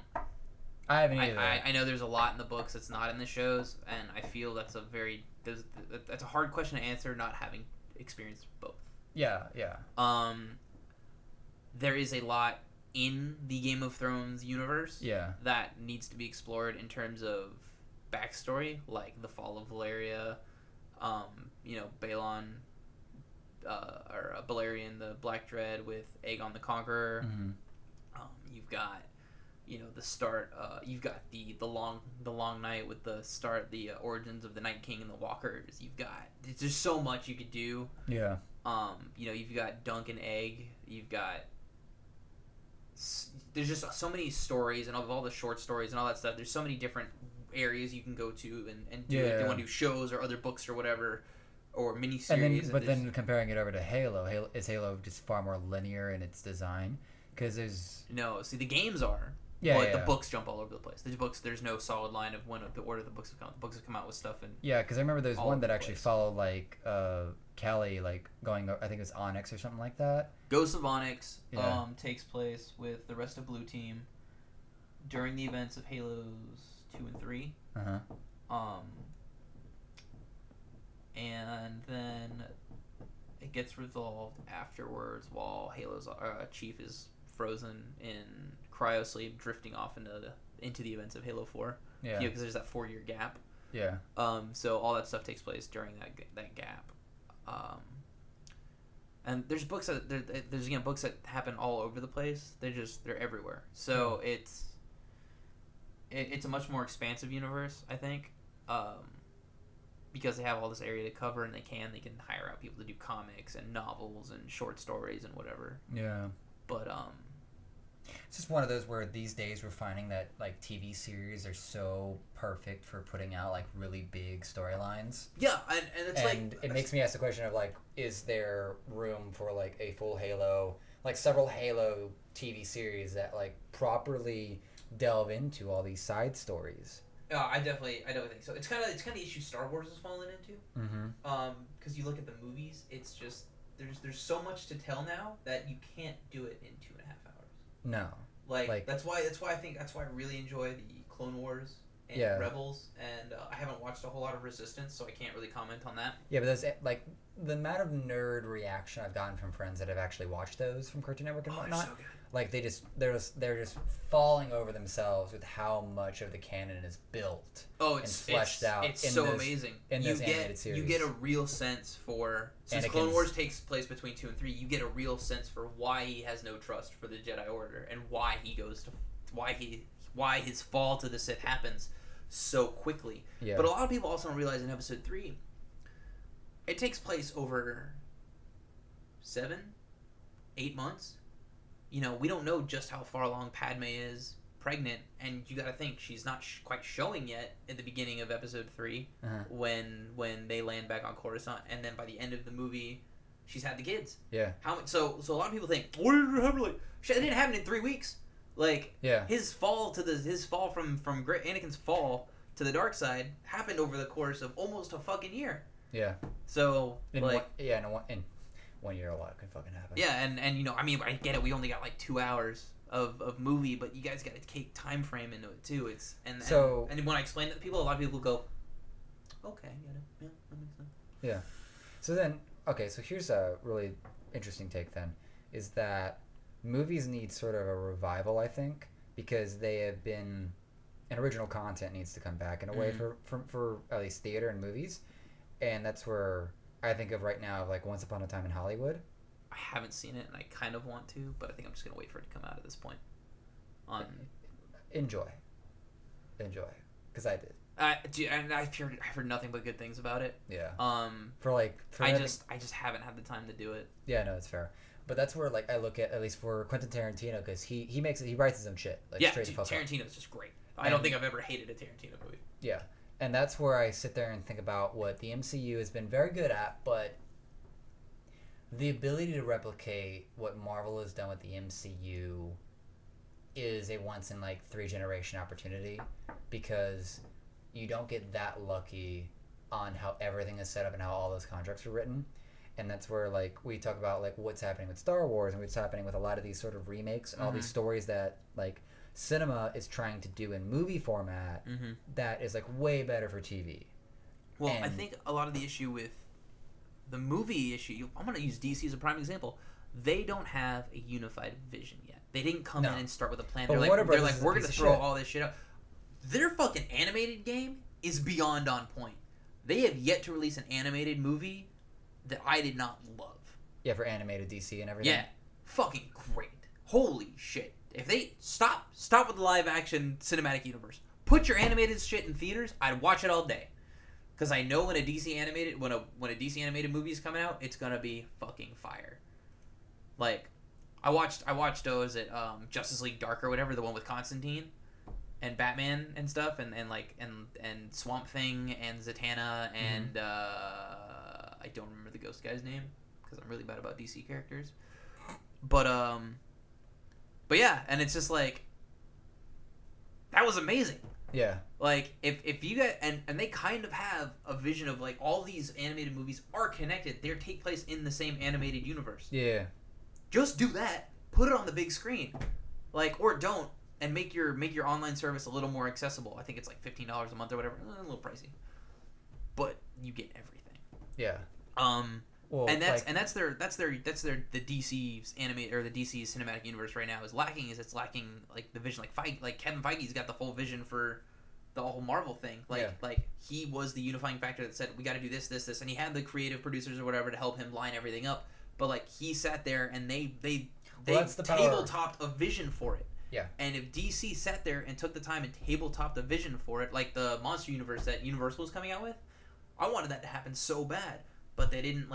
I haven't either. I know there's a lot in the books that's not in the shows, and I feel that's a hard question to answer, not having experienced both. Yeah. There is a lot in the Game of Thrones universe that needs to be explored in terms of backstory, like the fall of Valyria, Balon, or Balerion, the Black Dread with Aegon the Conqueror. Mm-hmm. You've got, the start. You've got the long night with the start, the origins of the Night King and the Walkers. You've got there's so much you could do. Yeah. You've got Dunk and Egg. You've got. There's just so many stories, and of all the short stories and all that stuff. There's so many different areas you can go to and do if you want to do shows or other books or whatever, or miniseries. But then comparing it over to Halo, is Halo just far more linear in its design? Because there's the games are. But the books jump all over the place. There's no solid line of when the order the books have come. The books have come out with stuff and. Yeah, because I remember there's one that actually followed like Callie going. I think it was Onyx or something like that. Ghost of Onyx takes place with the rest of Blue Team during the events of Halos 2 and 3. And then it gets resolved afterwards while Halo's Chief is frozen in cryosleep, drifting off into the events of Halo 4. Yeah, because there's that 4-year gap. Yeah. So all that stuff takes place during that gap. And there's books there's books that happen all over the place. They're everywhere. So it's a much more expansive universe, I think. Because they have all this area to cover, and they can hire out people to do comics and novels and short stories and whatever. Yeah. But it's just one of those where these days we're finding that like TV series are so perfect for putting out like really big storylines. Yeah, and it's it makes me ask the question of like, is there room for like a full Halo, like several Halo TV series that like properly delve into all these side stories? I definitely think so. It's kind of the issue Star Wars has fallen into. Mm-hmm. Because you look at the movies, it's just there's so much to tell now that you can't do it in 2.5 hours. No. Like that's why I really enjoy the Clone Wars and Yeah. Rebels, and I haven't watched a whole lot of Resistance, so I can't really comment on that. Yeah, but there's like the amount of nerd reaction I've gotten from friends that have actually watched those from Cartoon Network and whatnot. So good. Like they're just falling over themselves with how much of the canon is built and fleshed out. It's so amazing. In this animated series, you get a real sense for, since Clone Wars takes place between 2 and 3, you get a real sense for why he has no trust for the Jedi Order and why his fall to the Sith happens so quickly. Yeah. But a lot of people also don't realize in Episode 3, it takes place over 7, 8 months. You know, we don't know just how far along Padme is pregnant, and you got to think she's not quite showing yet at the beginning of Episode 3 when they land back on Coruscant, and then by the end of the movie, she's had the kids. Yeah. So a lot of people think, what did it happen? Like, shit, it didn't happen in 3 weeks. Like, his fall from Anakin's fall to the dark side happened over the course of almost a fucking year. Yeah. So in 1 year, a lot could fucking happen. Yeah, and you know, I mean, I get it. We only got like 2 hours of movie, but you guys got to take time frame into it too. It's and when I explain it to people, a lot of people go, "Okay, get it. Yeah, that makes sense." Yeah. So then, so here's a really interesting take. Then, is that movies need sort of a revival, I think, because they have been, and original content needs to come back in a way for at least theater and movies, and that's where I think of right now, like Once Upon a Time in Hollywood. I haven't seen it, and I kind of want to, but I think I'm just gonna wait for it to come out at this point. Enjoy, because I did. And I've heard nothing but good things about it. Yeah. I just haven't had the time to do it. Yeah, no, it's fair. But that's where like I look at least for Quentin Tarantino, because he writes his own shit. Like, yeah, straight the fuck Tarantino's just great. I don't think I've ever hated a Tarantino movie. Yeah. And that's where I sit there and think about what the MCU has been very good at, but the ability to replicate what Marvel has done with the MCU is a once in like 3 generation opportunity, because you don't get that lucky on how everything is set up and how all those contracts are written. And that's where like we talk about like what's happening with Star Wars and what's happening with a lot of these sort of remakes and all these stories that like cinema is trying to do in movie format that is like way better for TV. Well, I think a lot of the issue with the movie issue, I'm going to use DC as a prime example. They don't have a unified vision yet. They didn't come in and start with a plan. They're like, we're going to throw all this shit out. Their fucking animated game is beyond on point. They have yet to release an animated movie that I did not love. Yeah, for animated DC and everything. Yeah, fucking great. Holy shit. If they stop with the live action cinematic universe, put your animated shit in theaters, I'd watch it all day. Because I know when a DC animated movie is coming out, it's gonna be fucking fire. Like, I watched Justice League Dark or whatever, the one with Constantine and Batman and stuff, and Swamp Thing and Zatanna and I don't remember the ghost guy's name because I'm really bad about DC characters, but yeah, and it's just like that was amazing. Yeah. Like if you get and they kind of have a vision of like all these animated movies are connected. They take place in the same animated universe. Yeah. Just do that. Put it on the big screen, like, or don't, and make your online service a little more accessible. I think it's like $15 a month or whatever. A little pricey, but you get everything. Yeah. Well, and that's the DC's animate or the DC's cinematic universe right now is lacking. It's lacking like the vision. Like Kevin Feige's got the full vision for the whole Marvel thing. Like he was the unifying factor that said we got to do this, and he had the creative producers or whatever to help him line everything up. But like he sat there and they tabletopped a vision for it. Yeah. And if DC sat there and took the time and tabletopped a vision for it, like the monster universe that Universal was coming out with, I wanted that to happen so bad. But they didn't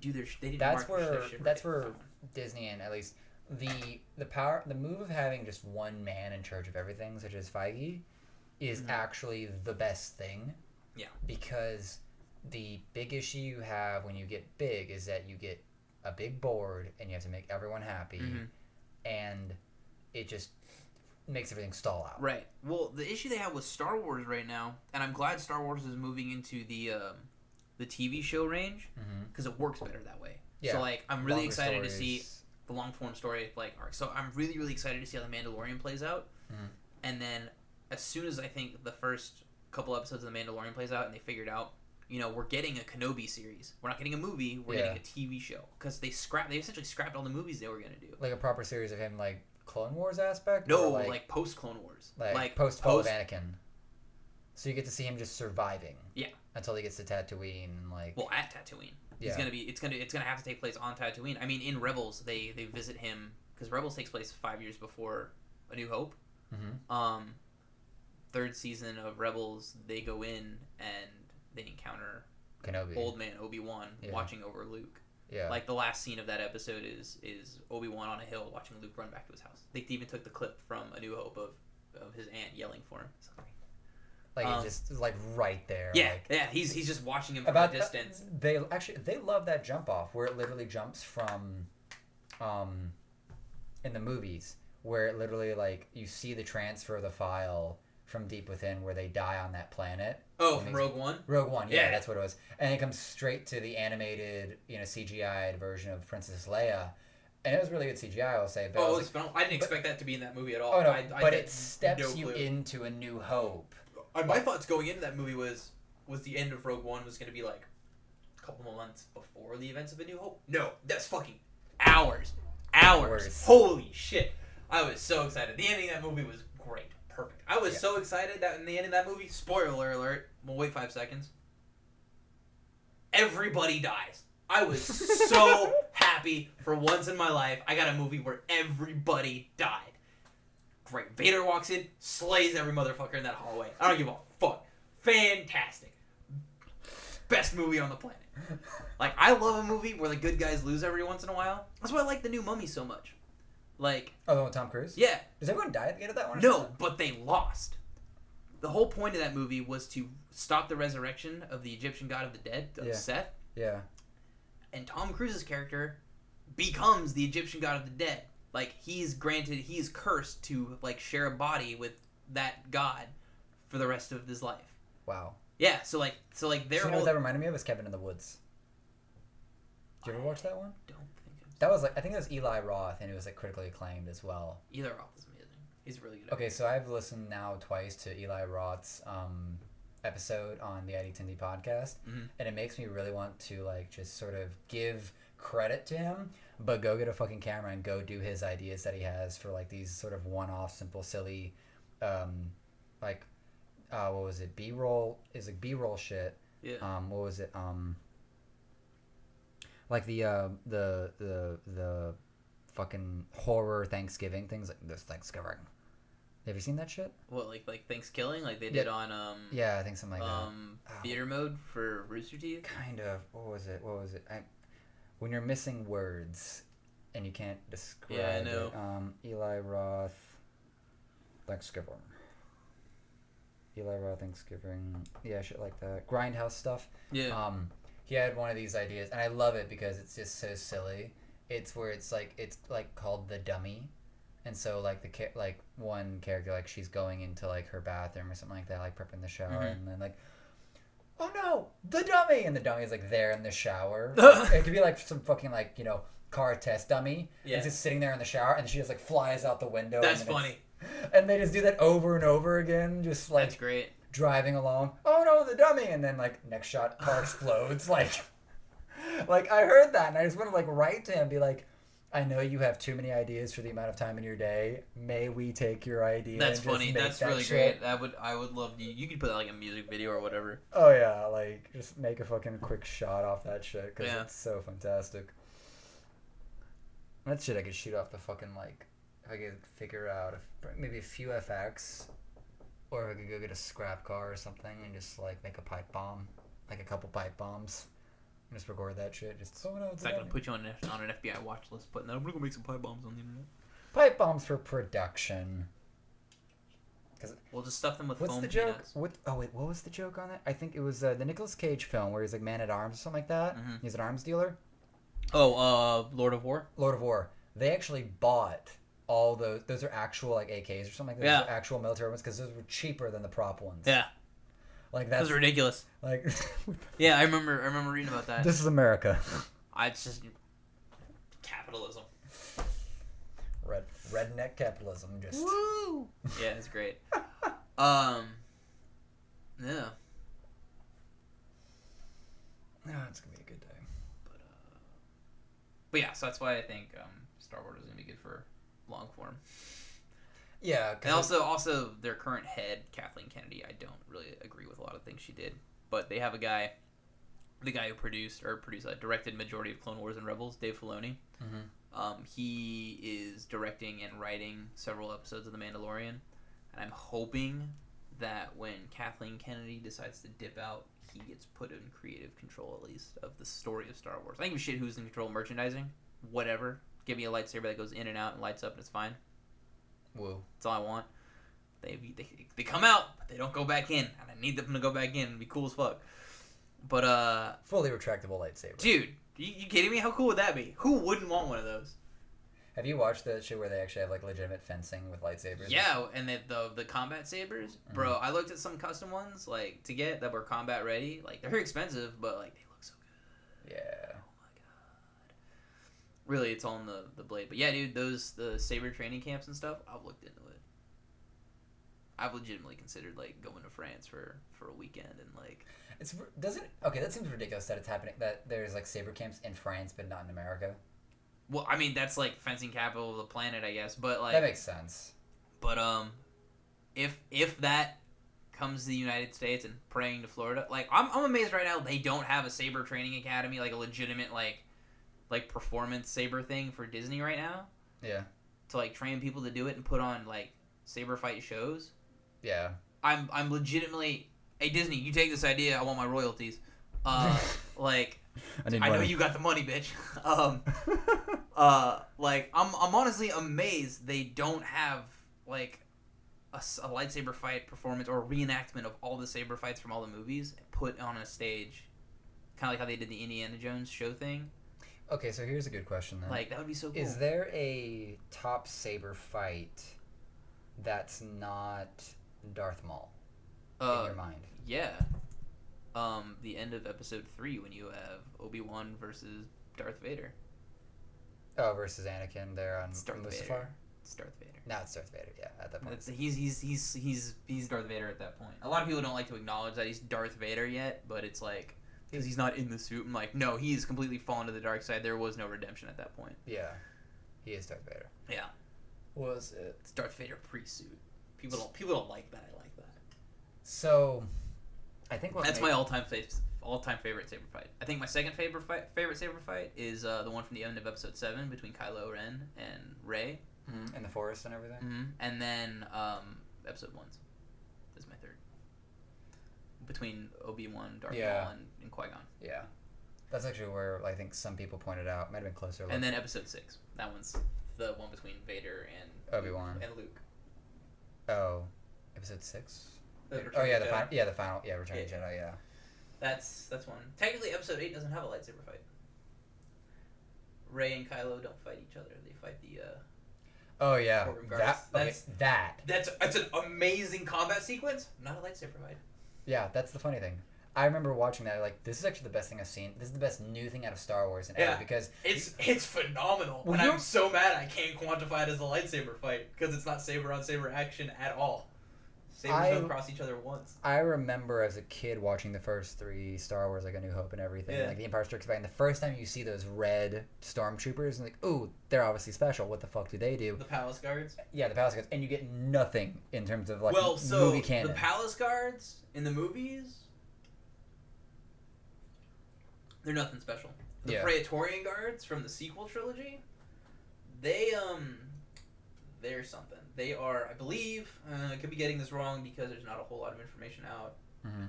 do their. They didn't. That's where Disney, and at least the move of having just one man in charge of everything, such as Feige, is actually the best thing. Yeah. Because the big issue you have when you get big is that you get a big board and you have to make everyone happy, and it just makes everything stall out. Right. Well, the issue they have with Star Wars right now, and I'm glad Star Wars is moving into the TV show range because it works better that way. Yeah. So like, I'm really excited to see the long form story like arc. So I'm really, really excited to see how the Mandalorian plays out. Mm-hmm. And then as soon as I think the first couple episodes of the Mandalorian plays out and they figured out, we're getting a Kenobi series. We're not getting a movie. We're getting a TV show because they essentially scrapped all the movies they were gonna do. Like a proper series of him, like Clone Wars aspect. No, like post Clone Wars. Like post Fall of Anakin. So you get to see him just surviving. Yeah. Until he gets to Tatooine and like. Well, at Tatooine. Yeah. It's gonna have to take place on Tatooine. I mean, in Rebels, they visit him because Rebels takes place 5 years before A New Hope. Mm-hmm. Third season of Rebels, they go in and they encounter Kenobi. Old man Obi-Wan watching over Luke. Yeah. Like the last scene of that episode is Obi-Wan on a hill watching Luke run back to his house. They even took the clip from A New Hope of his aunt yelling for him. Like it's just like right there. Yeah, like, he's just watching him from a distance. They love that jump off where it literally jumps from, in the movies where it literally like you see the transfer of the file from deep within where they die on that planet. Oh, from Rogue One? Rogue One, yeah, that's what it was. And it comes straight to the animated, CGI'd version of Princess Leia. And it was really good CGI, I'll say. But it was phenomenal. I didn't expect that to be in that movie at all. Oh, no, but it steps you into A New Hope. My thoughts going into that movie was the end of Rogue One was going to be like a couple more months before the events of A New Hope. No, that's fucking hours. Holy shit. I was so excited. The ending of that movie was great. Perfect. I was so excited that in the end of that movie, spoiler alert, we'll wait 5 seconds. Everybody dies. I was so happy for once in my life. I got a movie where everybody died. Great. Vader walks in, slays every motherfucker in that hallway. I don't give a fuck. Fantastic. Best movie on the planet. Like, I love a movie where the good guys lose every once in a while. That's why I like The New Mummy so much. Like... Oh, the one with Tom Cruise? Yeah. Does everyone die at the end of that one? No, but they lost. The whole point of that movie was to stop the resurrection of the Egyptian god of the dead, of Seth. Yeah. And Tom Cruise's character becomes the Egyptian god of the dead. Like, he's cursed to, like, share a body with that god for the rest of his life. Wow. Yeah, so their you know what that reminded me of? Was Cabin in the Woods. Did you ever watch that one? Don't think I've seen that was, like, I think it was Eli Roth, and it was, like, critically acclaimed as well. Eli Roth is amazing. He's really good. Okay, so I've listened now twice to Eli Roth's episode on the ID10D podcast, and it makes me really want to, like, just sort of give credit to him, but go get a fucking camera and go do his ideas that he has for like these sort of one-off simple silly like what was it, B-roll is like B-roll shit. What was it, like the fucking horror Thanksgiving things, like this Thanksgiving. Have you seen that shit? What, like Thanksgiving, like they did on I think something like that. Theater mode for Rooster Teeth. Kind of. What was it? When you're missing words and you can't describe I know. it. Eli Roth Thanksgiving. Eli Roth Thanksgiving. Yeah, shit like that. Grindhouse stuff. Yeah. He had one of these ideas, and I love it because it's just so silly. It's where it's like called The Dummy. And so like like one character, like she's going into like her bathroom or something like that, like prepping the shower, and then like, oh no, the dummy, and the dummy is like there in the shower. It could be like some fucking like car test dummy. Yeah. It's just sitting there in the shower, and she just like flies out the window. That's funny. And they just do that over and over again, just like that's great. Driving along. Oh no, the dummy, and then like next shot, car explodes. like I heard that, and I just want to like write to him, and be like, I know you have too many ideas for the amount of time in your day. May we take your idea? That's funny. That's really great. I would love you could put like a music video or whatever. Oh yeah, like just make a fucking quick shot off that shit because it's so fantastic. That shit I could shoot off the fucking like if I could figure out maybe a few FX, or if I could go get a scrap car or something and just like make a pipe bomb, like a couple pipe bombs. Just record that shit. Just it's not gonna put you on an FBI watch list, but I'm gonna make some pipe bombs on the internet. Pipe bombs for production. We'll just stuff them with what's foam the joke? peanuts. What was the joke on it? I think it was the Nicolas Cage film where he's like Man at Arms or something like that. Mm-hmm. He's an arms dealer. Oh, Lord of War. Lord of War. They actually bought all those. Those are actual like AKs or something like that. Yeah. Those are actual military ones because those were cheaper than the prop ones. Yeah. Like that's ridiculous. Like, yeah, I remember reading about that. This is America. It's just Capitalism. Redneck capitalism. Just. Woo! Yeah, it's great. Yeah. No, it's gonna be a good day. But yeah, so that's why I think Star Wars is gonna be good for long form. Yeah, and also their current head, Kathleen Kennedy, I don't really agree with a lot of things she did. But they have a guy, the guy who directed majority of Clone Wars and Rebels, Dave Filoni. Mm-hmm. He is directing and writing several episodes of The Mandalorian, and I'm hoping that when Kathleen Kennedy decides to dip out, he gets put in creative control, at least, of the story of Star Wars. I don't give a shit who's in control of merchandising. Whatever. Give me a lightsaber that goes in and out and lights up and it's fine. Whoa. That's all I want. They come out, but they don't go back in. And I need them to go back in. It'd be cool as fuck. But, fully retractable lightsaber. Dude, you kidding me? How cool would that be? Who wouldn't want one of those? Have you watched the shit where they actually have, like, legitimate fencing with lightsabers? Yeah, and the combat sabers? Mm-hmm. Bro, I looked at some custom ones, like, to get that were combat ready. Like, they're expensive, but, like, they look so good. Yeah. Oh, my God. Really, it's all in the blade. But, yeah, dude, the saber training camps and stuff, I've looked into it. I've legitimately considered, like, going to France for a weekend and, like... Okay, that seems ridiculous that it's happening, that there's, like, saber camps in France, but not in America. Well, I mean, that's, like, fencing capital of the planet, I guess, but, like... That makes sense. But, if that comes to the United States and praying to Florida, like, I'm amazed right now they don't have a saber training academy, like, a legitimate, like performance saber thing for Disney right now. Yeah. To, like, train people to do it and put on, like, saber fight shows. Yeah. I'm legitimately... Hey, Disney, you take this idea, I want my royalties. Like... I know you got the money, bitch. Like I'm honestly amazed they don't have like a lightsaber fight performance or reenactment of all the saber fights from all the movies put on a stage, kind of like how they did the Indiana Jones show thing. Okay, so here's a good question then. Like that would be so cool. Is there a top saber fight that's not Darth Maul in your mind? Yeah. The end of episode 3 when you have Obi-Wan versus Darth Vader. Oh, versus Anakin there on Mustafar? It's Darth Vader. No, it's Darth Vader, yeah, at that point. He's Darth Vader at that point. A lot of people don't like to acknowledge that he's Darth Vader yet, but it's like, because he's not in the suit, I'm like, no, he's completely fallen to the dark side. There was no redemption at that point. Yeah. He is Darth Vader. Yeah. Was it? It's Darth Vader pre-suit. People don't like that. I like that. So... I think that's my all-time favorite saber fight. I think my second favorite saber fight is the one from the end of episode 7 between Kylo Ren and Rey. Mm-hmm. In the forest and everything. Mm-hmm. And then episode 1 is my third. Between Obi-Wan, Darth Maul, and Qui-Gon. Yeah. That's actually where I think some people pointed out. Might have been closer. And then episode 6. That one's the one between Vader and Obi-Wan. And Luke. Oh. Episode 6? The final. Yeah, Return of the Jedi, yeah. That's one. Technically, episode 8 doesn't have a lightsaber fight. Rey and Kylo don't fight each other. They fight the, Oh, yeah. That's an amazing combat sequence. Not a lightsaber fight. Yeah, that's the funny thing. I remember watching that, like, this is actually the best thing I've seen. This is the best new thing out of Star Wars ever, because... It's phenomenal. And I'm so mad I can't quantify it as a lightsaber fight, because it's not saber-on-saber action at all. Sabers don't cross each other once. I remember as a kid watching the first 3 Star Wars, like A New Hope and everything, like The Empire Strikes Back, and the first time you see those red stormtroopers, and like, ooh, they're obviously special. What the fuck do they do? The Palace Guards? Yeah, the Palace Guards. And you get nothing in terms of, like, movie canon. The Palace Guards in the movies, they're nothing special. The Praetorian Guards from the sequel trilogy, they're something. They are, I believe, I could be getting this wrong because there's not a whole lot of information out. Mm-hmm.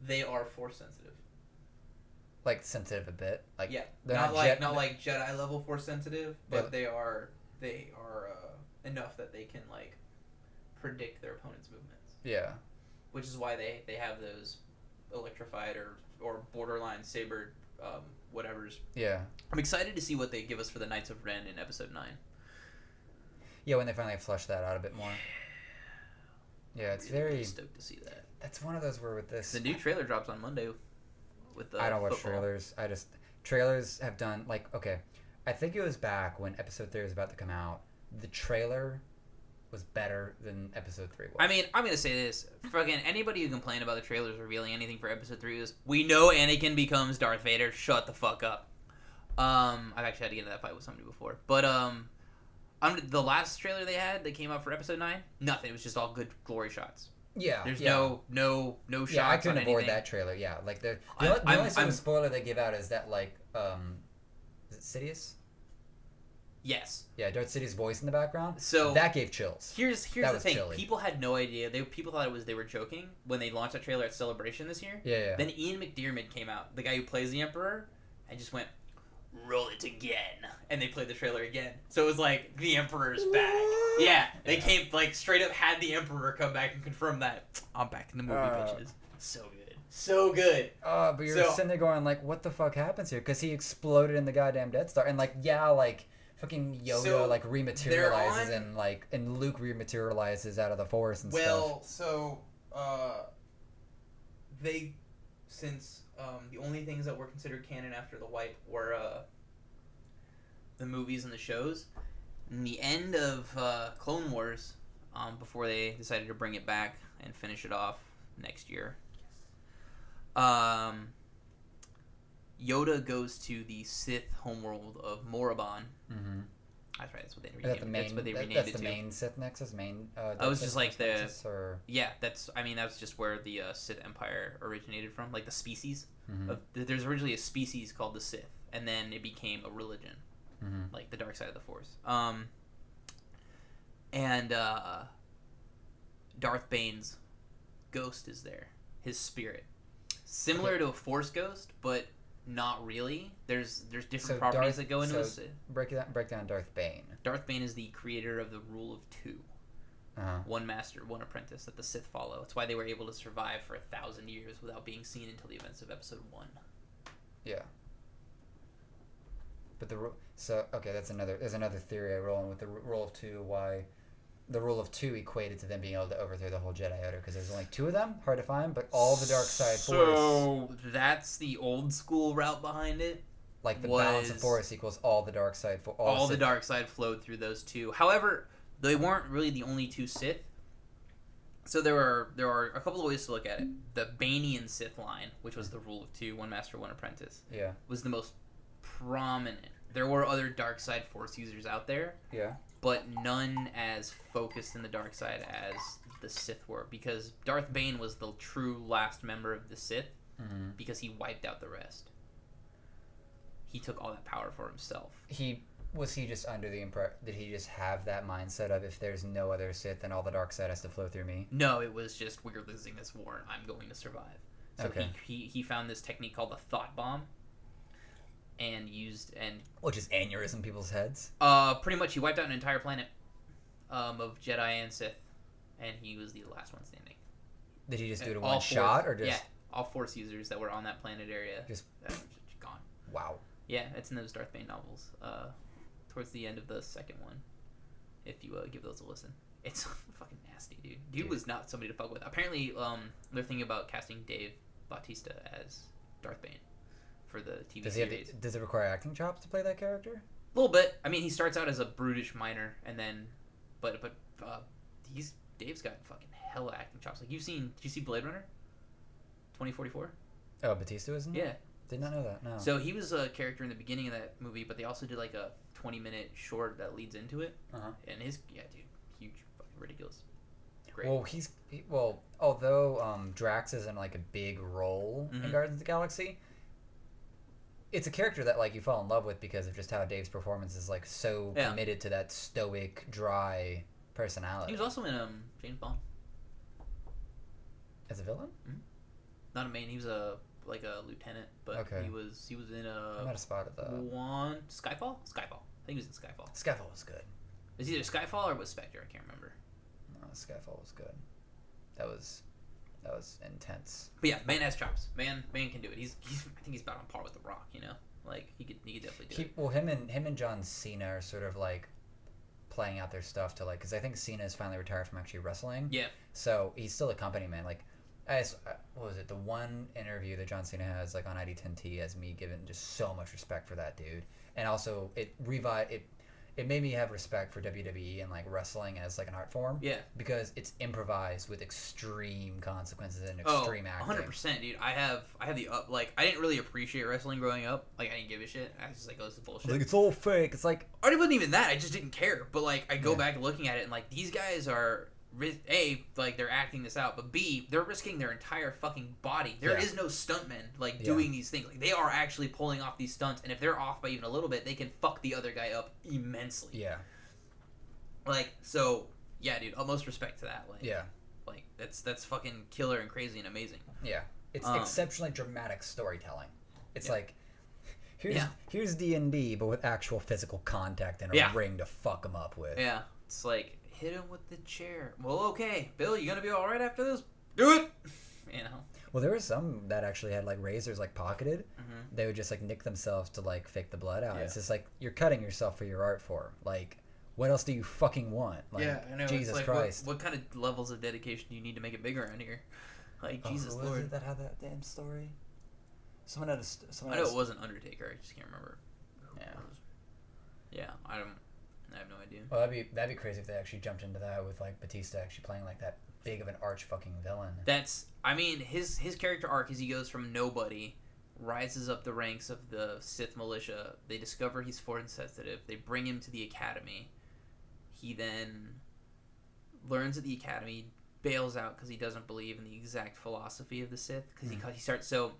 They are force sensitive. Like sensitive a bit, like not like Jedi level force sensitive, but they are enough that they can like predict their opponent's movements. Yeah, which is why they have those electrified or borderline sabered whatevers. Yeah, I'm excited to see what they give us for the Knights of Ren in episode 9. Yeah, when they finally flesh that out a bit more. Yeah, it's really stoked to see that. That's one of those where with this... The new trailer drops on Monday with the I don't watch football. trailers. Trailers have done, like, okay, I think it was back when episode 3 was about to come out. The trailer was better than episode 3 was. I mean, I'm gonna say this: fucking anybody who complained about the trailers revealing anything for episode 3 is, we know Anakin becomes Darth Vader. Shut the fuck up. I've actually had to get into that fight with somebody before, but the last trailer they had that came out for episode 9, nothing. It was just all good glory shots. Yeah, there's yeah. no shots. Yeah, I couldn't on avoid anything. that trailer. Yeah, like the only sort of spoiler they give out is that like is it Sidious? Yes. Yeah, Darth Sidious' voice in the background. So that gave chills. Here's the thing. Chilly. People had no idea. People thought they were joking when they launched that trailer at Celebration this year. Yeah. Then Ian McDiarmid came out, the guy who plays the Emperor, and just went, "Roll it again," and they played the trailer again. So it was like the Emperor's back. Yeah, they came like straight up had the Emperor come back and confirm that I'm back in the movie, bitches. So good, so good. But you're sitting there going like, what the fuck happens here? Because he exploded in the goddamn Death Star, and like like. Fucking Yoda like rematerializes and Luke rematerializes out of the Force and stuff. Since the only things that were considered canon after the wipe were the movies and the shows, in the end of Clone Wars, before they decided to bring it back and finish it off next year, Yoda goes to the Sith homeworld of Morabon. Mm-hmm. That's right. That's what they renamed it. That's what they renamed it to. That's the main Sith Nexus. I was just like Nexus, or... Yeah, that's just where the Sith Empire originated from, like the species. Mm-hmm. There's originally a species called the Sith, and then it became a religion, like the dark side of the Force. And Darth Bane's ghost is there. His spirit, similar to a Force ghost, but not really. There's different properties that go into it. Break down Darth Bane. Darth Bane is the creator of the Rule of Two. Uh-huh. One master, one apprentice that the Sith follow. It's why they were able to survive for 1,000 years without being seen until the events of Episode 1. Yeah. But there's another theory I roll in with the Rule of Two. Why the Rule of Two equated to them being able to overthrow the whole Jedi Order, because there's only 2 of them, hard to find, but all the dark side Force. So that's the old school route behind it. Like the balance of Force equals all the dark side. All the dark side flowed through those 2. However, they weren't really the only 2 Sith. So there are a couple of ways to look at it. The Banean Sith line, which was the Rule of Two, one master, one apprentice, was the most prominent. There were other dark side Force users out there. Yeah. But none as focused in the dark side as the Sith were, because Darth Bane was the true last member of the Sith, because he wiped out the rest. He took all that power for himself. Was he just under the impression? Did he just have that mindset of, if there's no other Sith, then all the dark side has to flow through me? No, it was just, we're losing this war and I'm going to survive. So he found this technique called the thought bomb, which is aneurysm in people's heads. Pretty much, he wiped out an entire planet of Jedi and Sith, and he was the last one standing. Did he just do it in one shot, or just all Force users that were on that planet area just gone? Wow. Yeah, it's in those Darth Bane novels. Towards the end of the second one, if you give those a listen. It's fucking nasty, dude. Dude was not somebody to fuck with. Apparently, they're thinking about casting Dave Battista as Darth Bane for the TV series. Does it require acting chops to play that character? A little bit. I mean, he starts out as a brutish miner, and then, but Dave's got fucking hella acting chops. Like, did you see Blade Runner 2044? Oh, Battista was in it? Yeah. Did not know that, no. So he was a character in the beginning of that movie, but they also did like a 20-minute short that leads into it. Uh-huh. And huge, fucking ridiculous. Great. Well, although Drax isn't like a big role in Guardians of the Galaxy, it's a character that like you fall in love with because of just how Dave's performance is like so committed to that stoic, dry personality. He was also in James Bond. As a villain? Mm-hmm. Not a main. He was a lieutenant, but he was in a. I might have spotted that. Skyfall. I think he was in Skyfall. Skyfall was good. It was either Skyfall or was Spectre. I can't remember. No, Skyfall was good. That was intense. But yeah, man has chops. Man can do it. He's I think he's about on par with The Rock. You know, like he could definitely do it. Well, him and John Cena are sort of like playing out their stuff to like, because I think Cena is finally retired from actually wrestling. Yeah. So he's still a company man. Like What was it? The one interview that John Cena has like on ID10T has me giving just so much respect for that dude, and also it made me have respect for WWE and like wrestling as like an art form. Yeah. Because it's improvised with extreme consequences and extreme acting. 100%, dude. I have the like I didn't really appreciate wrestling growing up. Like I didn't give a shit. I was just like, oh, this is bullshit. Like it's all fake. It's like it wasn't even that. I just didn't care. But like I go back looking at it and like these guys are A, like they're acting this out, but B, they're risking their entire fucking body. There is no stuntmen like doing these things. Like they are actually pulling off these stunts, and if they're off by even a little bit, they can fuck the other guy up immensely. Yeah. Like so, yeah, dude. Utmost respect to that. Like yeah. Like that's fucking killer and crazy and amazing. Yeah. It's exceptionally dramatic storytelling. It's like here's D&D, but with actual physical contact and a ring to fuck them up with. Yeah. It's like. Hit him with the chair. Well, okay, Bill, you gonna be all right after this? Do it. You know. Well, there were some that actually had like razors like pocketed. Mm-hmm. They would just like nick themselves to like fake the blood out. Yeah. It's just like you're cutting yourself for your art form. Like, what else do you fucking want? Like, I know. Jesus it's like, Christ. What kind of levels of dedication do you need to make it bigger around here? Like Jesus Lord. Was it that had that damn story? Someone had a. I know it wasn't Undertaker. I just can't remember. Yeah. Yeah, I have no idea. Well, that'd be crazy if they actually jumped into that with like Battista actually playing like that big of an arch fucking villain. His character arc is he goes from nobody, rises up the ranks of the Sith militia. They discover he's force sensitive. They bring him to the academy. He then learns at the academy, bails out because he doesn't believe in the exact philosophy of the Sith. Because he starts at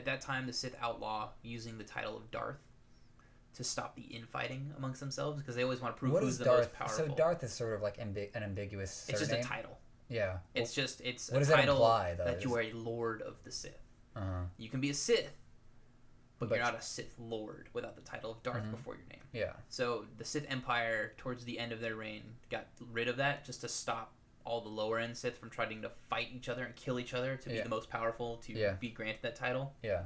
that time the Sith outlaw using the title of Darth to stop the infighting amongst themselves because they always want to prove who's the most powerful. So Darth is sort of like an ambiguous surname. It's just a title. Yeah. It's a title that imply, though? That you are a lord of the Sith. Uh-huh. You can be a Sith, but you're not a Sith lord without the title of Darth before your name. Yeah. So the Sith Empire, towards the end of their reign, got rid of that just to stop all the lower end Sith from trying to fight each other and kill each other to be the most powerful to be granted that title. Yeah.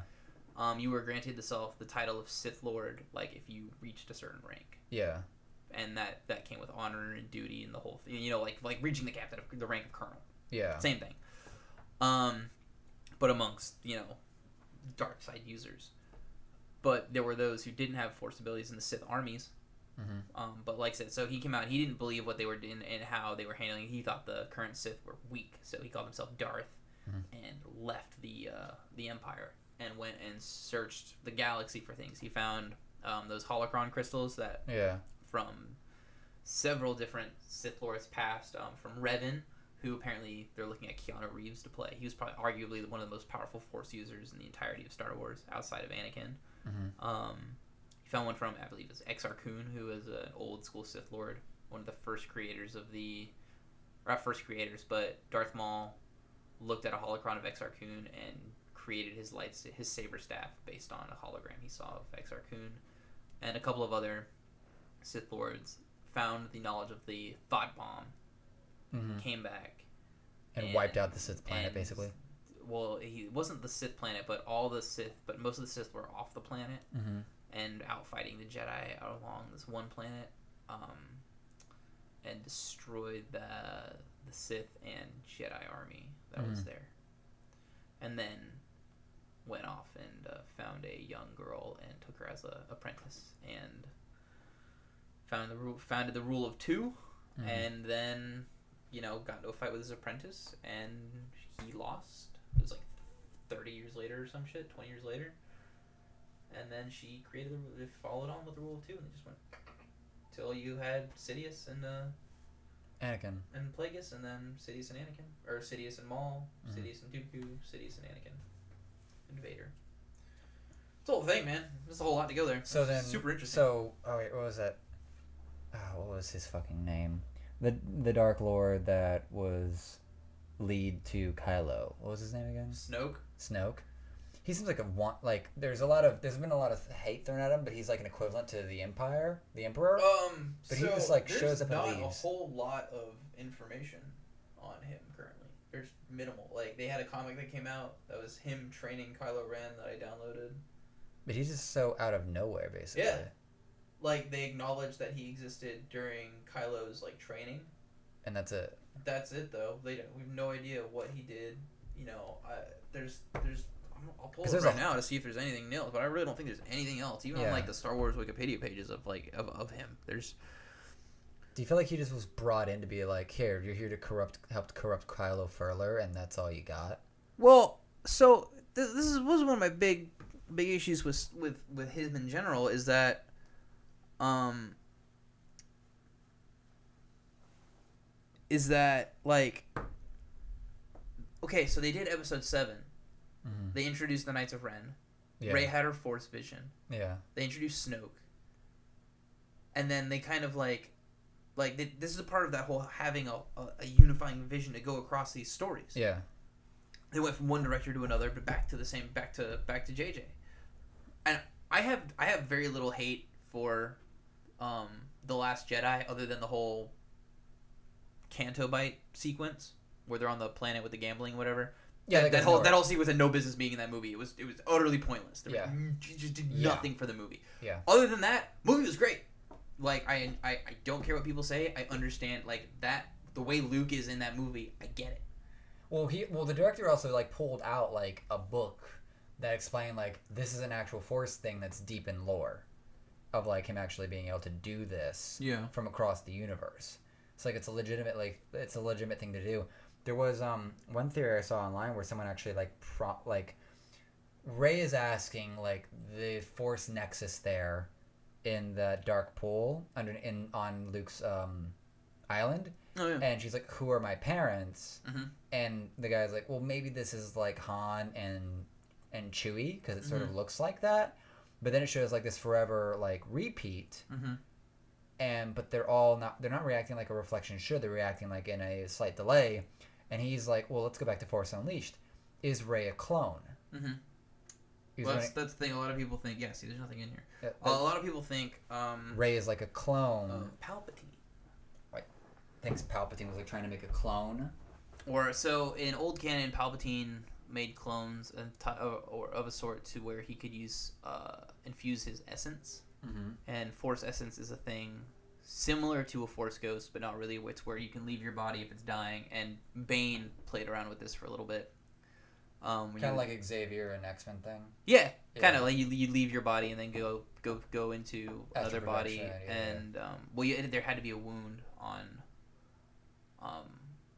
You were granted the title of Sith Lord, like if you reached a certain rank. Yeah. And that came with honor and duty and the whole thing. You know, like reaching the rank of colonel. Yeah. Same thing. But amongst dark side users, but there were those who didn't have force abilities in the Sith armies. Mm-hmm. But like I said, so he came out. He didn't believe what they were doing and how they were handling it. He thought the current Sith were weak, so he called himself Darth and left the Empire. And went and searched the galaxy for things. He found those holocron crystals that from several different Sith Lords past, from Revan, who apparently they're looking at Keanu Reeves to play. He was probably arguably one of the most powerful Force users in the entirety of Star Wars, outside of Anakin. He found one from, I believe, it was Exar Kun, who is an old school Sith Lord, one of the first creators of not first creators, but Darth Maul looked at a holocron of Exar Kun and created his saber staff based on a hologram he saw of Exar Kun, and a couple of other Sith Lords found the knowledge of the thought bomb, came back, and wiped out the Sith planet, basically. Well, he wasn't the Sith planet, but most of the Sith were off the planet and out fighting the Jedi out along this one planet, and destroyed the Sith and Jedi army that was there, and then went off and found a young girl and took her as an apprentice and founded the rule of two, and then got into a fight with his apprentice and he lost. It was like 30 years later or some shit, 20 years later, and then she followed on with the rule of two, and they just went till you had Sidious and Anakin and Plagueis, and then Sidious and Anakin, or Sidious and Maul, Sidious and Dooku, Sidious and Anakin. Vader. It's the whole thing, man. There's a whole lot to go there. So then, super interesting. So, what was that? What was his fucking name? The Dark Lord that was lead to Kylo. What was his name again? Snoke. He seems like there's been a lot of hate thrown at him, but he's like an equivalent to the Emperor. But he just shows up and leaves. There's not a whole lot of information on him currently. There's minimal. Like, they had a comic that came out that was him training Kylo Ren that I downloaded. But he's just so out of nowhere, basically. Yeah. Like, they acknowledged that he existed during Kylo's, training. and that's it. That's it though. We have no idea what he did. You know, I'll pull it right now to see if there's anything else, but I really don't think there's anything else. Even on like the Star Wars Wikipedia pages of him, there's. Do you feel like he just was brought in to be like, here, you're here to help corrupt Kylo further, and that's all you got? Well, so was one of my big issues with him in general is that, like, okay, so they did episode 7. Mm-hmm. They introduced the Knights of Ren. Yeah. Rey had her Force vision. Yeah. They introduced Snoke. And then they kind of like this is a part of that whole having a unifying vision to go across these stories. Yeah. They went from one director to another, but back to JJ. And I have very little hate for The Last Jedi, other than the whole Canto Bite sequence where they're on the planet with the gambling, whatever. Yeah, that whole sequence had no business being in that movie. It was utterly pointless. Just did nothing for the movie. Yeah. Other than that, movie was great. Like I don't care what people say. I understand like that the way Luke is in that movie. I get it. Well, the director also like pulled out like a book that explained like this is an actual Force thing that's deep in lore, of like him actually being able to do this. Yeah. From across the universe. It's like it's a legitimate thing to do. There was one theory I saw online where someone actually like Rey is asking like the Force nexus there in the dark pool on Luke's island. Oh, yeah. And she's like, who are my parents? Mm-hmm. And the guy's like, well, maybe this is like Han and Chewie, because it sort of looks like that. But then it shows like this forever like repeat. Mm-hmm. But they're not reacting like a reflection should. They're reacting like in a slight delay. And he's like, well, let's go back to Force Unleashed. Is Rey a clone? Mm-hmm. Well, that's the thing. A lot of people think. Yeah, see, there's nothing in here. A lot of people think Rey is like a clone of Palpatine. Like, thinks Palpatine was like trying to make a clone. Or so in old canon, Palpatine made clones of a sort to where he could infuse his essence. Mm-hmm. And Force essence is a thing similar to a Force ghost, but not really. It's where you can leave your body if it's dying. And Bane played around with this for a little bit. Kind of like Xavier and X-Men thing. Yeah, kind of like you leave your body and then go into another body, and there had to be a wound on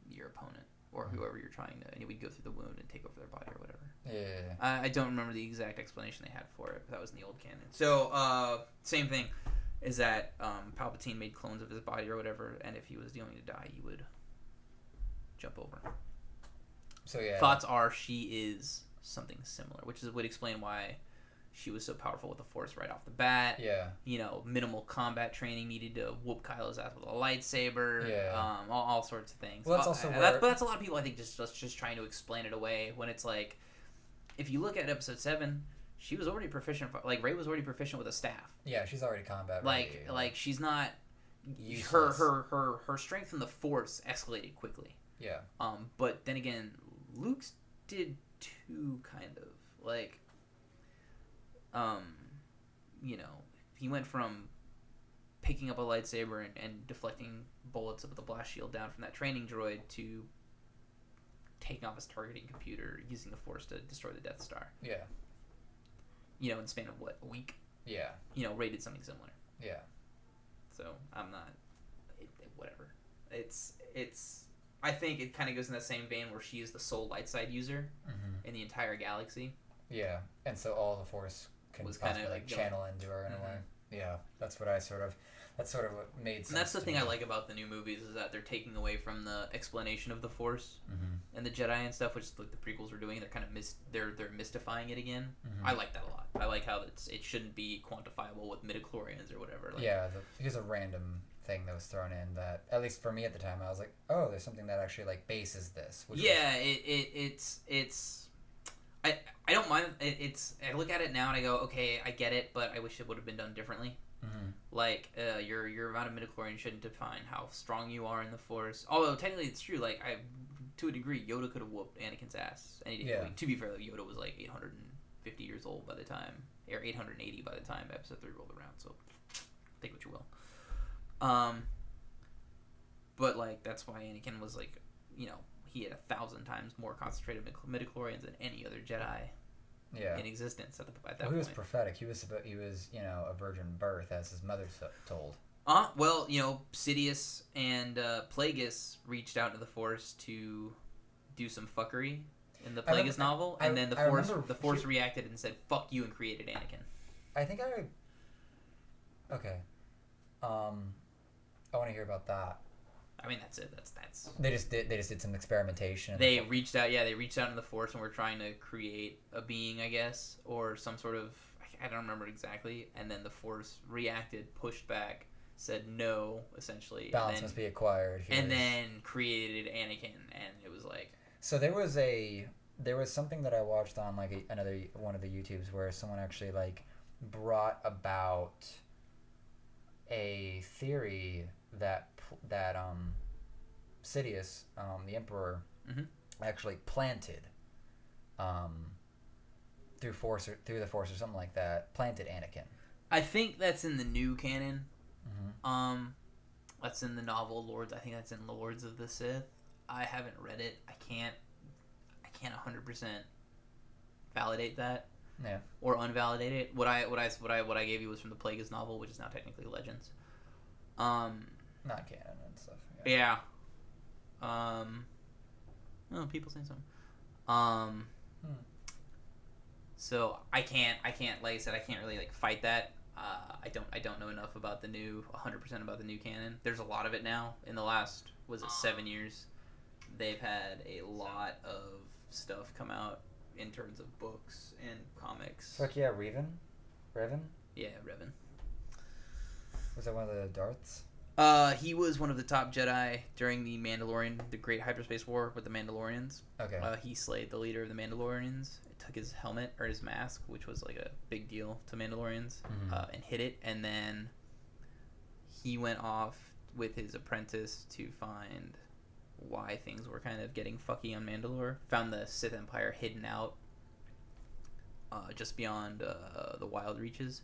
your opponent or whoever you're trying to, and you would go through the wound and take over their body or whatever. Yeah. I don't remember the exact explanation they had for it, but that was in the old canon. So same thing is that Palpatine made clones of his body or whatever, and if he was going to die, he would jump over. So yeah, thoughts are she is something similar, which would explain why she was so powerful with the Force right off the bat. Yeah, minimal combat training, needed to whoop Kylo's ass with a lightsaber. Yeah, all sorts of things. Well, that's also but that's a lot of people I think just trying to explain it away when it's like, if you look at Episode 7, she was already proficient. Like Rey was already proficient with a staff. Yeah, she's already combat ready. Like she's not. Useless. Her strength in the Force escalated quickly. Yeah. But then again, Luke's did too, kind of. Like, he went from picking up a lightsaber and deflecting bullets with the blast shield down from that training droid to taking off his targeting computer, using the Force to destroy the Death Star. Yeah. In the span of, a week? Yeah. Rey did something similar. Yeah. So, I'm not... whatever. It's... I think it kind of goes in that same vein where she is the sole light side user in the entire galaxy. Yeah, and so all the Force can kind of channel into her in a way. Yeah, that's what what made sense. And that's the thing I like about the new movies is that they're taking away from the explanation of the Force and the Jedi and stuff, which like the prequels were doing. They're kind of they're mystifying it again. I like that a lot. I like how it shouldn't be quantifiable with midichlorians or whatever. Like, yeah, here's a random thing that was thrown in that, at least for me at the time, I was like, oh, there's something that actually like bases this. It's I don't mind. I look at it now and I go, okay, I get it, but I wish it would have been done differently. Like your amount of midichlorian shouldn't define how strong you are in the Force. Although technically it's true. Like to a degree, Yoda could have whooped Anakin's ass any day. Yeah. Like, to be fair, Yoda was like 850 years old by the time, or 880 by the time Episode 3 rolled around. So take what you will. But like that's why Anakin was like, you know, he had 1,000 times more concentrated midichlorians than any other Jedi in existence at that point. He was prophetic. He was a virgin birth, as his mother told. Well, you know, Sidious and Plagueis reached out to the Force to do some fuckery in the Plagueis novel, and then the Force reacted and said "fuck you" and created Anakin. Okay. I want to hear about that. I mean, that's it. That's. They just did some experimentation. They reached out. Yeah, they reached out in the Force and were trying to create a being, I guess, or some sort of. I don't remember exactly. And then the Force reacted, pushed back, said no, essentially. Balance must be acquired. And then created Anakin, and it was like. So there was something that I watched on like another one of the YouTubes where someone actually like brought about a theory that Sidious, the Emperor, actually planted through the Force or something like that, planted Anakin. I think that's in the new canon. That's in the novel Lords. I think that's in Lords of the Sith. I haven't read it. I can't 100% validate that. Yeah. Or unvalidate it. What I gave you was from the Plagueis novel, which is now technically Legends. Not canon and stuff. Yeah. Oh, people saying something. So I can't. Like I said, I can't really like fight that. I don't know enough about the new 100% about the new canon. There's a lot of it now. In the last 7 years, they've had a lot of stuff come out in terms of books and comics. Fuck yeah, Revan? Yeah, Revan. Was that one of the Darths? He was one of the top Jedi during the Great Hyperspace War with the Mandalorians. Okay. He slayed the leader of the Mandalorians. It took his helmet or his mask, which was like a big deal to Mandalorians, and hid it. And then he went off with his apprentice to find why things were kind of getting fucky on Mandalore. Found the Sith Empire hidden out just beyond the Wild Reaches.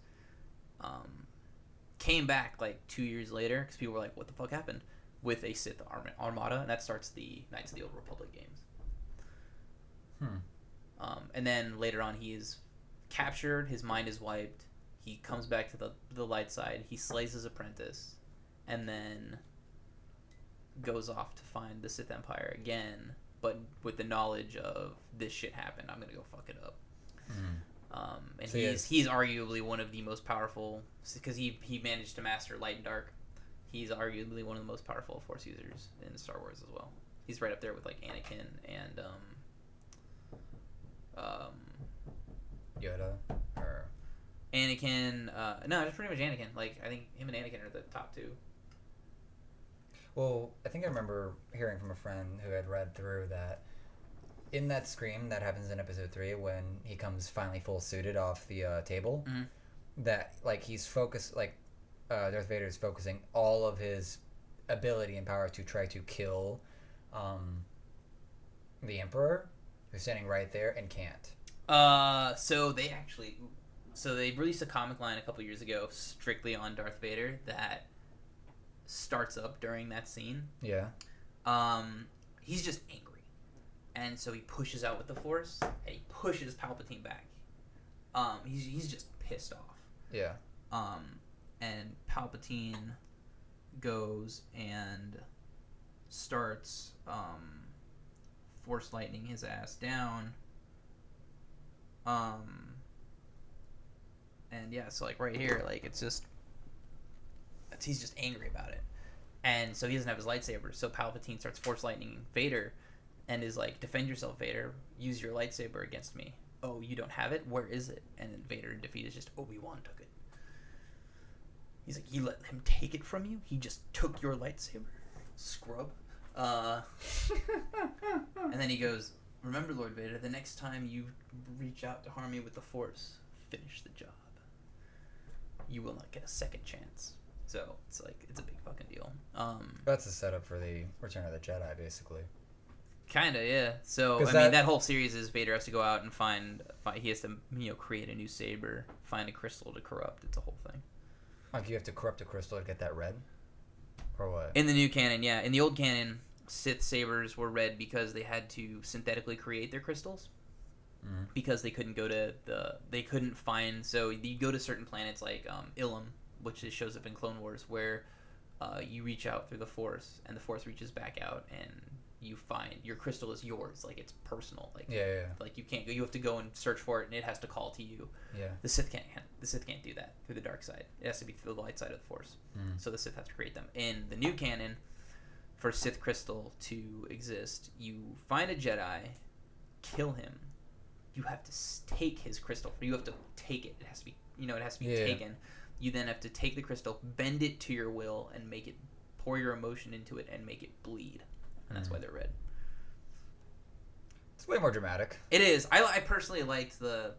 Came back like 2 years later because people were like, what the fuck happened? With a Sith armada, and that starts the Knights of the Old Republic games. And then later on he is captured, his mind is wiped, he comes back to the light side, he slays his apprentice, and then goes off to find the Sith Empire again, but with the knowledge of this shit happened, I'm gonna go fuck it up. And so he's arguably one of the most powerful, because he managed to master light and dark. He's arguably one of the most powerful Force users in Star Wars as well. He's right up there with like Anakin and Yoda or Anakin. No, just pretty much Anakin. Like I think him and Anakin are the top two. Well, I think I remember hearing from a friend who had read through that in that scream that happens in episode 3 when he comes finally full suited off the table, that like he's focused, like Darth Vader is focusing all of his ability and power to try to kill the Emperor, who's standing right there and can't. So they released a comic line a couple years ago strictly on Darth Vader that starts up during that scene. Yeah. He's just angry. And so he pushes out with the Force, and he pushes Palpatine back. He's just pissed off. Yeah. And Palpatine goes and starts Force lightning his ass down. And yeah, so like right here, like he's just angry about it. And so he doesn't have his lightsaber, so Palpatine starts Force lightning Vader and is like, defend yourself, Vader. Use your lightsaber against me. Oh, you don't have it? Where is it? And then Vader in defeat is just, Obi-Wan took it. He's like, you let him take it from you? He just took your lightsaber? Scrub. And then he goes, remember, Lord Vader, the next time you reach out to harm me with the Force, finish the job. You will not get a second chance. So it's like, it's a big fucking deal. That's a setup for the Return of the Jedi, basically. Kinda, yeah. So I mean, that whole series is Vader has to go out and find. He has to, create a new saber, find a crystal to corrupt. It's a whole thing. Like you have to corrupt a crystal to get that red. or what? In the new canon, yeah. In the old canon, Sith sabers were red because they had to synthetically create their crystals. Mm-hmm. Because they couldn't go to they couldn't find. So you go to certain planets like Ilum, which shows up in Clone Wars, where you reach out through the Force, and the Force reaches back out, and you find your crystal is yours, like it's personal, like like you can't go. You have to go and search for it, and it has to call to you. Yeah. The Sith can't do that through the dark side. It has to be through the light side of the Force. Mm. So the Sith have to create them. In the new canon, for Sith crystal to exist, you find a Jedi, kill him. You have to take his crystal. You have to take it. It has to be, it has to be taken. You then have to take the crystal, bend it to your will, and make it, pour your emotion into it, and make it bleed. And that's why they're red. It's way more dramatic. It is. I personally liked the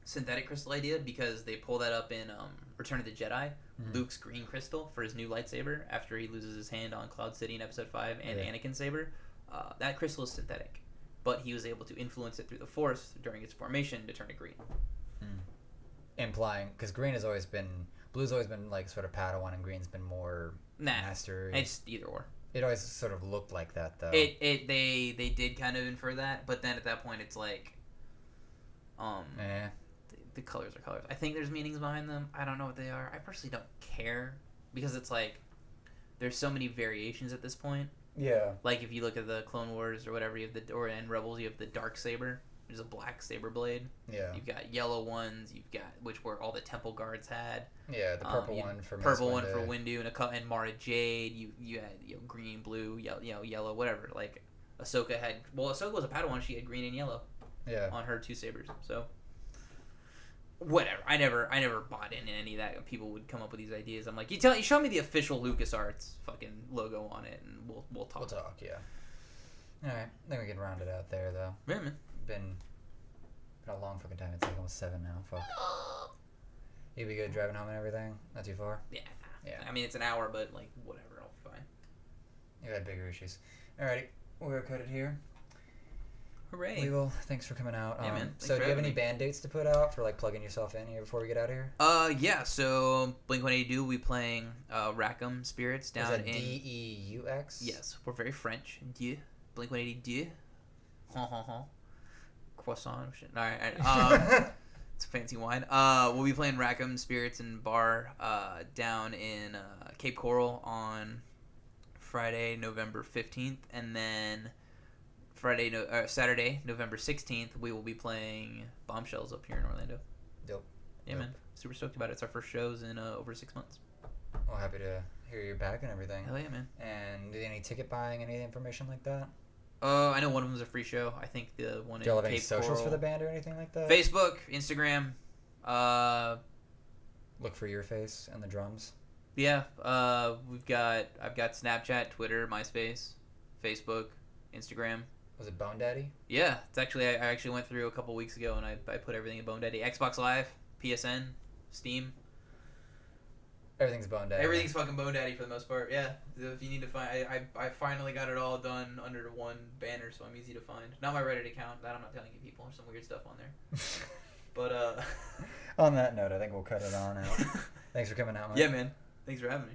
synthetic crystal idea because they pull that up in Return of the Jedi. Luke's green crystal for his new lightsaber after he loses his hand on Cloud City in Episode 5, and Anakin's saber. That crystal is synthetic, but he was able to influence it through the Force during its formation to turn it green. Implying, because green has always been, blue's always been like sort of Padawan, and green's been more master. It's either or. It always sort of looked like that, though. They did kind of infer that, but then at that point it's like, the colors are colors. I think there's meanings behind them. I don't know what they are. I personally don't care because it's like there's so many variations at this point. Yeah. Like if you look at the Clone Wars or whatever, you have and Rebels, you have the dark saber. There's a black saber blade. Yeah. You've got yellow ones. You've got which were all the temple guards had. Yeah, the purple one for purple one for Windu and Mara Jade. You had green, blue, yellow, whatever. Like Ahsoka had. Well, Ahsoka was a Padawan. She had green and yellow. Yeah. On her two sabers. So whatever. I never bought into any of that. People would come up with these ideas. I'm like, you show me the official LucasArts fucking logo on it, and we'll talk. We'll talk. Yeah. All right. Then we can round it out there, though. Yeah, man. Been a long fucking time. It's like almost 7 now. Fuck. You be good driving home and everything? Not too far? Yeah. Yeah. I mean, it's an hour, but like whatever, I'll be fine. You had bigger issues. Alrighty, we'll go cut it here. Hooray! We will. Thanks for coming out. Yeah, man. So, do you have any band dates to put out for like plugging yourself in here before we get out of here? Yeah. So Blink-180 Deux, we playing Rackham Spirits down in Deux? Yes, we're very French. Deux. Blink-180 Deux. Croissant. Shit. All right. It's a fancy wine. We'll be playing Rackham Spirits and Bar down in Cape Coral on Friday, November 15th, and then Saturday, November 16th, we will be playing Bombshells up here in Orlando. Dope. Yeah, man. Super stoked about it. It's our first shows in over 6 months. Well, happy to hear you're back and everything. Hell yeah, man. And any ticket buying, any information like that? I know one of them is a free show. I think the one in Cape Coral. Do you have any socials for the band or anything like that? Facebook, Instagram. Look for your face and the drums. Yeah. I've got Snapchat, Twitter, MySpace, Facebook, Instagram. Was it Bone Daddy? Yeah, it's actually I actually went through a couple weeks ago and I put everything in Bone Daddy. Xbox Live, PSN, Steam. Everything's Bone Daddy. Everything's fucking Bone Daddy for the most part. Yeah, if you need to find, I finally got it all done under one banner, so I'm easy to find. Not my Reddit account. That I'm not telling you people. There's some weird stuff on there. But on that note, I think we'll cut it on out. Thanks for coming out, man. Yeah, man. Thanks for having me.